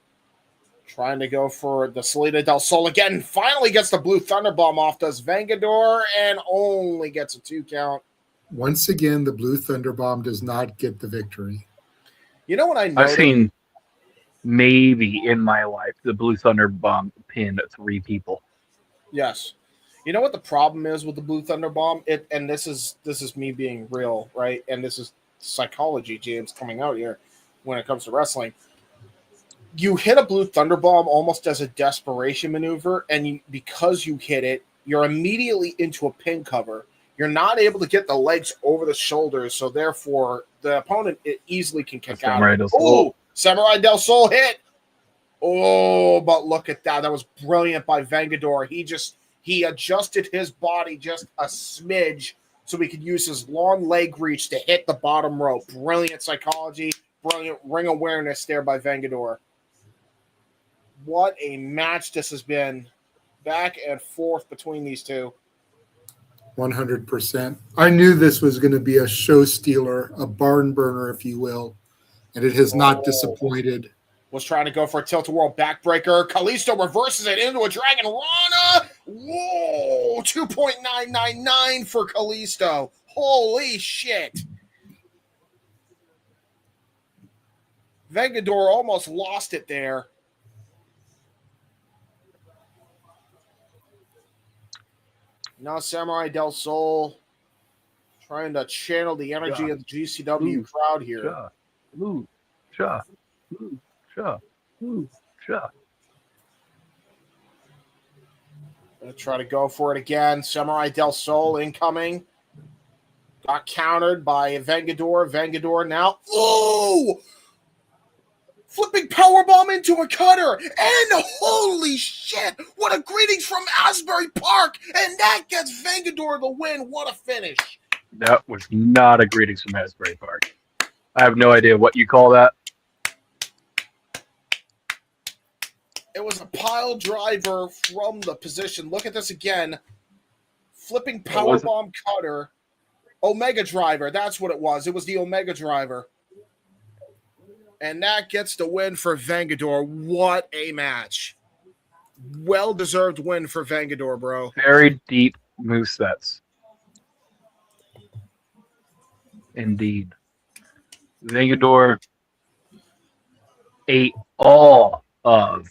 Trying to go for the Samuray Del Sol again. Finally gets the blue Thunderbomb off. Does Vengador and only gets a 2 count. Once again, the blue Thunderbomb does not get the victory. You know what I noticed? I've seen maybe in my life the blue Thunderbomb pin 3 people. Yes. You know what the problem is with the blue Thunderbomb? And this is me being real, right? And this is psychology, James, coming out here when it comes to wrestling. You hit a blue Thunderbomb almost as a desperation maneuver, and because you hit it, you're immediately into a pin cover. You're not able to get the legs over the shoulders, so therefore the opponent easily can kick out. Oh, Samuray Del Sol hit. Oh, but look at that. That was brilliant by Vengador. He adjusted his body just a smidge so he could use his long leg reach to hit the bottom rope. Brilliant psychology, brilliant ring awareness there by Vengador. What a match this has been. Back and forth between these two. 100%. I knew this was going to be a show stealer, a barn burner, if you will, and it has not disappointed. Was trying to go for a tilt-a-whirl backbreaker. Kalisto reverses it into a Dragon Rana. Whoa, 2.999 for Kalisto. Holy shit. Vengador almost lost it there. Now Samuray Del Sol trying to channel the energy of the GCW crowd here. Gonna try to go for it again. Samuray Del Sol incoming. Got countered by Vengador. Vengador now. Oh! Flipping powerbomb into a cutter. And holy shit! What a greetings from Asbury Park! And that gets Vengador the win. What a finish. That was not a greetings from Asbury Park. I have no idea what you call that. It was a pile driver from the position. Look at this again. Flipping powerbomb cutter. Omega driver. That's what it was. It was the Omega driver. And that gets the win for Vengador. What a match. Well-deserved win for Vengador, bro. Very deep movesets. Indeed. Vengador ate all of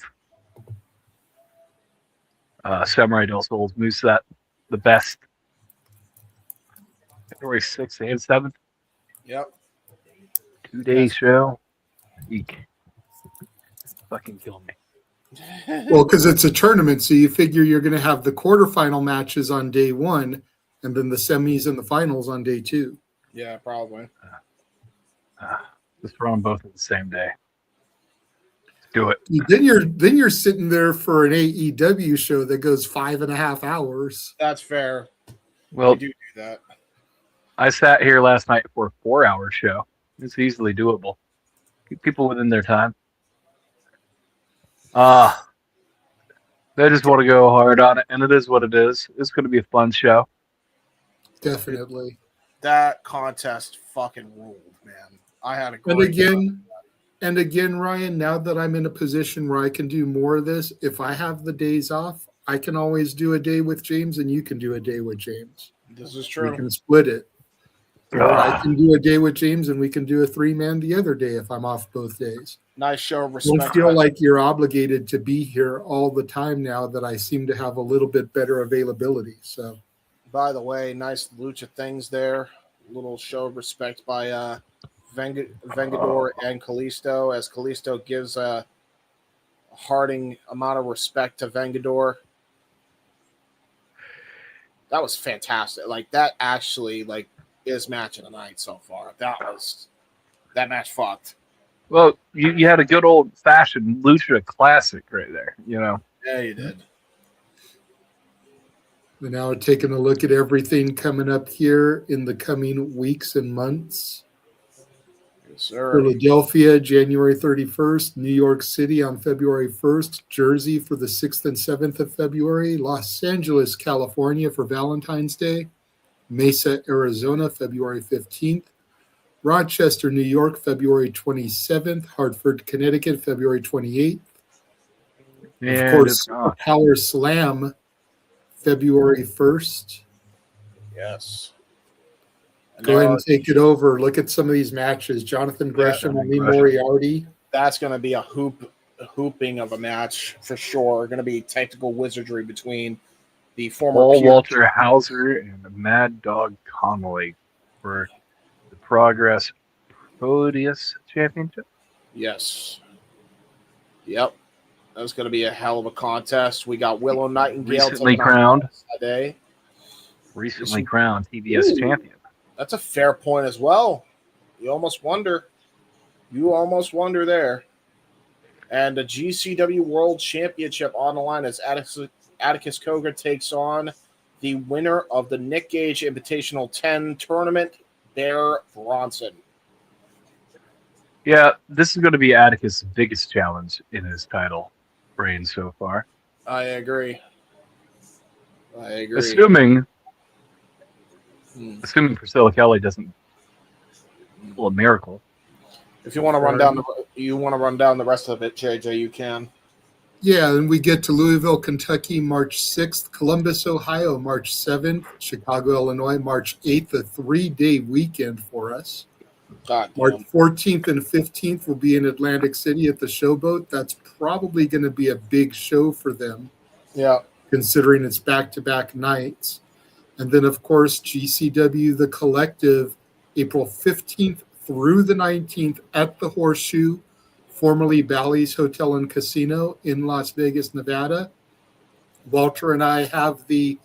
Samuray Del Sol's moveset. The best. February 6th and 7th. Yep. 2-day show. Eek. Fucking kill me. Well, because it's a tournament, so you figure you're going to have the quarterfinal matches on day 1, and then the semis and the finals on day 2. Yeah, probably. Just throw them both on the same day. Do it. Then you're sitting there for an AEW show that goes 5.5 hours. That's fair. Well, I do that. I sat here last night for a 4-hour show. It's easily doable. Keep people within their time. They just want to go hard on it, and it is what it is. It's going to be a fun show. Definitely. That contest fucking ruled, man. I had a great And again, Ryan, now that I'm in a position where I can do more of this, if I have the days off, I can always do a day with James, and you can do a day with James. This is true. We can split it. Or I can do a day with James, and we can do a 3-man the other day if I'm off both days. Nice show of respect. Don't feel like you're obligated to be here all the time now that I seem to have a little bit better availability. So, by the way, nice lucha things there. Little show of respect by Vengador and Kalisto, as Kalisto gives a hearting amount of respect to Vengador. That was fantastic. Like, that actually, like, is match of the night so far. That match fucked. Well, you had a good old fashioned lucha classic right there, you know. Yeah, you did. we're now taking a look at everything coming up here in the coming weeks and months. Yes, sir. Philadelphia, January 31st. New York City on February 1st. Jersey for the 6th and 7th of February. Los Angeles, California for Valentine's Day. Mesa, Arizona, February 15th. Rochester, New York, February 27th. Hartford, Connecticut, February 28th. Of course, Power Slam, February 1st. Yes. Go ahead and take it over. Look at some of these matches. Jonathan Gresham and Lee Moriarty. That's going to be a hooping of a match for sure. Going to be technical wizardry between the former Paul Walter Hauser and Mad Dog Connolly for the Progress Proteus Championship. Yes. Yep. That's going to be a hell of a contest. We got Willow Nightingale recently crowned TBS champion. That's a fair point as well. You almost wonder there. And the GCW World Championship on the line as Atticus Cogar takes on the winner of the Nick Gage Invitational 10 tournament, Bear Bronson. Yeah, this is going to be Atticus' biggest challenge in his title reign so far. I agree. Assuming Priscilla Kelly doesn't pull a miracle. If you want to run down the rest of it, JJ, you can. Yeah, and we get to Louisville, Kentucky, March 6th, Columbus, Ohio, March 7th, Chicago, Illinois, March 8th, a 3-day weekend for us. March 14th and 15th will be in Atlantic City at the Showboat. That's probably going to be a big show for them. Yeah. Considering it's back-to-back nights. And then, of course, GCW, the Collective, April 15th through the 19th at the Horseshoe, formerly Bally's Hotel and Casino in Las Vegas, Nevada. Walter and I have the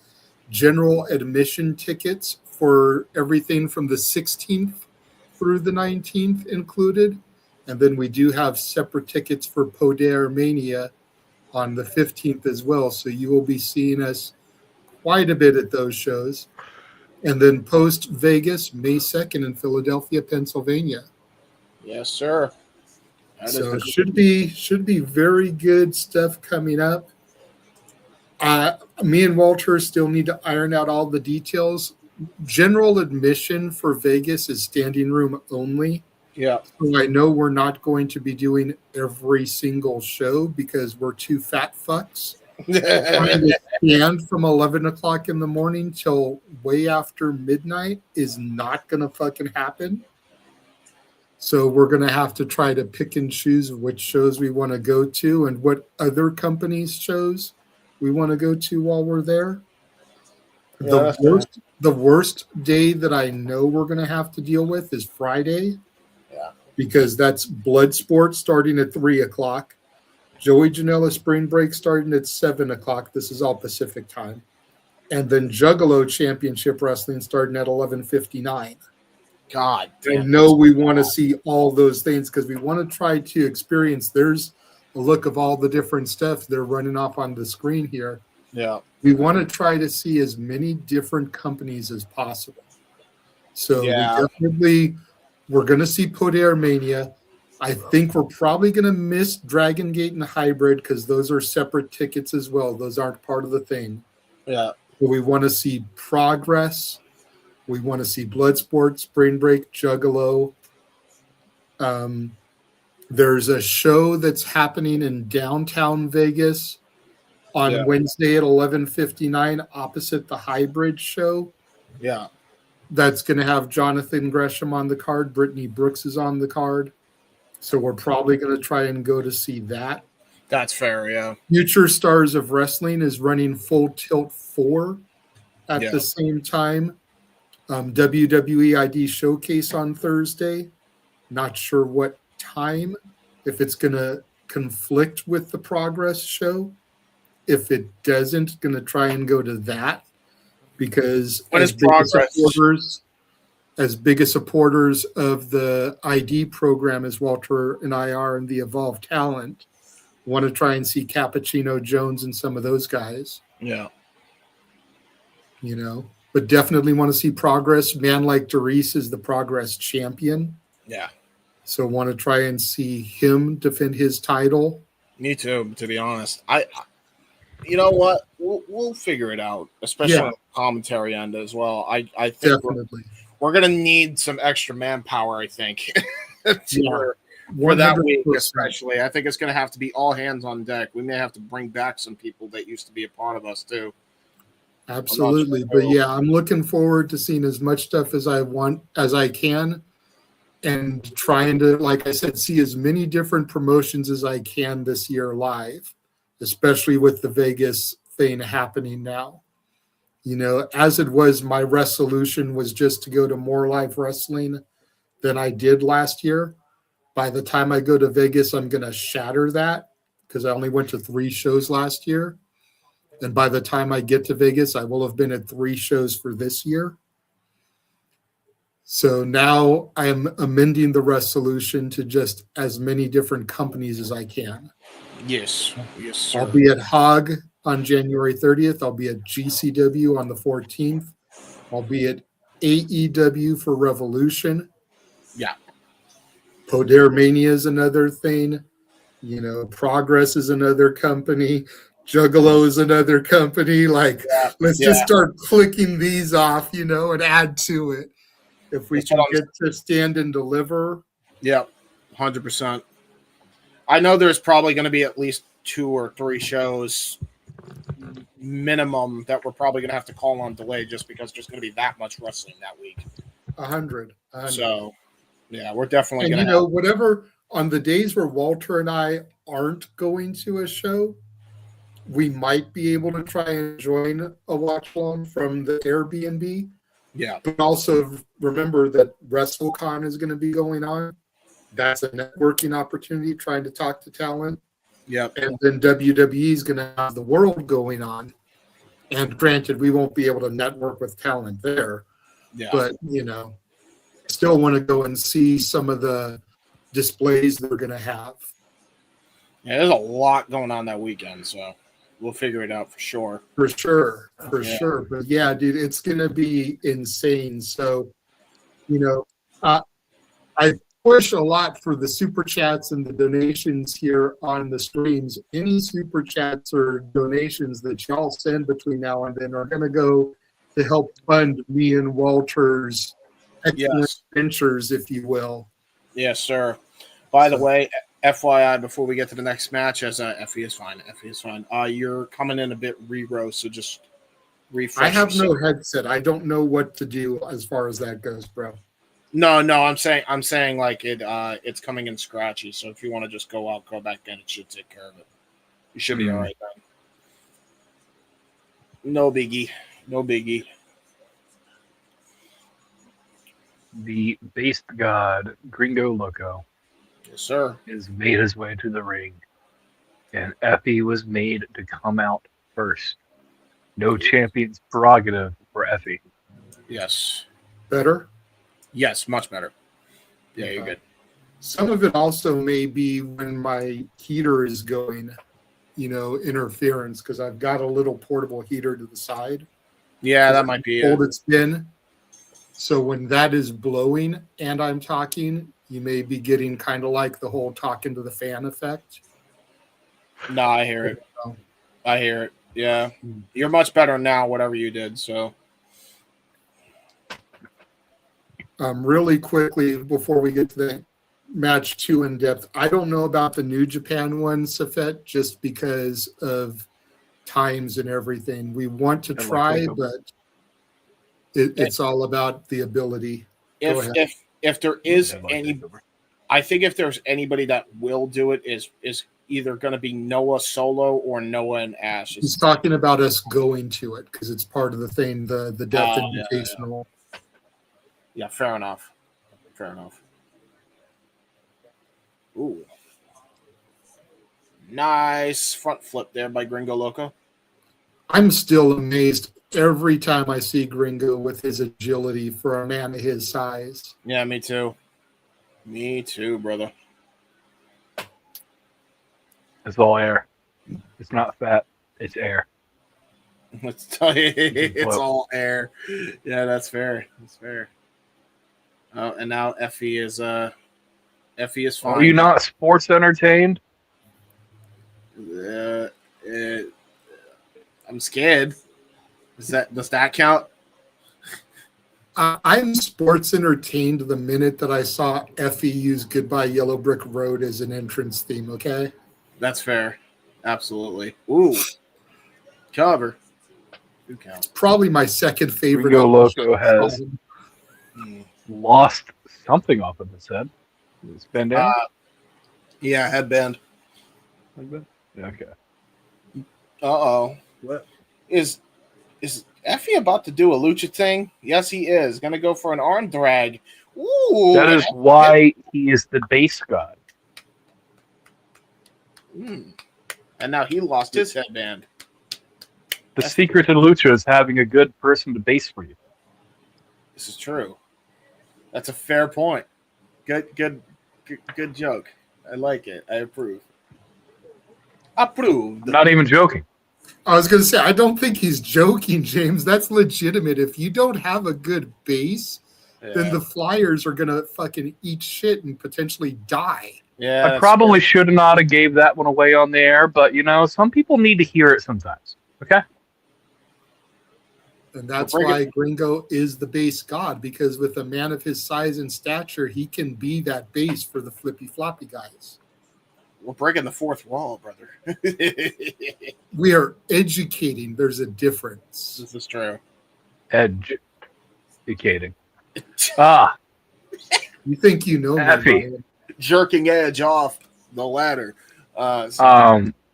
general admission tickets for everything from the 16th through the 19th included. And then we do have separate tickets for Poder Mania on the 15th as well. So you will be seeing us quite a bit at those shows. And then post Vegas, May 2nd in Philadelphia, Pennsylvania. Yes, sir. So it should be very good stuff coming up. Me and Walter still need to iron out all the details. General admission for Vegas is standing room only. Yeah. So I know we're not going to be doing every single show because we're two fat fucks. Trying to stand from 11 o'clock in the morning till way after midnight is not going to fucking happen. So we're going to have to try to pick and choose which shows we want to go to and what other companies' shows we want to go to while we're there. Yeah, the worst day that I know we're going to have to deal with is Friday. Yeah. Because that's Bloodsport starting at 3 o'clock. Joey Janela Spring Break starting at 7 o'clock. This is all Pacific time. And then Juggalo Championship Wrestling starting at 11:59. God damn. I know we want to see all those things because we want to try to experience. There's a look of all the different stuff they're running off on the screen here. Yeah. We want to try to see as many different companies as possible. So we're going to see Poder Mania. I think we're probably going to miss Dragon Gate and Hybrid because those are separate tickets as well. Those aren't part of the thing. Yeah. But we want to see Progress. We want to see Bloodsport, Spring Break, Juggalo. There's a show that's happening in downtown Vegas on Wednesday at 11:59 opposite the Hybrid show. Yeah. That's going to have Jonathan Gresham on the card. Brittany Brooks is on the card. So we're probably going to try and go to see that. That's fair, yeah. Future Stars of Wrestling is running Full Tilt 4 at the same time. WWE ID Showcase on Thursday. Not sure what time. If it's going to conflict with the Progress show. If it doesn't, going to try and go to that. Because as big as supporters of the ID program as Walter and I are and the Evolved Talent, want to try and see Cappuccino Jones and some of those guys. Yeah. You know, but definitely want to see Progress. Man like Doris is the Progress champion. Yeah. So want to try and see him defend his title. Me too, to be honest. You know what? We'll figure it out, especially on the commentary end as well. I think Definitely. we're gonna need some extra manpower, I think. for 100%. that week, especially. I think it's gonna have to be all hands on deck. We may have to bring back some people that used to be a part of us too. Absolutely. But yeah, I'm looking forward to seeing as much stuff as I can, and trying to, like I said, see as many different promotions as I can this year live, especially with the Vegas thing happening now. As it was, my resolution was just to go to more live wrestling than I did last year. By the time I go to Vegas, I'm going to shatter that, because I only went to 3 shows last year. And by the time I get to Vegas, I will have been at 3 shows for this year. So now I am amending the resolution to just as many different companies as I can. Yes, sir. I'll be at Hog on January 30th. I'll be at GCW on the 14th. I'll be at AEW for Revolution. Yeah. Poder Mania is another thing. Progress is another company. Juggalo is another company. Let's just start clicking these off, and add to it. If we can get to Stand and Deliver. Yeah, 100%. I know there's probably going to be at least 2 or 3 shows minimum that we're probably going to have to call on delay, just because there's going to be that much wrestling that week. 100. So, yeah, we're definitely going to whatever, on the days where Walter and I aren't going to a show, we might be able to try and join a watch along from the Airbnb. Yeah. But also remember that WrestleCon is going to be going on. That's a networking opportunity, trying to talk to talent. Yep. And then WWE is going to have the World going on. And granted, we won't be able to network with talent there. Yeah. But, still want to go and see some of the displays they're going to have. Yeah, there's a lot going on that weekend, so we'll figure it out for sure. For sure. But yeah, dude, it's going to be insane. So, I push a lot for the super chats and the donations here on the streams. Any super chats or donations that y'all send between now and then are going to go to help fund me and Walter's excellent ventures, if you will. Yes, sir. By the way, FYI, before we get to the next match, as Effy is fine. You're coming in a bit re-row, so just refresh. I have no headset. I don't know what to do as far as that goes, bro. No, I'm saying like it's coming in scratchy. So if you want to just go out, go back in, it should take care of it. You should be all right then. No biggie. The based god, Gringo Loco, Yes, sir. has made his way to the ring, and Effy was made to come out first. No champion's prerogative for Effy. Yes. Better? Yes, much better. Yeah, you're good. Some of it also may be when my heater is going, interference, because I've got a little portable heater to the side. Yeah, that might be it. It's been. So when that is blowing and I'm talking, you may be getting kind of like the whole talking to the fan effect. No, I hear it. Yeah. You're much better now, whatever you did, so. Really quickly, before we get to the match 2 in depth, I don't know about the New Japan one, Safet, just because of times and everything. We want to try, but it's all about the ability. If there is any, I think if there's anybody that will do it is either going to be Noah solo or Noah and Ash. He's talking about us going to it because it's part of the thing, the Death Invitational. Yeah, fair enough. Ooh. Nice front flip there by Gringo Loco. I'm still amazed every time I see Gringo with his agility for a man of his size. Yeah, me too. Me too, brother. It's all air. It's not fat. It's air. Let's tell you, it's all air. Yeah, that's fair. And now Effy is Effy is fine. Are you not sports entertained? I'm scared. Does that count? I'm sports entertained the minute that I saw Effy use Goodbye Yellow Brick Road as an entrance theme, okay? That's fair. Absolutely. Ooh. Cover. Good count. Probably my second favorite. Gringo Loco has lost something off of his head. His bandana? Yeah, headband. Okay. Uh-oh. What? Is Effy about to do a lucha thing? Yes, he is. Gonna go for an arm drag. Ooh. That is why he is the base god. And now he lost his headband. The secret to lucha is having a good person to base for you. This is true. That's a fair point. Good joke. I like it. I approve. Approved. I'm not even joking. I was going to say, I don't think he's joking, James. That's legitimate. If you don't have a good base, then the Flyers are going to fucking eat shit and potentially die. Yeah, I probably should not have gave that one away on the air, but, some people need to hear it sometimes. Okay? And that's why Gringo is the base god, because with a man of his size and stature, he can be that base for the flippy floppy guys. We're breaking the fourth wall, brother. We are educating. There's a difference. This is true. Educating. You think you know Effy. me? Jerking Edge off the ladder.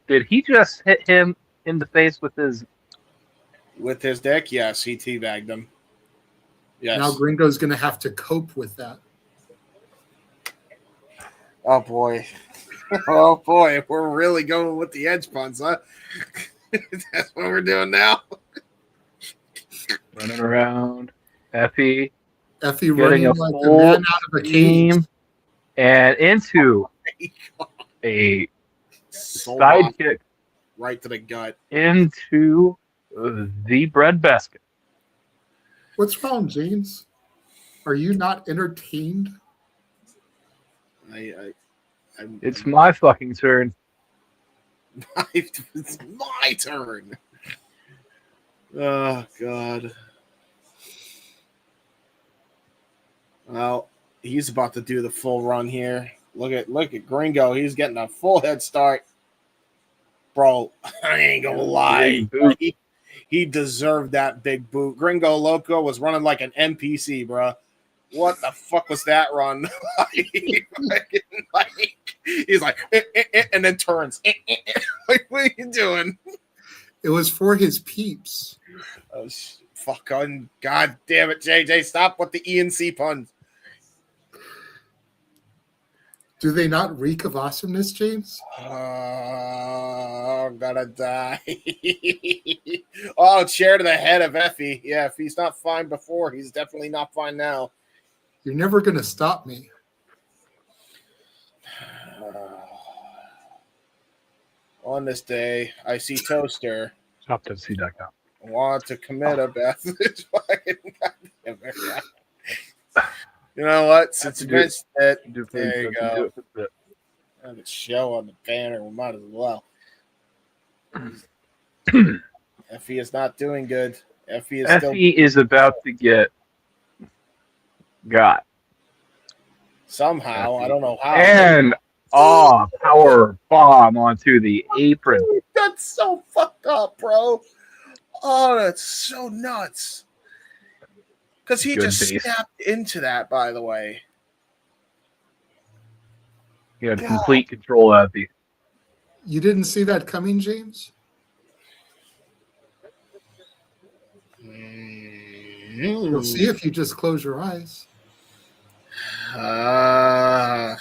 Did he just hit him in the face with his dick? Yes, he teabagged him. Yes. Now Gringo's going to have to cope with that. Oh, boy. Oh, boy. We're really going with the edge puns, huh? That's what we're doing now. Running around. Effy running a like a full man out of a cage. And into a side kick right to the gut. Into the breadbasket. What's wrong, James? Are you not entertained? It's my fucking turn. It's my turn. Oh, God. Well, he's about to do the full run here. Look at Gringo. He's getting a full head start. Bro, I ain't gonna lie. He deserved that big boot. Gringo Loco was running like an NPC, bro. What the fuck was that run? He's like, and then turns. Like, what are you doing? It was for his peeps. Oh, fucking god damn it, JJ. Stop with the ENC puns. Do they not reek of awesomeness, James? Oh, I'm gonna die. Oh, chair to the head of Effy. Yeah, if he's not fine before, he's definitely not fine now. You're never going to stop me. On this day, I see Toaster. ShopTC.com. Want to commit a bath. You know what? Since Vince said, there you go. Have a show on the banner. We might as well. Effy is not doing good. Effy is about to get got. Somehow. I don't know how. And power bomb onto the apron. That's so fucked up, bro. Oh, that's so nuts. Because he just snapped into that, by the way. He had complete control of Effy. You didn't see that coming, James? You'll see if you just close your eyes. Well,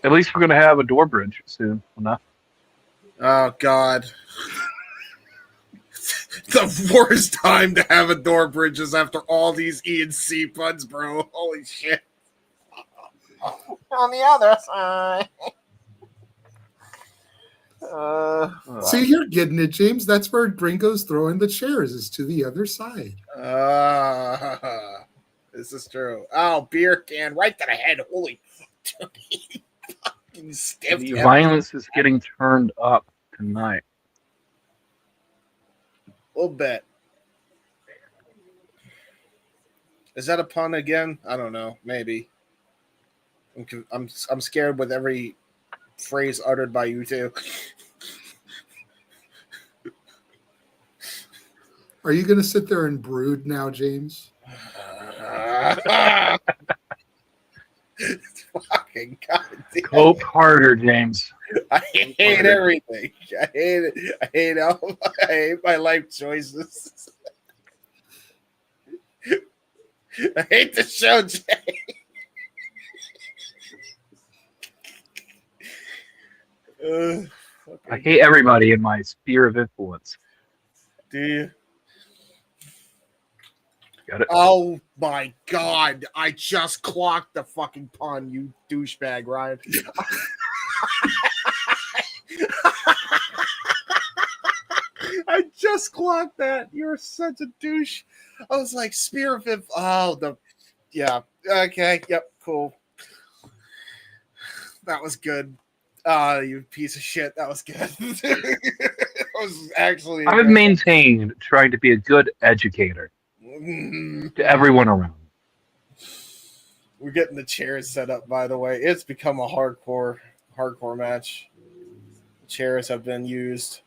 at least we're going to have a door bridge soon enough. Oh, God. The worst time to have a door bridge is after all these ENC puns, bro. Holy shit. On the other side. See, you're getting it, James. That's where Gringo's throwing the chairs, is to the other side. This is true. Oh, beer can right to the head. Holy fucking stiff. The violence is getting turned up tonight. A little bit. Is that a pun again? I don't know. Maybe. I'm scared with every phrase uttered by you two. Are you going to sit there and brood now, James? Fucking goddamn. Cope harder, James. I hate everything. I hate it. I hate my life choices. I hate the show, Jay. I hate everybody in my sphere of influence. Do you? Got it? Oh my god! I just clocked the fucking pun, you douchebag, Ryan. I just clocked that. You're such a douche. I was like, spear of it. Oh, yeah. Okay. Yep. Cool. That was good. You piece of shit. That was good. That was actually. I've maintained trying to be a good educator to everyone around. We're getting the chairs set up, by the way. It's become a hardcore match. The chairs have been used.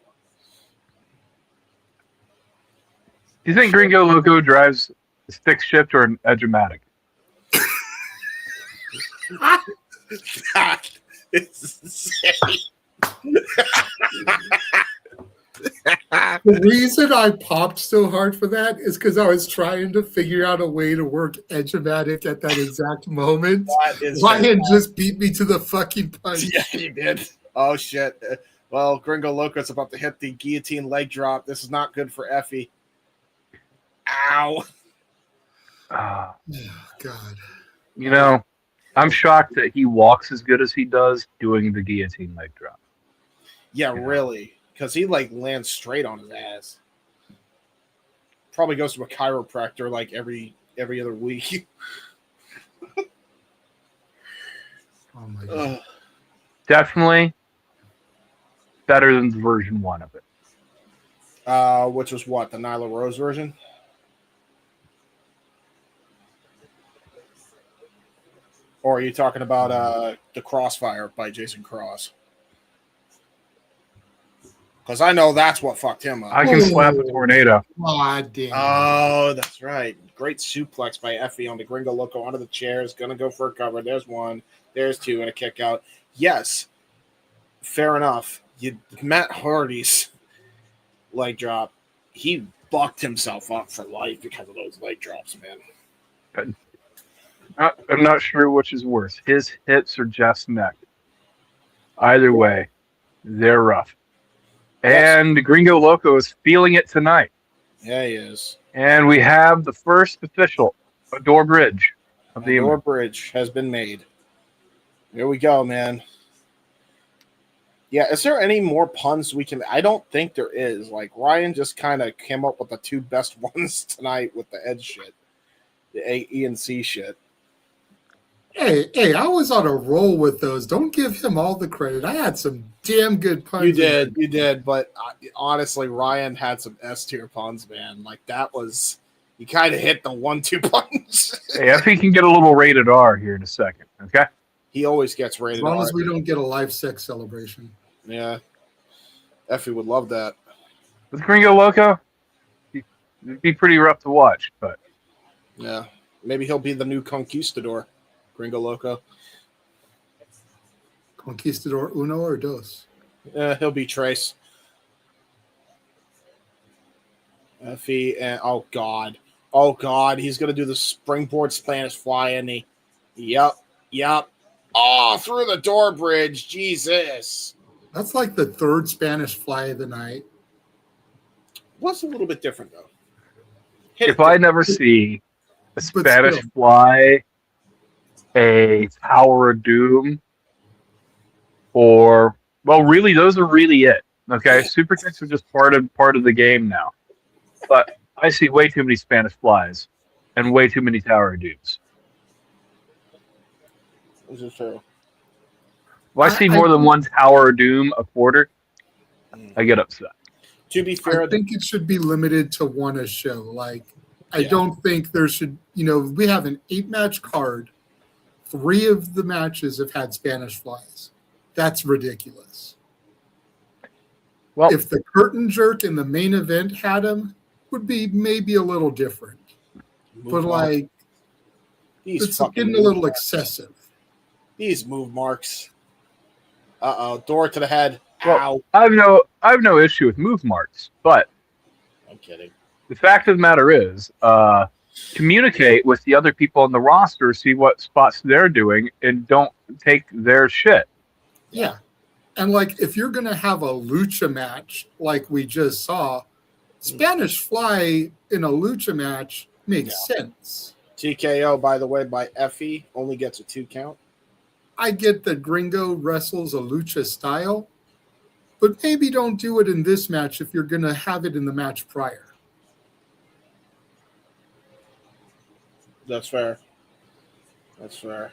Do you think Gringo Loco drives a stick shift or an Edge-O-Matic? That is insane. The reason I popped so hard for that is because I was trying to figure out a way to work Edge-O-Matic at that exact moment. Ryan just beat me to the fucking punch. Yeah, he did. Oh, shit. Well, Gringo Loco's about to hit the guillotine leg drop. This is not good for Effy. Ow. Oh, God. You know, I'm shocked that he walks as good as he does doing the guillotine leg drop. Yeah, really. Because he, lands straight on his ass. Probably goes to a chiropractor, every other week. Oh, my God. Definitely better than version 1 of it. Which was what? The Nyla Rose version? Or are you talking about the Crossfire by Jason Cross? Because I know that's what fucked him up. I can slap a tornado. God damn. Oh, that's right. Great suplex by Effy on the Gringo Loco onto the chairs. Going to go for a cover. There's one. There's two and a kick out. Yes, fair enough. Matt Hardy's leg drop, he bucked himself up for life because of those leg drops, man. I'm not sure which is worse, his hits or Jeff's neck. Either way, they're rough. And Gringo Loco is feeling it tonight. Yeah, he is. And we have the first official door bridge of the door bridge has been made. Here we go, man. Yeah, is there any more puns we can? I don't think there is. Ryan just kind of came up with the two best ones tonight with the Edge shit, the E and C shit. Hey, I was on a roll with those. Don't give him all the credit. I had some damn good puns. You did, but honestly, Ryan had some S-tier puns, man. That was, you kind of hit the 1-2 punch. Hey, Effy can get a little rated R here in a second, okay? He always gets rated R. As long as we don't get a live sex celebration. Yeah. Effy would love that. With Gringo Loco, it'd be pretty rough to watch, but. Yeah. Maybe he'll be the new conquistador. Gringo Loco. Conquistador uno or dos? He'll be Trace. Effy and oh god, he's gonna do the springboard Spanish fly, isn't he? Yep. Oh, through the door bridge, Jesus. That's like the third Spanish fly of the night. What's a little bit different though? If I never see a Spanish fly, a Tower of Doom, or Well, really, those are really it. Okay, super kicks are just part of the game now. But I see way too many Spanish flies and way too many tower dooms. This is true. Well, I see more than one tower doom a quarter. I get upset. To be fair, I think it should be limited to one a show. Like, I don't think there should, we have an 8-match card. 3 of the matches have had Spanish flies. That's ridiculous. Well, if the curtain jerk in the main event had them, would be maybe a little different. But like, it's getting a little excessive. These move marks. Door to the head. Well, Ow. I have no issue with move marks, but I'm kidding. the fact of the matter is, communicate with the other people on the roster, see what spots they're doing, and don't take their shit. Yeah. And like, if you're going to have a lucha match like we just saw, Spanish fly in a lucha match makes sense. TKO, by the way, by Effy, only gets a 2 count. I get that Gringo wrestles a lucha style, but maybe don't do it in this match if you're going to have it in the match prior. That's fair. That's fair.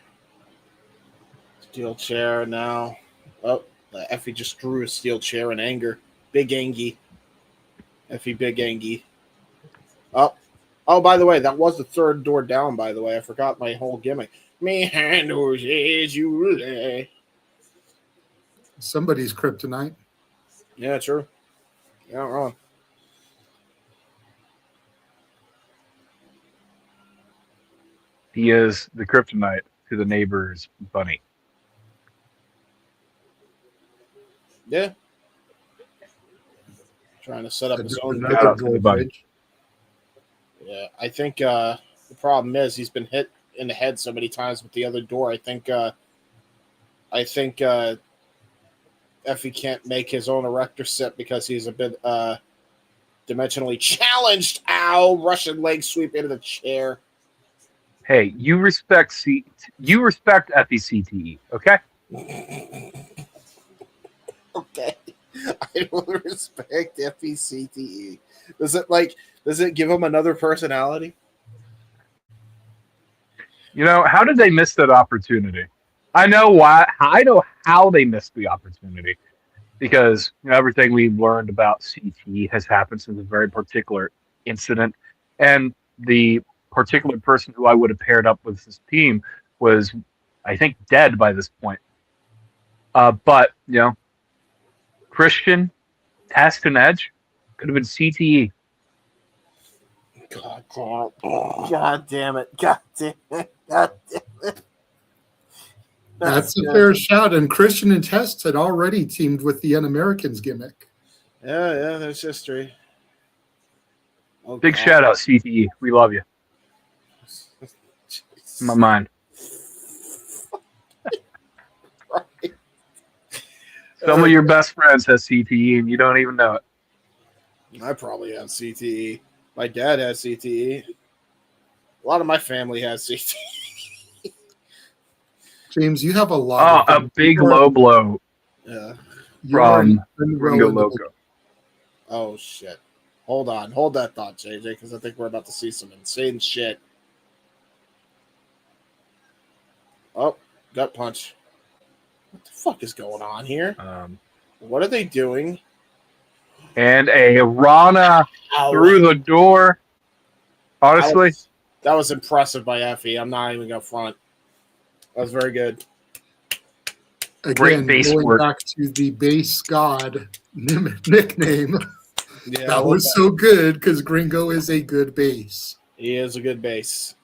Steel chair now. Oh, Effy just drew a steel chair in anger. Big Angie. Effy Big Angie. Oh, by the way, that was the 3rd door down, by the way. I forgot my whole gimmick. Me handles is you lay. Somebody's kryptonite. Yeah, true. You're not wrong. He is the kryptonite to the neighbor's bunny. Yeah. Trying to set up his own. Shout out to the bunny. Yeah, I think the problem is he's been hit in the head so many times with the other door. I think Effy can't make his own erector set because he's a bit dimensionally challenged. Ow! Russian leg sweep into the chair. Hey, you respect Effy CTE, okay? Okay, I will respect Effy CTE. Does it give him another personality? How did they miss that opportunity? I know why. I know how they missed the opportunity, because everything we've learned about CTE has happened since a very particular incident, and the particular person who I would have paired up with this team was, I think, dead by this point. But Christian, Test, and Edge could have been CTE. God damn it! God damn it! God damn it! God damn it! That's a fair shout. And Christian and Test had already teamed with the Un-Americans gimmick. Yeah, there's history. Oh, Big shout out, CTE. We love you. In my mind. Right. Some of your best friends has CTE and you don't even know it. I probably have CTE. My dad has CTE. A lot of my family has CTE. James, you have a lot. A big low blow. Yeah. From Gringo Loco. Oh, shit. Hold on. Hold that thought, JJ, because I think we're about to see some insane shit. Oh, gut punch. What the fuck is going on here? What are they doing? And a Rana through the door. Honestly, that was impressive by Effy. I'm not even going to front. That was very good. Again, going back to the base god nickname. Yeah, that was so good because Gringo is a good base. He is a good base.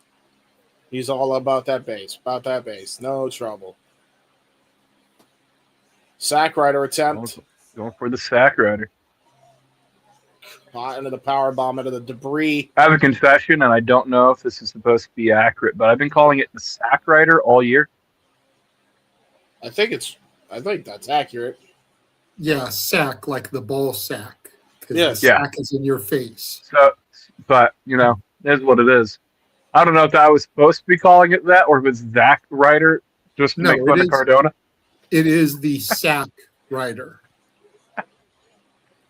He's all about that base. About that base. No trouble. Sack rider attempt. Going for the sack rider. Into the power bomb, into the debris. I have a confession, and I don't know if this is supposed to be accurate, but I've been calling it the sack rider all year. I think that's accurate. Yeah, sack, like the ball sack. Yes. The sack is in your face. So, but, that's what it is. I don't know if I was supposed to be calling it that, or if it's Zack Ryder, just to make fun of Cardona. It is the sack Rider.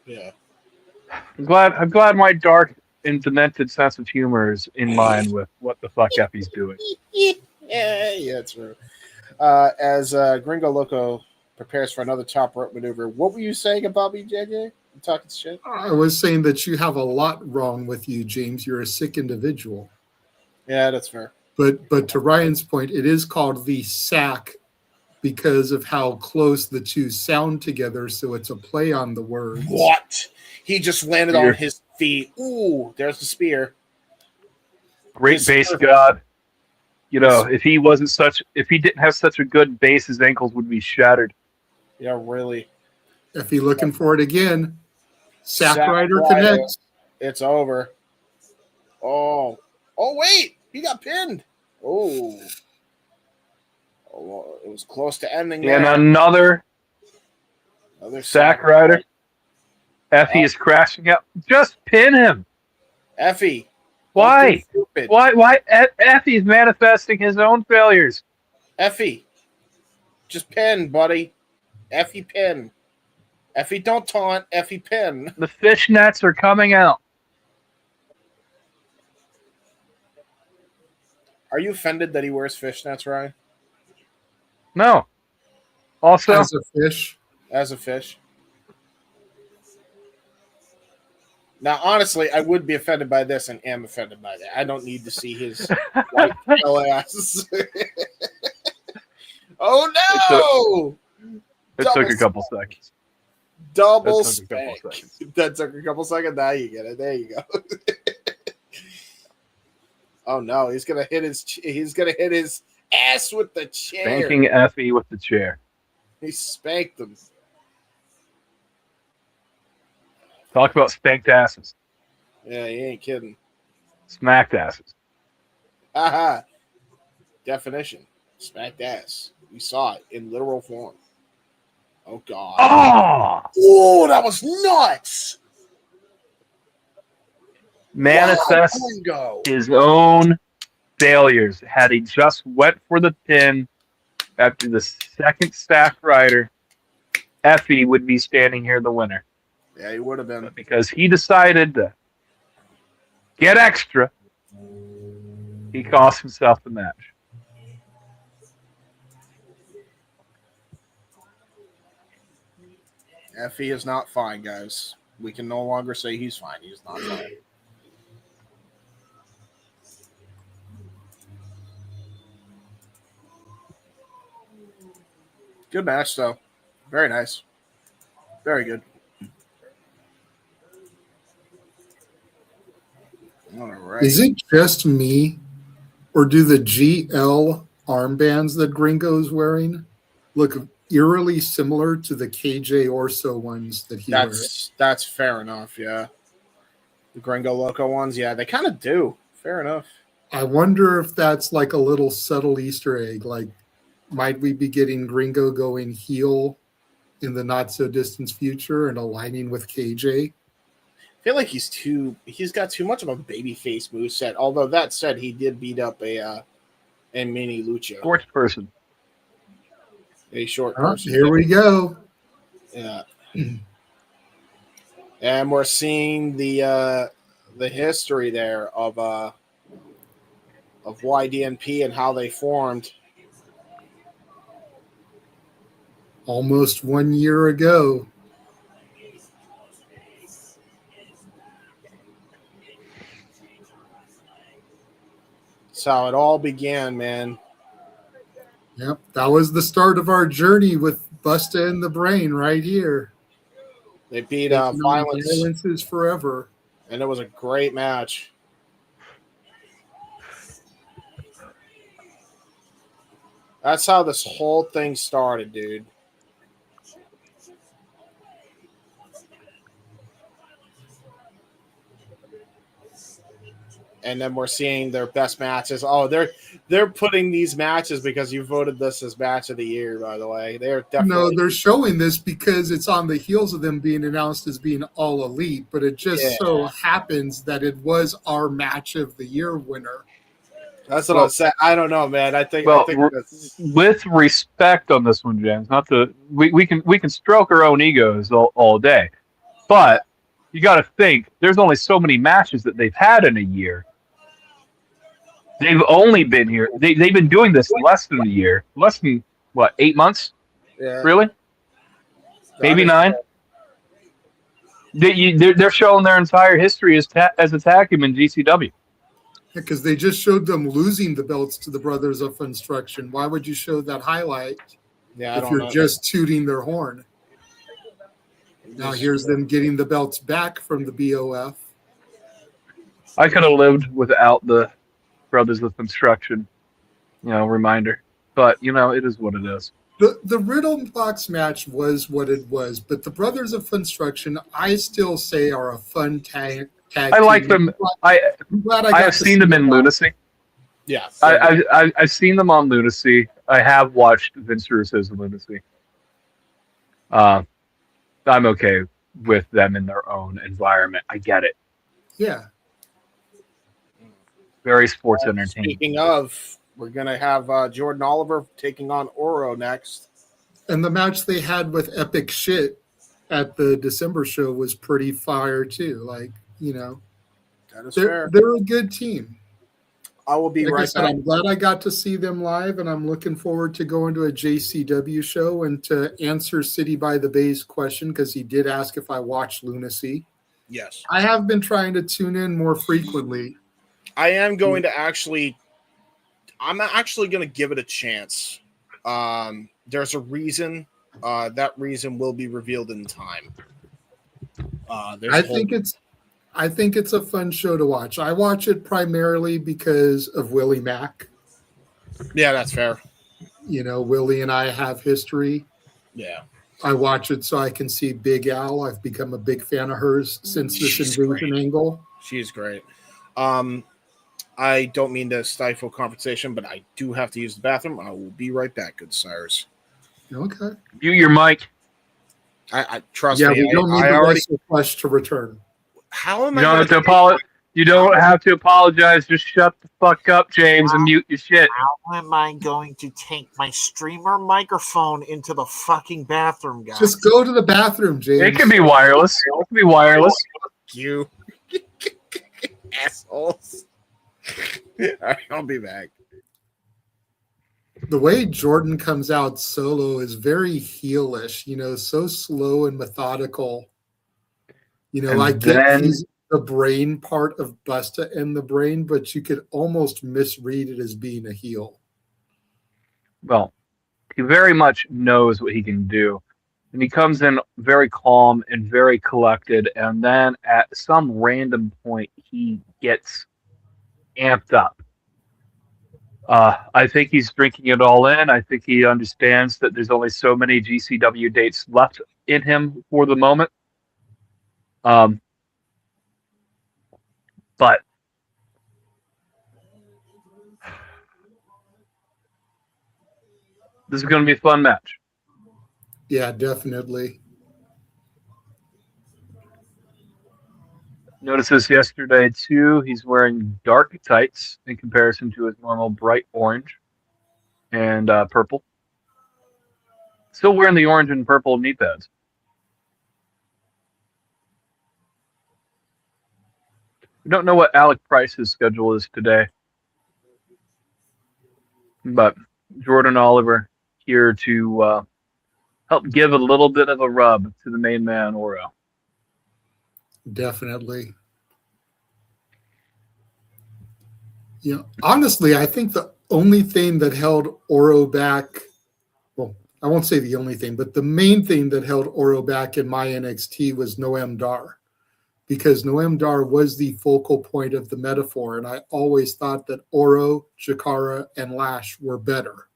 Yeah. I'm glad my dark and demented sense of humor is in line with what the fuck Effy's doing. Yeah, true. As Gringo Loco prepares for another top rope maneuver, what were you saying about me, JJ? You talking shit? I was saying that you have a lot wrong with you, James. You're a sick individual. Yeah, that's fair. But to Ryan's point, it is called the sack because of how close the two sound together. So it's a play on the words. What? He just landed Spear. on his feet. Ooh, there's the spear. Great His base spear. god. You know, if he didn't have such a good base, his ankles would be shattered. Yeah, really. If you're looking for it again, Sack Rider Rider. connects. It's over. Oh, wait, he got pinned. Oh, well, it was close to ending And there. another Sack Rider. Effy is crashing out. Just pin him. Effy. Why? Stupid. Why? Effy's manifesting his own failures. Effy. Just pin, buddy. Effy pin. Effy don't taunt. Effy pin. The fishnets are coming out. Are you offended that he wears fishnets, Ryan? No. Also, As a fish. As a fish? Now, honestly, I would be offended by this and am offended by that. I don't need to see his white tail ass. Oh, no! it took a couple seconds. Double That took a couple spank. seconds. That took a couple seconds. Now you get it. There you go. Oh no, he's gonna hit his ass with the chair. Spanking Effy with the chair. He spanked him. Talk about spanked asses. Yeah, he ain't kidding. Smacked asses. Aha. Definition. Smacked ass. We saw it in literal form. Oh god. Oh! Oh, that was nuts. Manifest Wow, Gringo. his own failures. Had he just went for the pin after the second Sack Rider, Effy would be standing here the winner. Yeah, he would have been. But because he decided to get extra, he cost himself the match. Effy is not fine, guys. We can no longer say he's fine. He's not fine. Good match, though. Very nice. Very good. All right. Is it just me, or do the GL armbands that Gringo's wearing look eerily similar to the KJ Orso ones that he wears? That's fair enough, yeah. The Gringo Loco ones, yeah, they kind of do. Fair enough. I wonder if that's like a little subtle Easter egg. Like, might we be getting Gringo going heel in the not so distant future and aligning with KJ? I feel like he's got too much of a babyface moveset. Although that said, he did beat up a mini Lucha. Sports person. A short Oh, person. here we go. Yeah. And we're seeing the history there of YDNP and how they formed. Almost 1 year ago. That's how it all began, man. Yep, that was the start of our journey with Busta and the Brain right here. They beat Taking on Violence, Violence is Forever. and it was a great match. That's how this whole thing started, dude. And then we're seeing their best matches. Oh, they're putting these matches because you voted this as match of the year, by the way. They're definitely No, they're showing this because it's on the heels of them being announced as being all elite, but it just so happens that it was our match of the year winner. That's what I'm saying. I don't know, man. I think that's... with respect on this one, James. Not to we can stroke our own egos all day, but you got to think there's only so many matches that they've had in a year. They've only been here. They've been doing this less than a year. Less than what? 8 months? Yeah. Really? Maybe 9. They're showing their entire history as a tag team in GCW. Because they just showed them losing the belts to the Brothers of Construction. Why would you show that highlight if you're just tooting their horn? Now here's them getting the belts back from the BOF. I could have lived without the Brothers of Construction, reminder. But, it is what it is. The Riddle Box match was what it was, but the Brothers of Construction, I still say, are a fun tag I like team. them. I have seen them in Lunacy. Yeah. I've seen them on Lunacy. I have watched Vince Russo's Lunacy. I'm okay with them in their own environment. I get it. Yeah. Very sports entertaining. Speaking of, we're going to have Jordan Oliver taking on Oro next. And the match they had with Epic Shit at the December show was pretty fire, too. That is fair. They're a good team. I will be right back. I'm glad I got to see them live, and I'm looking forward to going to a JCW show and to answer City by the Bay's question, because he did ask if I watched Lunacy. Yes. I have been trying to tune in more frequently. I am going to I'm actually going to give it a chance. There's a reason. That reason will be revealed in time. I think it's a fun show to watch. I watch it primarily because of Willie Mack. Yeah, that's fair. Willie and I have history. Yeah. I watch it so I can see Big Al. I've become a big fan of hers since this invasion angle. She is great. I don't mean to stifle conversation, but I do have to use the bathroom. I will be right back, good sires. Okay. Mute your mic. I trust me. Yeah, we don't need the Wrestle Flush to return. How am you don't have to apologize. You don't have to apologize. Just shut the fuck up, James, and mute your shit. How am I going to take my streamer microphone into the fucking bathroom, guys? Just go to the bathroom, James. It can be wireless. It can be wireless. You assholes. All right, I'll be back. The way Jordan comes out solo is very heelish, so slow and methodical. I get he's the brain part of Busta and the brain, but you could almost misread it as being a heel. Well, he very much knows what he can do. And he comes in very calm and very collected. And then at some random point, he gets amped up. I think he's drinking it all in. I think he understands that there's only so many GCW dates left in him for the moment. But this is going to be a fun match. Yeah, definitely. Notice this yesterday too. He's wearing dark tights in comparison to his normal bright orange and purple. Still wearing the orange and purple knee pads. We don't know what Alec Price's schedule is today, but Jordan Oliver here to help give a little bit of a rub to the main man, Oro. Definitely. Honestly, I think the only thing that held Oro back, well, I won't say the only thing, but the main thing that held Oro back in my NXT was Noam Dar. Because Noam Dar was the focal point of the metaphor, and I always thought that Oro, Jakara, and Lash were better.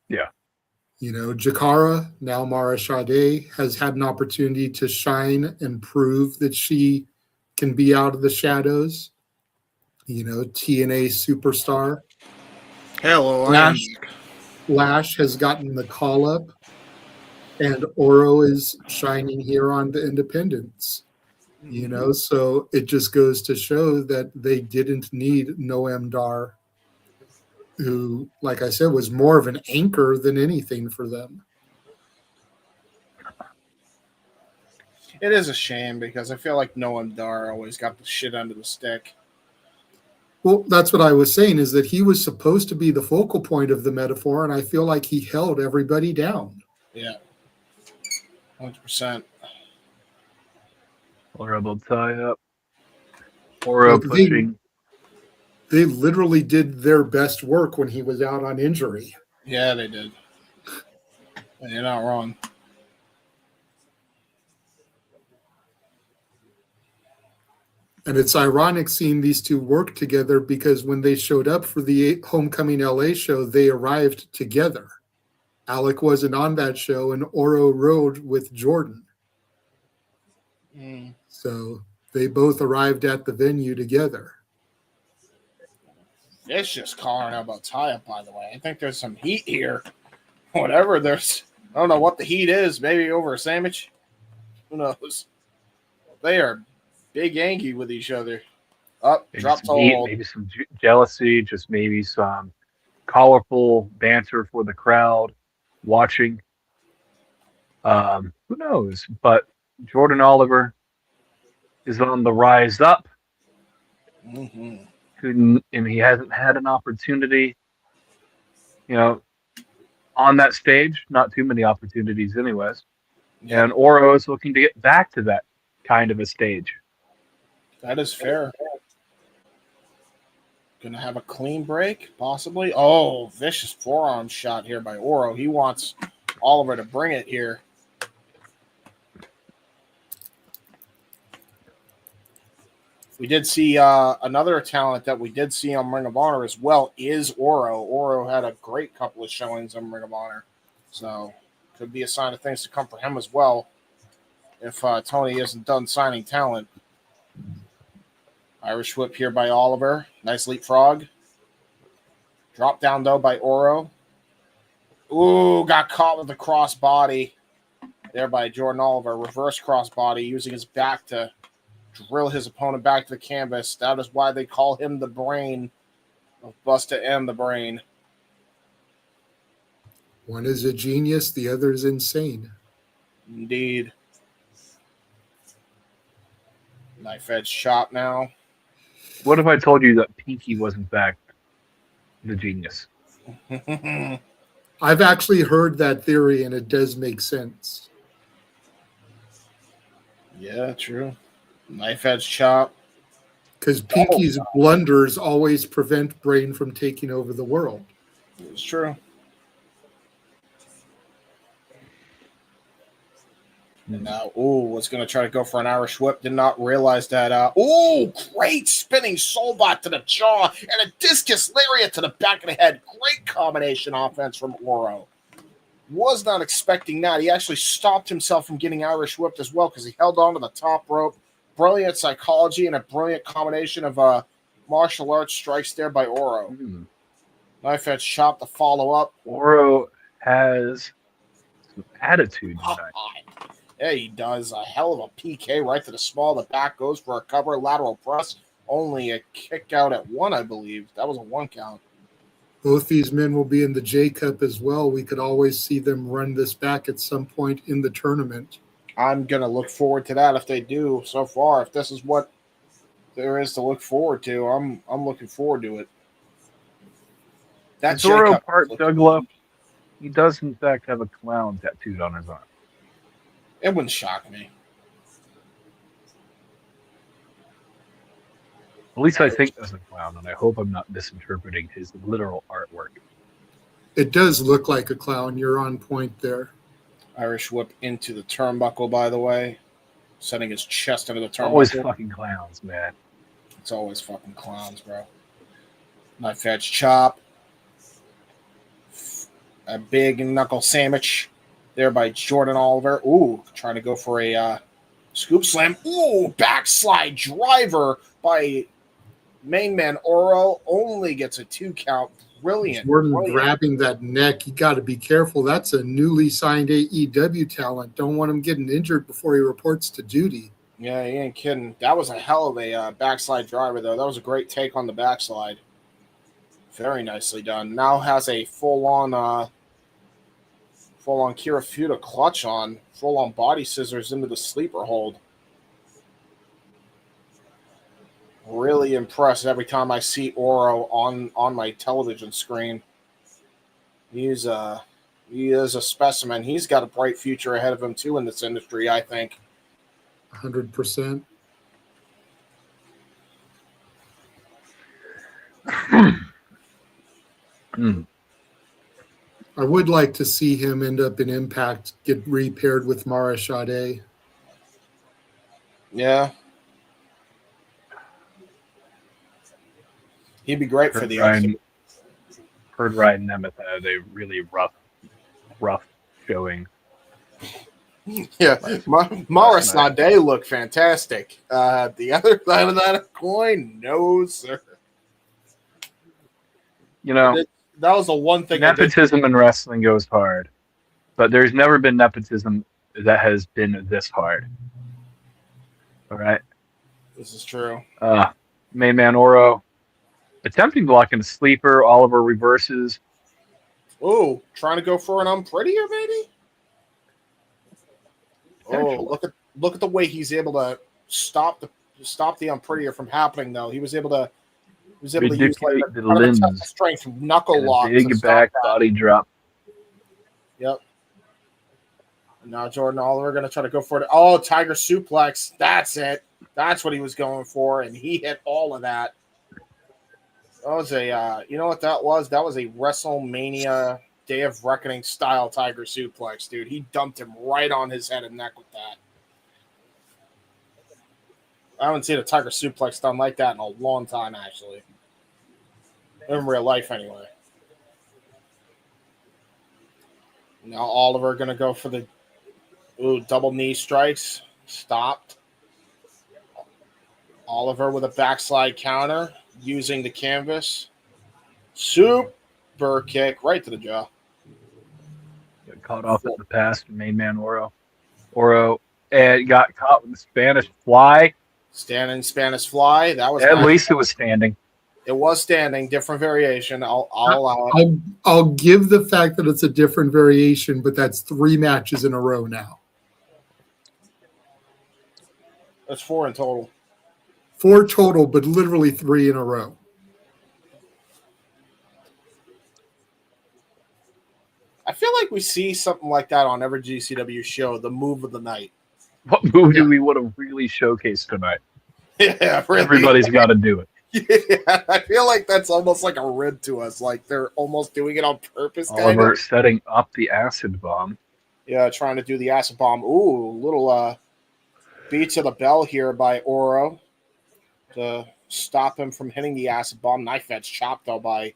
Yeah. Jakara, now Mara Sade, has had an opportunity to shine and prove that she can be out of the shadows. TNA superstar. Hello, Lash has gotten the call up, and Oro is shining here on the independents. You know, so it just goes to show that they didn't need Noam Dar, who, like I said, was more of an anchor than anything for them. It is a shame because I feel like Noam Dar always got the shit under the stick. Well, that's what I was saying, is that he was supposed to be the focal point of the metaphor, and I feel like he held everybody down. Yeah. 100%. Horrible tie-up. Oro Like, pushing. They literally did their best work when he was out on injury. Yeah, they did. And you're not wrong. And it's ironic seeing these two work together because when they showed up for the Homecoming LA show, they arrived together. Alec wasn't on that show, and Oro rode with Jordan. So they both arrived at the venue together. It's just calling out about tie-up, by the way. I think there's some heat here. Whatever there's, I don't know what the heat is. Maybe over a sandwich. Who knows? They are big angry with each other. Up, drop to Heat, hold. maybe some jealousy, just maybe some colorful banter for the crowd watching. Who knows? But Jordan Oliver is on the rise up. Mm-hmm. And he hasn't had an opportunity, on that stage. Not too many opportunities, anyways. Yeah. And Oro is looking to get back to that kind of a stage. That is fair. Gonna have a clean break, possibly. Oh, vicious forearm shot here by Oro. He wants Oliver to bring it here. We did see another talent that we did see on Ring of Honor as well is Oro. Oro had a great couple of showings on Ring of Honor. So could be a sign of things to come for him as well if Tony isn't done signing talent. Irish whip here by Oliver. Nice leapfrog. Drop down, though, by Oro. Ooh, got caught with the cross body there by Jordan Oliver. Reverse cross body, using his back to drill his opponent back to the canvas. That is why they call him the brain of Busta M, the brain. One is a genius, the other is insane. Indeed. Knife edge chop now. What if I told you that Pinky was in fact the genius? I've actually heard that theory, and it does make sense. Yeah, true. Knife edge chop. Because Pinky's blunders always prevent Brain from taking over the world. It's true. And now, was going to try to go for an Irish whip. Did not realize that. Great spinning soulbot to the jaw and a discus lariat to the back of the head. Great combination offense from Oro. Was not expecting that. He actually stopped himself from getting Irish whipped as well because he held on to the top rope. Brilliant psychology and a brilliant combination of martial arts strikes there by Oro. Knife edge chop to follow up. Oro has some attitude tonight. Yeah, he does. A hell of a PK right to the small. The back goes for a cover, lateral press. Only a kick out at one, I believe. That was a 1 count. Both these men will be in the J Cup as well. We could always see them run this back at some point in the tournament. I'm going to look forward to that if they do so far. If this is what there is to look forward to, I'm looking forward to it. That's Oro part Doug Love. He does, in fact, have a clown tattooed on his arm. It wouldn't shock me. At least I think that's a clown, and I hope I'm not misinterpreting his literal artwork. It does look like a clown. You're on point there. Irish whip into the turnbuckle, by the way. Setting his chest into the turnbuckle. Always fucking clowns, man. It's always fucking clowns, bro. Knife edge chop. A big knuckle sandwich there by Jordan Oliver. Ooh, trying to go for a scoop slam. Ooh, backslide driver by main man Oro. Only gets a 2 count. Brilliant. Jordan grabbing that neck. You got to be careful. That's a newly signed AEW talent. Don't want him getting injured before he reports to duty. Yeah, you ain't kidding. That was a hell of a backslide driver, though. That was a great take on the backslide. Very nicely done. Now has a full-on Kirifuda clutch on. Full-on body scissors into the sleeper hold. Really impressed every time I see Oro on my television screen. He is a specimen. He's got a bright future ahead of him too in this industry, I think. 100%. I would like to see him end up in Impact, get repaired with Mara Sade. Yeah. He'd be great for the Heard Ryan Nemeth had a really rough showing. Yeah, Mara Sade looked fantastic. The other side of that coin, no, sir. You know, that was the one thing. Nepotism in wrestling goes hard, but there's never been nepotism that has been this hard. All right. This is true. Main man Oro attempting to lock in a sleeper. Oliver reverses. Oh, trying to go for an unprettier, maybe. Oh, look at the way he's able to stop the unprettier from happening. Though he was able to use like the limbs, strength knuckle lock, big back body drop. Yep. And now Jordan Oliver going to try to go for it. Oh, Tiger suplex. That's it. That's what he was going for, and he hit all of that. That was a, you know what that was? That was a WrestleMania Day of Reckoning style Tiger suplex, dude. He dumped him right on his head and neck with that. I haven't seen a Tiger suplex done like that in a long time, actually. In real life, anyway. Now Oliver going to go for the double knee strikes. Stopped. Oliver with a backslide counter using the canvas. Super kick right to the jaw. Got caught off at the pass from main man Oro. Oro got caught with the Spanish fly. Standing Spanish fly. That was at nice. least it was standing. It was standing. Different variation. I'll allow it. I'll give the fact that it's a different variation, but that's 3 matches in a row now. That's 4 in total. 4 total, but literally 3 in a row. I feel like we see something like that on every GCW show, the move of the night. What move do we want to really showcase tonight? Yeah, really. Everybody's got to do it. Yeah, I feel like that's almost like a rib to us. Like they're almost doing it on purpose. Oliver setting up the acid bomb. Yeah, trying to do the acid bomb. Ooh, little beat to the bell here by Oro to stop him from hitting the acid bomb. Knife edge chopped though by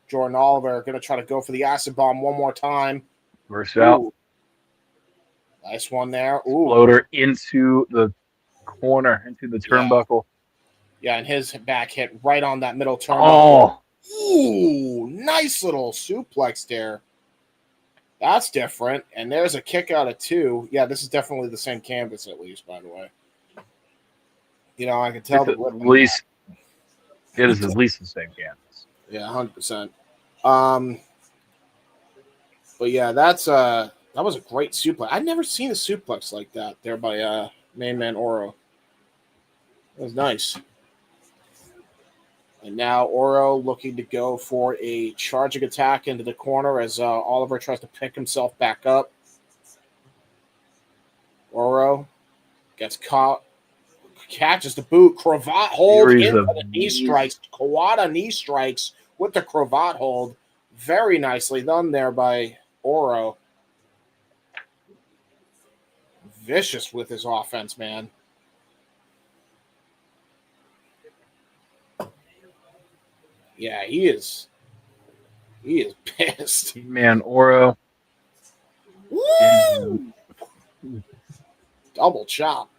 Jordan Oliver. Going to try to go for the acid bomb one more time. Reverse out. Nice one there. Ooh. Floater into the corner, into the turnbuckle. Yeah, and his back hit right on that middle turnbuckle. Oh. Ooh, nice little suplex there. That's different. And there's a kick out of 2. Yeah, this is definitely the same canvas, at least, by the way. You know, I can tell it is at least the same canvas. Yeah, 100%. But yeah, that was a great suplex. I'd never seen a suplex like that there by main man Oro. It was nice. And now Oro looking to go for a charging attack into the corner as Oliver tries to pick himself back up. Oro gets caught, catches the boot, cravat hold into the knee strikes. Kawada knee strikes with the cravat hold. Very nicely done there by Oro. Vicious with his offense, man. Yeah, he is pissed. Man, Oro. Woo! Double chop.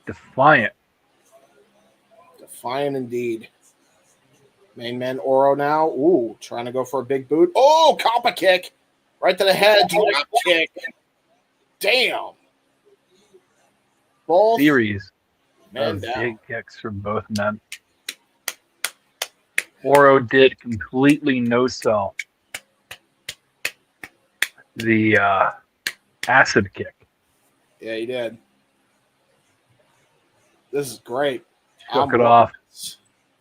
Defiant Indeed. Main man Oro now. Ooh, trying to go for a big boot. Oh, Kappa kick. Right to the head. Drop kick. Damn. Both series men of down. big kicks from both men. Oro did completely no-sell the acid kick. Yeah, he did. This is great. Took it off.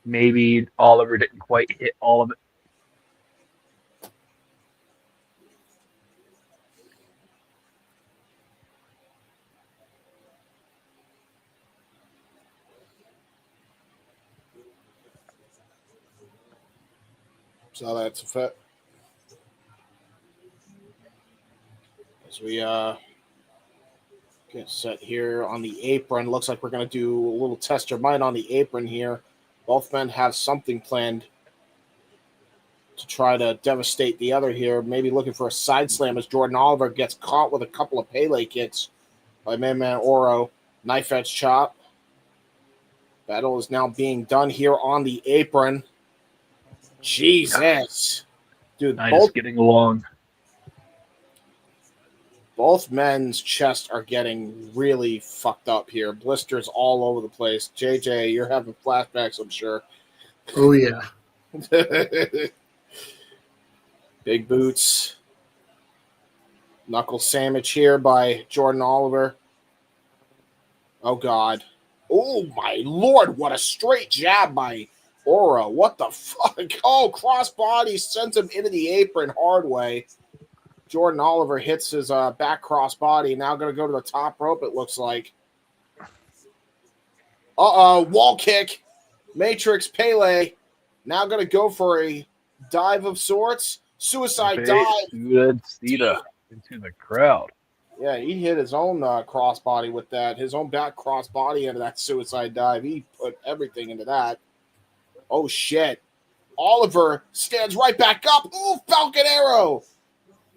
Maybe Oliver didn't quite hit all of it. So that's a fit. As we get set here on the apron, looks like we're going to do a little test your mind on the apron here. Both men have something planned to try to devastate the other here. Maybe looking for a side slam as Jordan Oliver gets caught with a couple of Pele kicks by Man Oro. Knife edge chop. Battle is now being done here on the apron. Jesus. Dude, Just getting along. Both men's chests are getting really fucked up here. Blisters all over the place. JJ, you're having flashbacks, I'm sure. Oh, yeah. Big boots. Knuckle sandwich here by Jordan Oliver. Oh, God. Oh, my Lord. What a straight jab by Oro. What the fuck? Oh, crossbody sends him into the apron hard way. Jordan Oliver hits his back crossbody. Now going to go to the top rope, it looks like. Wall kick. Matrix Pele. Now going to go for a dive of sorts. Suicide dive. Good Cena into the crowd. Yeah, he hit his own crossbody with that. His own back crossbody into that suicide dive. He put everything into that. Oh, shit. Oliver stands right back up. Ooh, Falcon Arrow.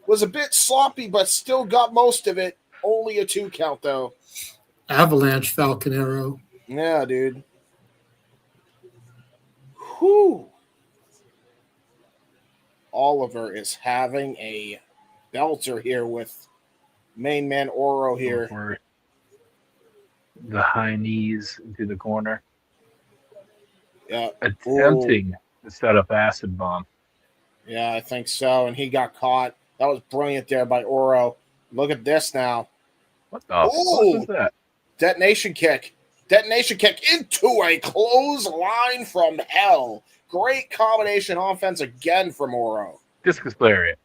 Was a bit sloppy, but still got most of it. Only a 2 count, though. Avalanche Falcon Arrow. Yeah, dude. Whew. Oliver is having a belter here with main man Oro here. For the high knees into the corner. Yeah. Attempting to set up acid bomb. Yeah, I think so. And he got caught. That was brilliant there by Oro. Look at this now. What the fuck was that? Detonation kick. Detonation kick into a clothesline from hell. Great combination offense again from Oro. Discus lariat.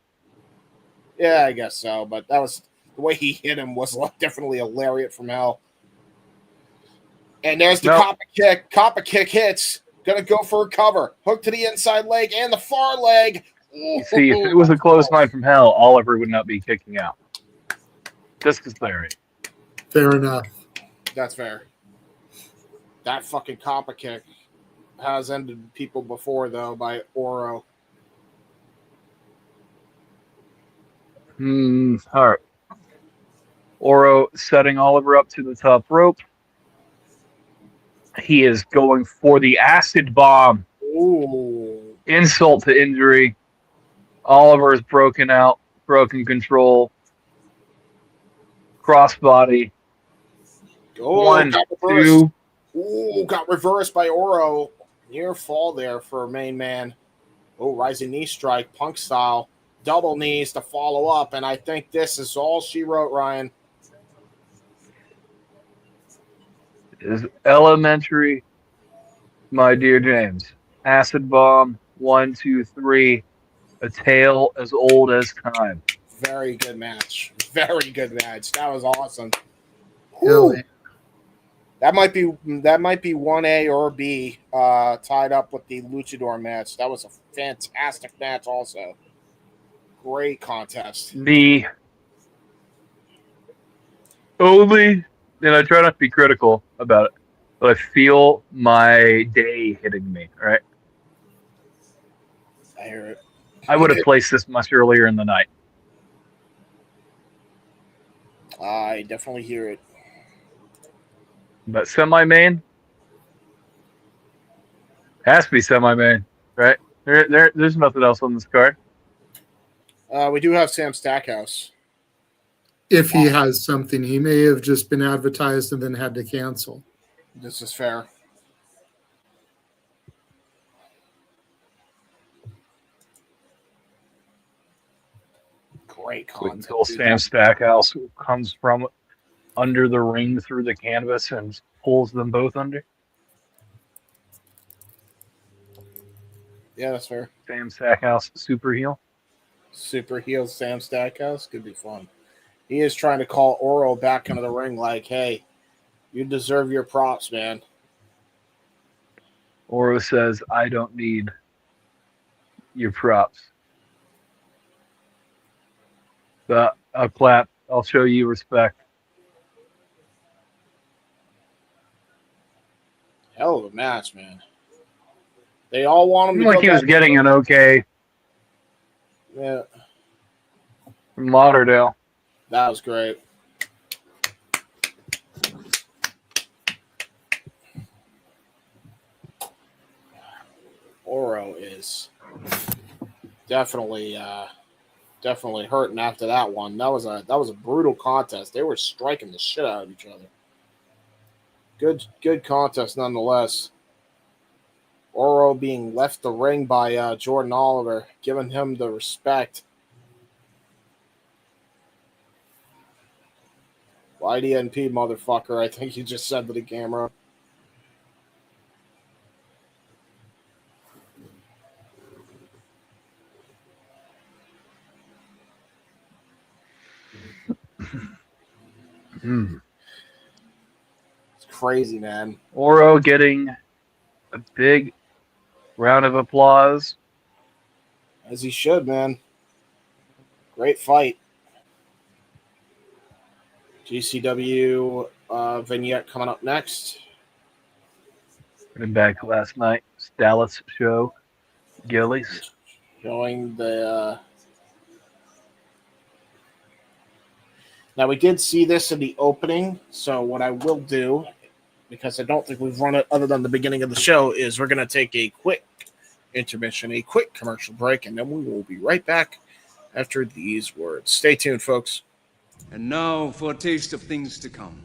Yeah, I guess so. But that was the way he hit him was definitely a lariat from hell. And there's the copper kick. Copper kick hits. Gonna go for a cover. Hook to the inside leg and the far leg. You see, if it was a clothesline from hell, Oliver would not be kicking out. Discus lariat. Fair enough. That's fair. That fucking copper kick has ended people before, though, by Oro. All right. Oro setting Oliver up to the top rope. He is going for the acid bomb. Ooh. Insult to injury. Oliver is broken out, broken control. Crossbody. Oh, 1, 2. Ooh, got reversed by Oro. Near fall there for main man. Oh, rising knee strike, punk style. Double knees to follow up, and I think this is all she wrote, Ryan. It is elementary, my dear James. Acid bomb, 1, 2, 3. A tale as old as time. Very good match. Very good match. That was awesome. Really? That might be 1A or B tied up with the Luchador match. That was a fantastic match also. Great contest. The only, and I try not to be critical about it, but I feel my day hitting me, all right? I hear it. I would have placed this much earlier in the night. I definitely hear it. But semi-main? Has to be semi-main, right? There's nothing else on this card. We do have Sam Stackhouse. If he has something, he may have just been advertised and then had to cancel. This is fair. Great Wait content. until Sam Stackhouse comes from under the ring through the canvas and pulls them both under. Yeah, that's fair. Sam Stackhouse, super heel. Super heel Sam Stackhouse could be fun. He is trying to call Oro back into the ring like, hey, you deserve your props, man. Oro says, I don't need your props. But I'll clap. I'll show you respect. Hell of a match, man. They all want him to Like go he was back. getting an okay Yeah, from Lauderdale. that was great. Oro is definitely hurting after that one. That was a brutal contest. They were striking the shit out of each other. Good contest nonetheless. Oro being left the ring by Jordan Oliver, giving him the respect. YDNP, motherfucker, I think you just said to the camera. It's crazy, man. Oro getting a big round of applause. As he should, man. Great fight. GCW vignette coming up next. Been back last night. Dallas show. Gillies. Showing the... Now, we did see this in the opening, so what I will do, because I don't think we've run it other than the beginning of the show, is we're going to take a quick intermission, a quick commercial break, and then we will be right back after these words. Stay tuned, folks. And now for a taste of things to come.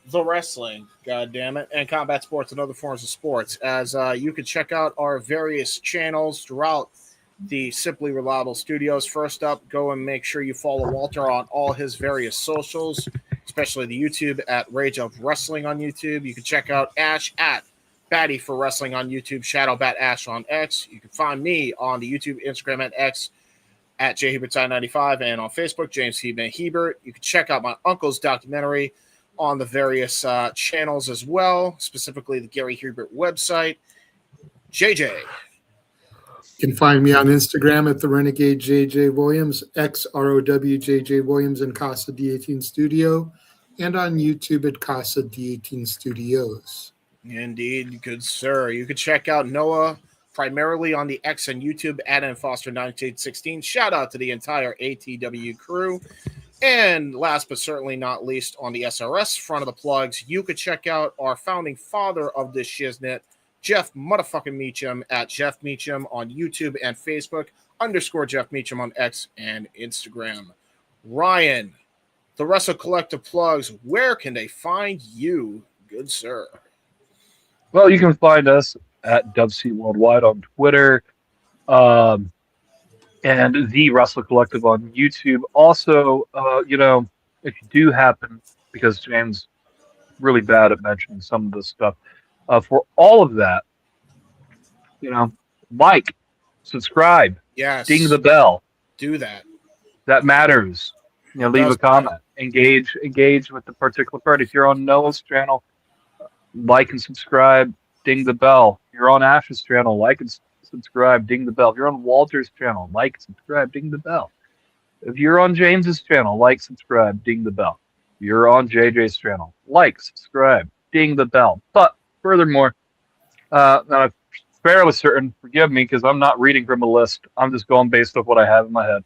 The wrestling, god damn it, and combat sports and other forms of sports. As you can check out our various channels throughout the Simply Reliable Studios. First up, go and make sure you follow Walter on all his various socials, especially the YouTube at Rage of Wrestling on YouTube. You can check out Ash at Batty for Wrestling on YouTube, Shadow Bat Ash on X. You can find me on the YouTube, Instagram, and X at JHebertSide95, and on Facebook, James Hebert Hebert. You can check out my uncle's documentary on the various channels as well, specifically the Gary Hebert website. JJ. You can find me on Instagram at the Renegade JJ Williams, XROWJJ Williams and Casa D18 Studio, and on YouTube at Casa D18 Studios. Indeed, good sir. You can check out Noah primarily on the X and YouTube at Foster 1916. Shout out to the entire ATW crew. And last but certainly not least, on the SRS front of the plugs, you could check out our founding father of this shiznit, Jeff motherfucking Meacham at Jeff Meacham on YouTube and Facebook, _ Jeff Meacham on X and Instagram. Ryan, the Wrestle Collective plugs, where can they find you, good sir? Well, you can find us at WC Worldwide on Twitter, and the Wrestle Collective on YouTube. Also, if you do happen, because James really bad at mentioning some of this stuff, for all of that, like, subscribe, Yes. ding the bell. Do that. That matters. Leave a comment. Engage with the particular party. If you're on Noah's channel, like and subscribe, ding the bell. If you're on Ash's channel, like and subscribe, ding the bell. If you're on Walter's channel, like, subscribe, ding the bell. If you're on James's channel, like, subscribe, ding the bell. If you're on JJ's channel, like, subscribe, ding the bell. But furthermore, I'm fairly certain, forgive me, because I'm not reading from a list. I'm just going based off what I have in my head.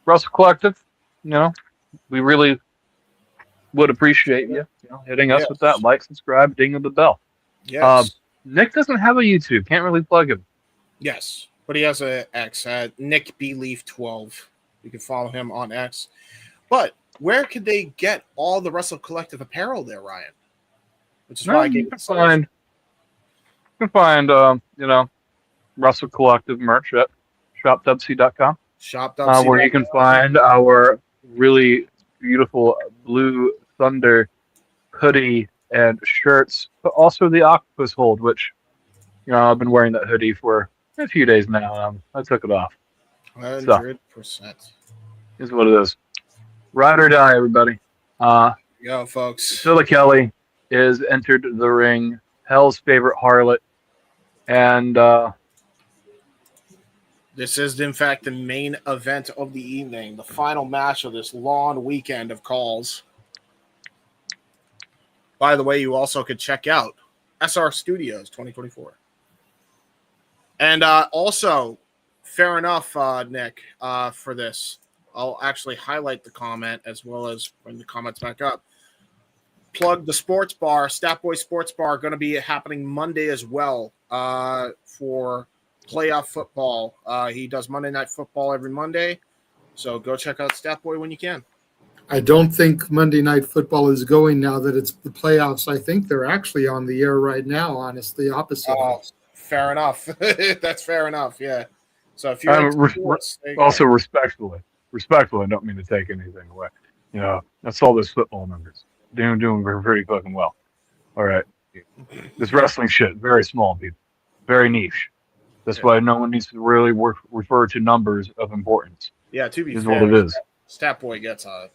Wrestle Collective, we really would appreciate you, hitting us with that like, subscribe, ding of the bell. Yes. Nick doesn't have a YouTube. Can't really plug him. Yes, but he has a X at Nick B Leaf 12. You can follow him on X. But where could they get all the Wrestle Collective apparel there, Ryan? Which is why I gave you can find Wrestle Collective merch at shopwc.com. Shop.c. Where you can find our really beautiful Blue Thunder hoodie and shirts, but also the Octopus hold, which I've been wearing that hoodie for a few days now. I took it off. 100%. Is what it is. Ride or die, everybody. Yo, folks. Priscilla Kelly is entered the ring. Hell's favorite harlot, and this is, in fact, the main event of the evening, the final match of this long weekend of calls. By the way, you also could check out SR Studios 2024. And also, fair enough, Nick, for this. I'll actually highlight the comment as well as bring the comments back up. Plug the sports bar, Statboy Sports Bar, going to be happening Monday as well for playoff football. He does Monday Night Football every Monday, so go check out Statboy when you can. I don't think Monday Night Football is going now that it's the playoffs. I think they're actually on the air right now, honestly, opposite. Fair enough. That's fair enough, yeah. So if you're also respectfully, I don't mean to take anything away. That's all those football numbers. Doing very fucking well. All right. This wrestling shit, very small, people. Very niche. That's why no one needs to really refer to numbers of importance. Yeah, to be fair, what it is. Statboy gets a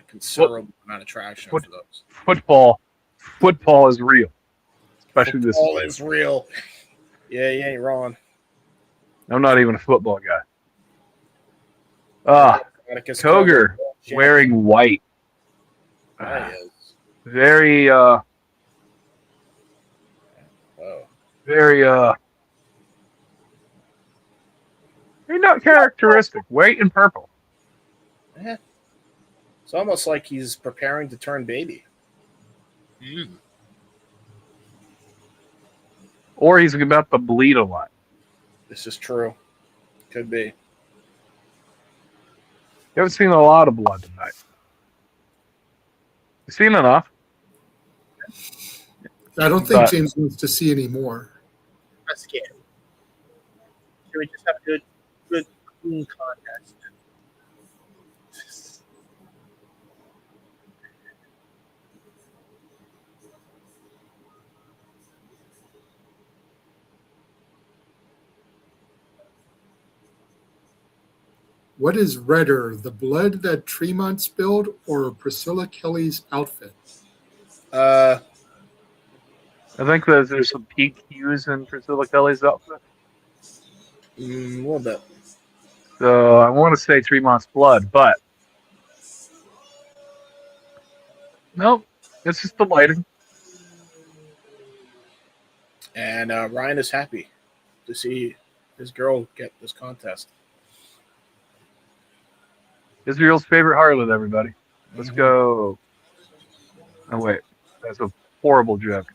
considerable amount of traction for those. Football is real. Especially this. Football is real. Yeah, you ain't wrong. I'm not even a football guy. Atticus Cogar wearing white. Very not characteristic. White and purple. Yeah. It's almost like he's preparing to turn baby. Or he's about to bleed a lot. This is true. Could be. You haven't seen a lot of blood tonight. You seen enough? I don't think James wants to see any more. That's scary. Should we just have a good clean contest? What is redder, the blood that Tremont spilled or Priscilla Kelly's outfit? I think there's some peak hues in Priscilla Kelly's outfit. A little bit. So I want to say Tremont's blood, but nope, it's just the lighting. And Ryan is happy to see his girl get this contest. Israel's favorite harlot, everybody. Let's go. Oh, wait. That's a horrible joke.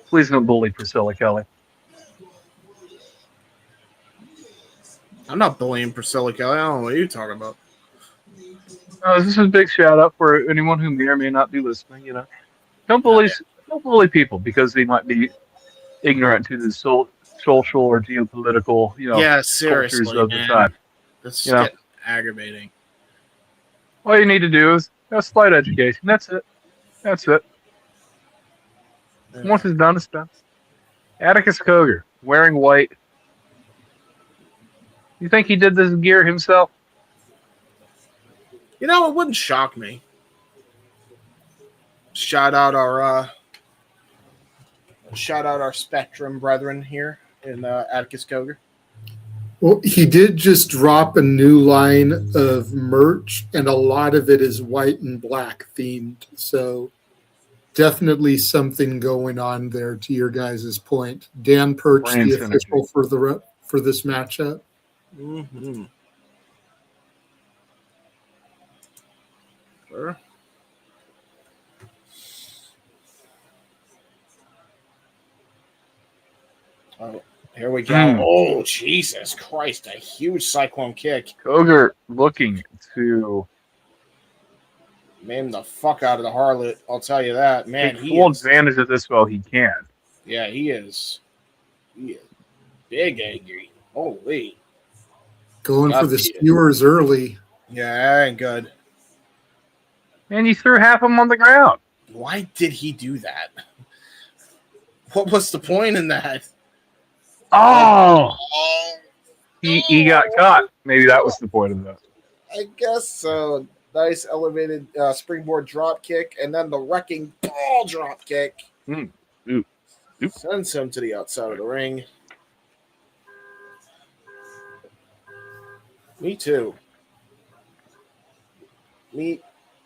Please don't bully Priscilla Kelly. I'm not bullying Priscilla Kelly. I don't know what you're talking about. This is a big shout out for anyone who may or may not be listening. You know, don't bully people because they might be ignorant to the social or geopolitical, seriously, cultures of man. the time. This is getting aggravating. All you need to do is a slight education. That's it. Yeah. Once it's done, it's done. Atticus Cogar wearing white. You think he did this gear himself? You know, it wouldn't shock me. Shout out our Spectrum brethren here in Atticus Cogar. Well, he did just drop a new line of merch, and a lot of it is white and black themed. So definitely something going on there. To your guys' point, Dan Perch, Brand the synergy. official for this matchup. Mm-hmm. Sure. Oh, here we go. Oh, Jesus Christ. A huge cyclone kick. Cogar looking to Maim the fuck out of the harlot. I'll tell you that. Man, take full advantage of this while he can. Yeah, he is. He is big angry. Holy. Going for the skewers early. Yeah, that ain't good. And he threw half of him on the ground. Why did he do that? What was the point in that? Oh! He got caught. Maybe that was the point of that. I guess so. Nice elevated springboard drop kick, and then the wrecking ball drop kick. Ooh. Sends him to the outside of the ring. Me too.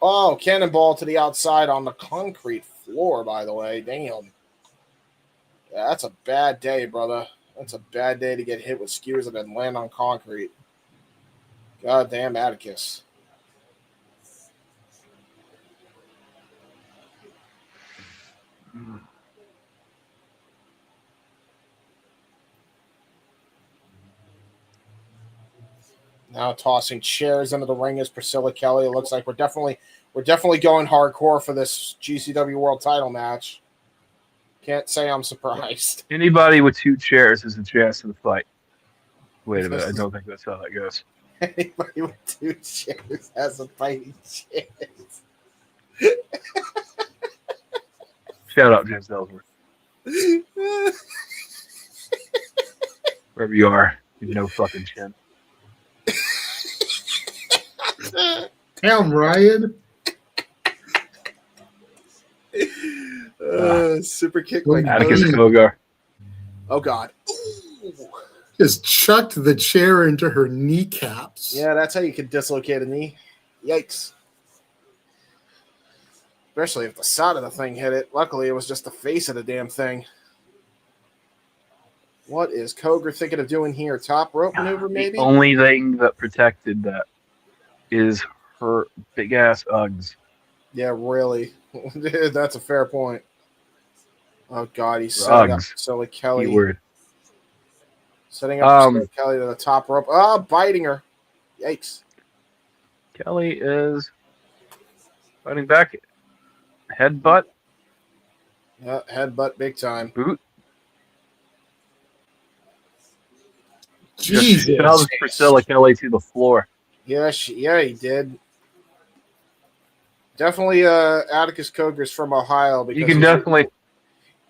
Oh, cannonball to the outside on the concrete floor, by the way. Damn. Yeah, that's a bad day, brother. That's a bad day to get hit with skewers and then land on concrete. God damn Atticus. Now tossing chairs into the ring is Priscilla Kelly. It looks like we're definitely going hardcore for this GCW World Title match. Can't say I'm surprised. Anybody with 2 chairs has a chance in the fight. Wait a minute. I don't think that's how that goes. Anybody with 2 chairs has a fighting chance. Shout out James Ellsworth. Wherever you are, you have no fucking chin. Damn, Ryan. Super kick like Atticus Cogar. Oh God. Just chucked the chair into her kneecaps. Yeah, that's how you can dislocate a knee. Yikes. Especially if the side of the thing hit it. Luckily, it was just the face of the damn thing. What is Cogar thinking of doing here? Top rope maneuver, maybe? The only thing that protected that is her big-ass Uggs. Yeah, really. That's a fair point. Oh, God, he's setting up Priscilla Kelly. Keyword. Setting up Priscilla Kelly to the top rope. Oh, biting her. Yikes. Kelly is fighting back. Headbutt. Yeah, headbutt big time. Boot. Jesus. Shoves Priscilla Kelly to the floor. Yeah, he did. Definitely Atticus Cogar's from Ohio. Because You can definitely...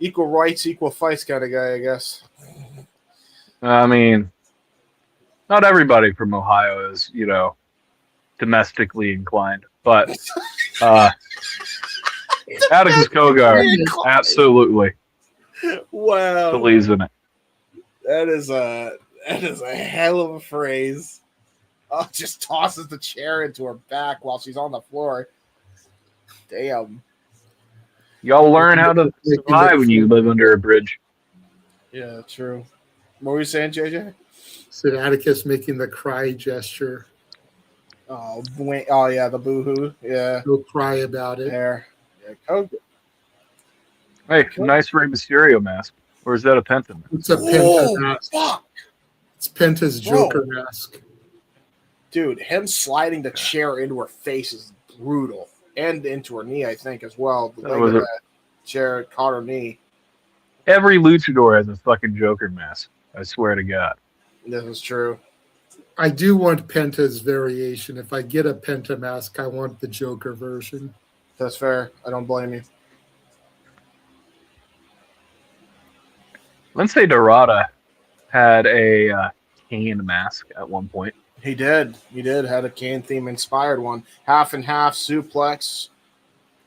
Equal rights, equal fights kind of guy, I guess. I mean, not everybody from Ohio is, domestically inclined. But Atticus Cogar absolutely Wow. believes in it. That is a hell of a phrase. Oh, just tosses the chair into her back while she's on the floor. Damn. Y'all learn how to survive when you live under a bridge. Yeah, true. What were you saying, JJ? Said Atticus making the cry gesture. Oh, yeah, the boo-hoo. Yeah. Don't cry about it. There. Yeah, Cogar. Hey, nice Rey Mysterio mask. Or is that a Penta mask? It's a Penta mask. Fuck. It's Penta's Joker mask. Dude, him sliding the chair into her face is brutal. And into her knee, I think, as well. The leg of that chair caught her knee. Every luchador has a fucking Joker mask. I swear to God. This is true. I do want Penta's variation. If I get a Penta mask, I want the Joker version. That's fair. I don't blame you. Lince Dorada had a Kane mask at one point. He did. He did. Had a Kane theme inspired one. Half and half suplex.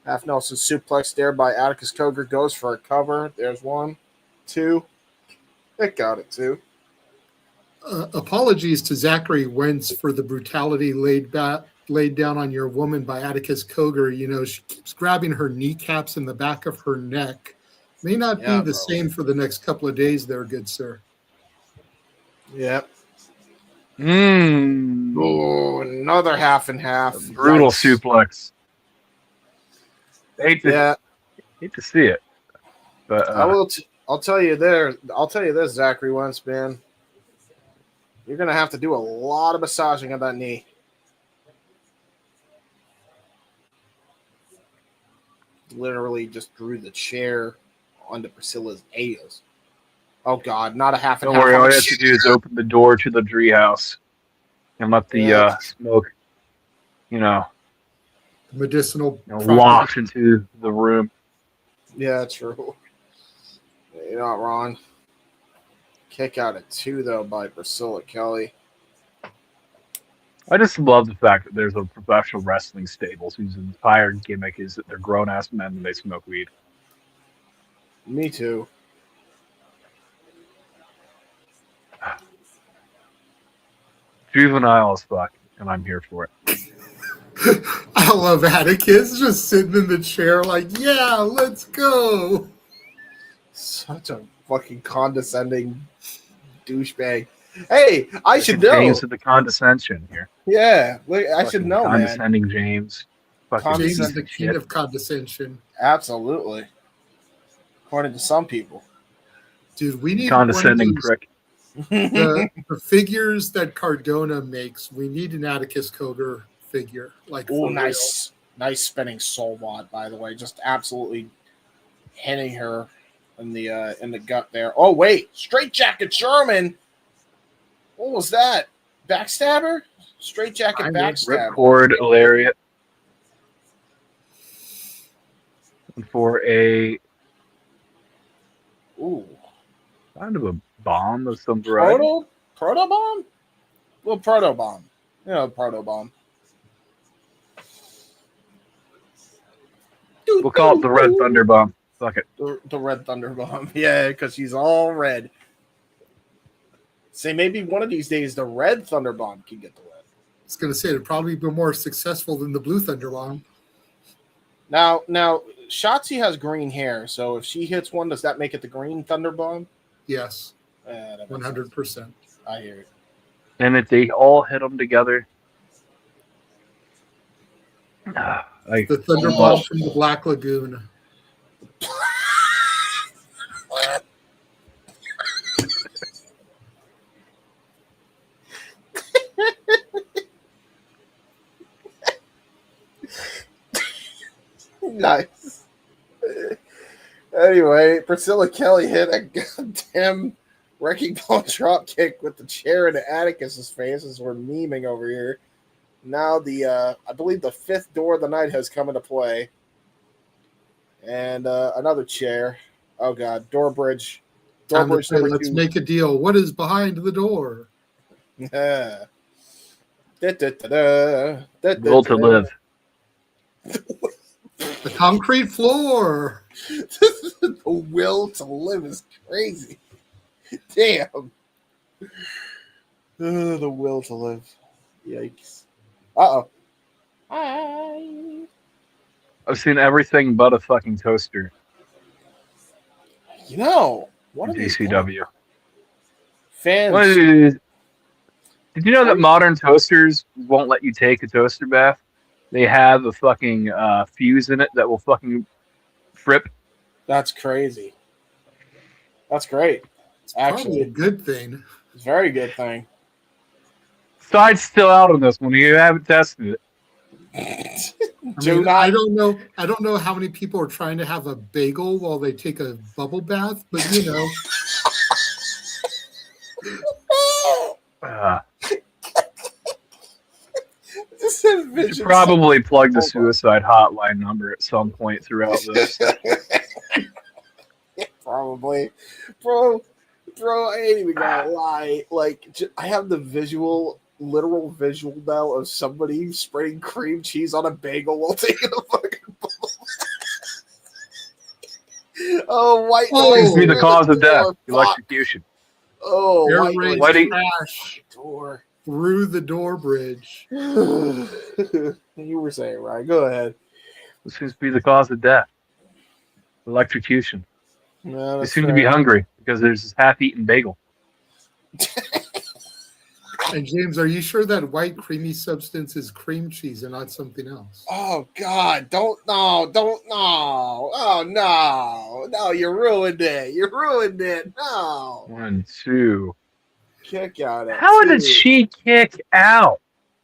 Half Nelson suplex there by Atticus Cogar. Goes for a cover. There's 1, 2. It got it, 2. Apologies to Zachary Wentz for the brutality laid down on your woman by Atticus Cogar. You know, she keeps grabbing her kneecaps in the back of her neck. May not be the same for the next couple of days there, good sir. Yep. Oh, another half and half. Brutal suplex. Hate to see it. But I'll tell you this, Zachary Wentz, man. You're gonna have to do a lot of massaging of that knee. Literally just drew the chair onto Priscilla's ass. Oh God, not a half and half. Don't worry, all you have to do is open the door to the treehouse and let the smoke, medicinal waft into the room. Yeah, true. You're not wrong. Kick out at 2 though by Priscilla Kelly. I just love the fact that there's a professional wrestling stable whose entire gimmick is that they're grown ass men and they smoke weed. Me too. Juvenile as fuck, and I'm here for it. I love Atticus just sitting in the chair like, yeah, let's go. Such a fucking condescending douchebag. Hey, I should know. James with the condescension here. Yeah, I should know, condescending man. James. James is the king of condescension. Absolutely. According to some people. Dude, we need condescending prick. The figures that Cardona makes, we need an Atticus Cogar figure. Oh, nice spinning soul wad, by the way. Just absolutely hitting her in the gut there. Oh wait, straight jacket German. What was that? Backstabber? Straight jacket backstabber. Ripcord lariat. For a kind of a bomb of some variety. Proto bomb? Little proto bomb. Proto bomb. We'll call it the Red Thunder Bomb. Fuck it. The Red Thunder Bomb. Yeah, because she's all red. Say maybe one of these days the Red Thunder Bomb can get the red. I was going to say it'd probably be more successful than the Blue Thunder Bomb. Now, Shotzi has green hair, so if she hits one, does that make it the Green Thunder Bomb? Yes. 100%. I hear it. And if they all hit them together. The Thunder Bomb from the Black Lagoon. Nice. Anyway, Priscilla Kelly hit a goddamn wrecking ball drop kick with the chair into Atticus's face as we're memeing over here. Now I believe the 5th door of the night has come into play. And another chair. Oh God, door bridge. Let's make a deal. What is behind the door? Yeah. Will to live. The concrete floor. The will to live is crazy. Damn. The will to live. Yikes. Uh-oh. Hi. I've seen everything but a fucking toaster You know, what in are these GCW. fans? What is- Did you know that modern toasters won't let you take a toaster bath? They have a fucking fuse in it that will fucking trip. That's crazy. That's great. It's probably Actually, a good thing. it's a very good thing. Side's still out on this one. You haven't tested it. I don't know. I don't know how many people are trying to have a bagel while they take a bubble bath, but you know. You should probably plug the suicide hotline number at some point throughout this. Probably. Bro, I ain't even gonna lie. Like, I have the literal visual now of somebody spreading cream cheese on a bagel while taking a fucking bubble. Oh, white noise. Be the cause of death. Electrocution. Oh, white noise. Crash Door. through the door bridge. You were saying, right? Go ahead. This seems to be the cause of death. Electrocution. No, They seem to be hungry because there's this half-eaten bagel. And James, are you sure that white creamy substance is cream cheese and not something else? Oh God! Don't no! Oh no! You ruined it! No! 1, 2. Kick out! How did she kick out?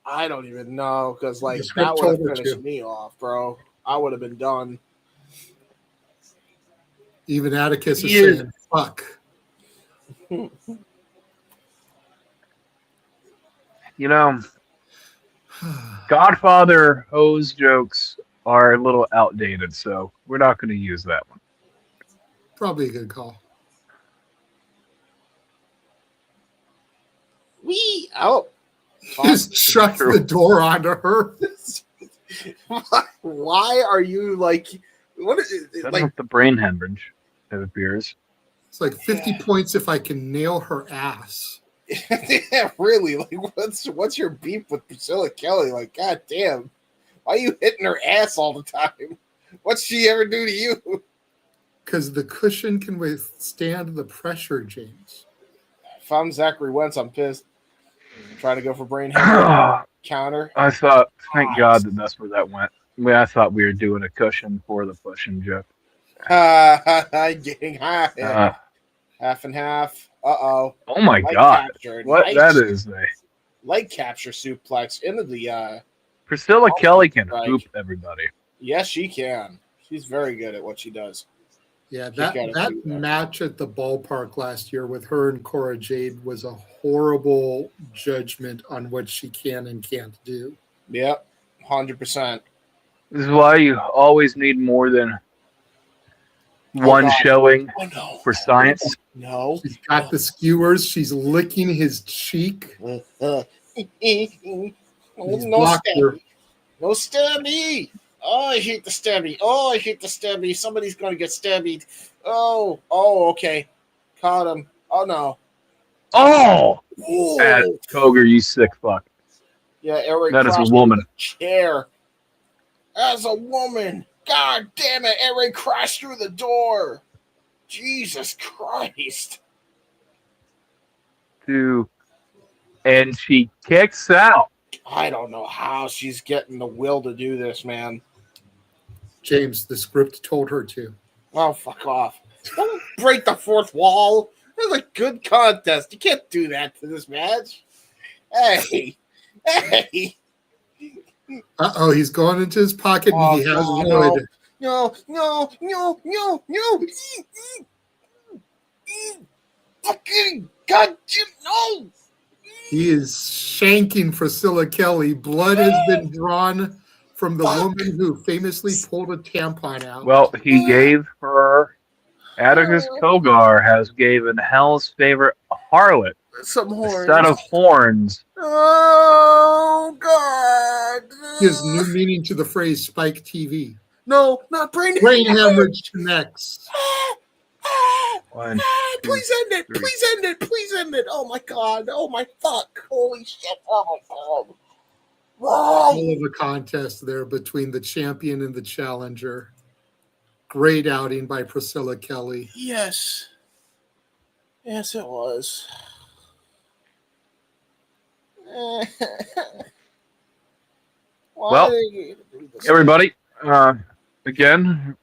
I don't even know because like The script that would have told her finished to. me off, bro. I would have been done. Even Atticus is Yeah. saying, fuck. You know, Godfather hose jokes are a little outdated, so we're not going to use that one. Probably a good call. Wee! Oh, Just shut the door onto her. why are you like? What is it? That's Like not the brain hemorrhage that appears. It's like 50 points if I can nail her ass. yeah, really? Like, what's your beef with Priscilla Kelly? Like, god damn, why are you hitting her ass all the time? What's she ever do to you? Because the cushion can withstand the pressure, James. If I'm Zachary Wentz, I'm pissed. Trying to go for brain hemorrhage counter. I thought, thank God that that's where that went. I thought we were doing a cushion for the pushing joke. Getting high. Half and half. Uh-oh. Oh my Light God. capture. What Nice. that is a Light capture suplex into the Priscilla Kelly can strike. hoop everybody. Yes, she can. She's very good at what she does. Yeah, Kick out of that two there. match at the ballpark last year with her and Cora Jade was a horrible judgment on what she can and can't do. Yep. 100%. This is why you always need more than one God. showing Oh no. for science. No. She's got the skewers. She's licking his cheek. No He's blocked her. stabby. No stabby. Oh, I hate the stabby. Oh, I hate the stabby. Somebody's going to get stabbied. Oh, okay. Caught him. Oh, no. Oh! Ooh. Cogar, you sick fuck. Yeah, Eric. That is a crashed woman. through the chair. As a woman. God damn it. Eric crashed through the door. Jesus Christ. And she kicks out. I don't know how she's getting the will to do this, man. James, the script told her to. Oh, fuck off. Don't break the fourth wall. This is a good contest. You can't do that to this match. Hey. Uh-oh, he's going into his pocket and he has no, wood. No. Fucking goddamn no. He is shanking Priscilla Kelly. Blood has been drawn from the woman who famously pulled a tampon out. Well, he gave her Atticus Cogar has given Hell's favorite harlot Some a horns. set of horns. Oh, God. Gives new meaning to the phrase Spike TV. No, not brain Brain hemorrhage connects. One, Please end it. three. Please end it. Please end it. Oh, my God. Oh, my fuck. Holy shit. Oh, my God. All of a contest there between the champion and the challenger. Great outing by Priscilla Kelly. Yes. Yes, it was. Well, everybody, again,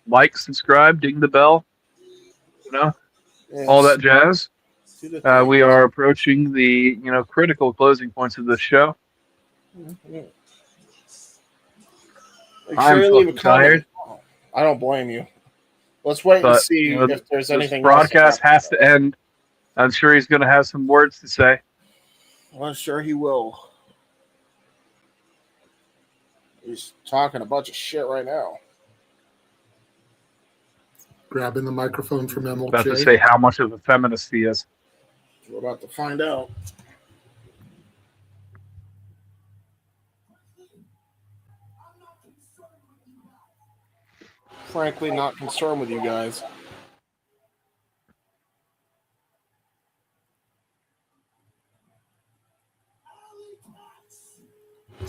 like, subscribe, ding the bell, all that jazz. We are approaching the, critical closing points of this show. I'm fucking tired. I don't blame you. Let's wait and see if there's anything else. This broadcast has to end. I'm sure he's going to have some words to say. Well, sure he will. He's talking a bunch of shit right now. Grabbing the microphone from MLJ. About to say how much of a feminist he is. We're about to find out. Frankly, not concerned with you guys.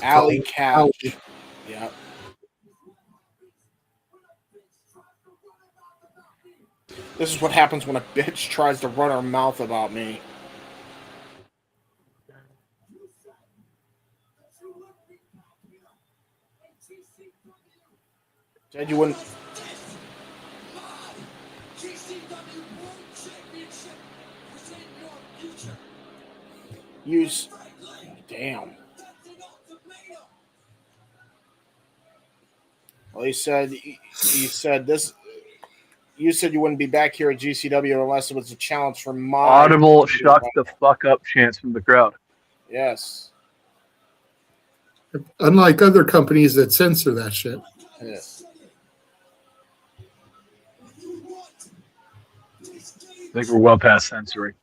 Alley Couch. Yeah. This is what happens when a bitch tries to run her mouth about me. Said you wouldn't. Use. Damn. Well, he said this. You said you wouldn't be back here at GCW unless it was a challenge for my audible shut the fuck up chants from the crowd. Yes. Unlike other companies that censor that shit. Yeah. I think we're well past censoring.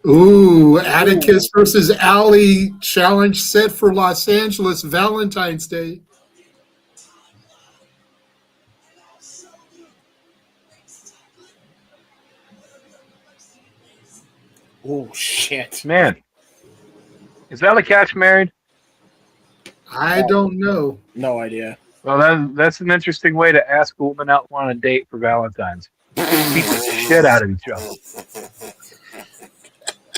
Ooh, Atticus versus Alley challenge set for Los Angeles Valentine's Day. Oh, shit. Man. Is Alley Catch married? I don't know. No idea. Well, that's an interesting way to ask a woman out on a date for Valentine's. Beat the shit out of each other.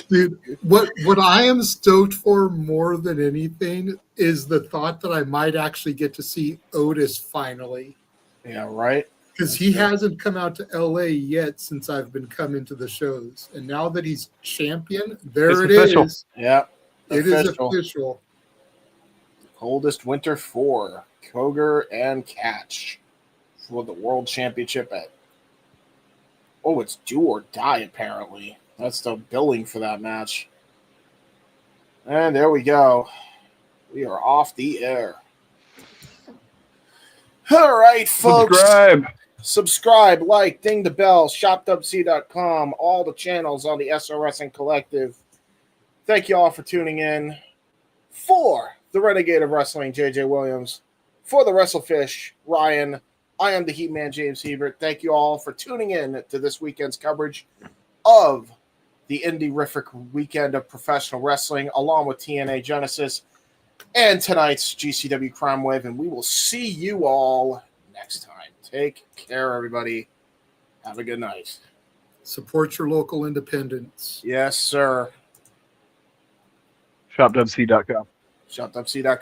Dude, what I am stoked for more than anything is the thought that I might actually get to see Otis finally. Yeah, right? Because he hasn't come out to LA yet since I've been coming to the shows. And now that he's champion, it's official. Is. Yeah. It is official. Coldest Winter 4, Cogar and Catch for the World Championship at. Oh, it's do or die, apparently. That's the billing for that match. And there we go. We are off the air. All right, folks. Subscribe, like, ding the bell, shopwc.com, all the channels on the SRS Collective. Thank you all for tuning in. For the Renegade of Wrestling, JJ Williams. For the Wrestlefish, Ryan. I am the Heat Man, James Hebert. Thank you all for tuning in to this weekend's coverage of the Indie-rific weekend of professional wrestling, along with TNA Genesis and tonight's GCW Crime Wave, and we will see you all next time. Take care, everybody. Have a good night. Support your local independents. Yes, sir. ShopWC.com. ShopWC.com.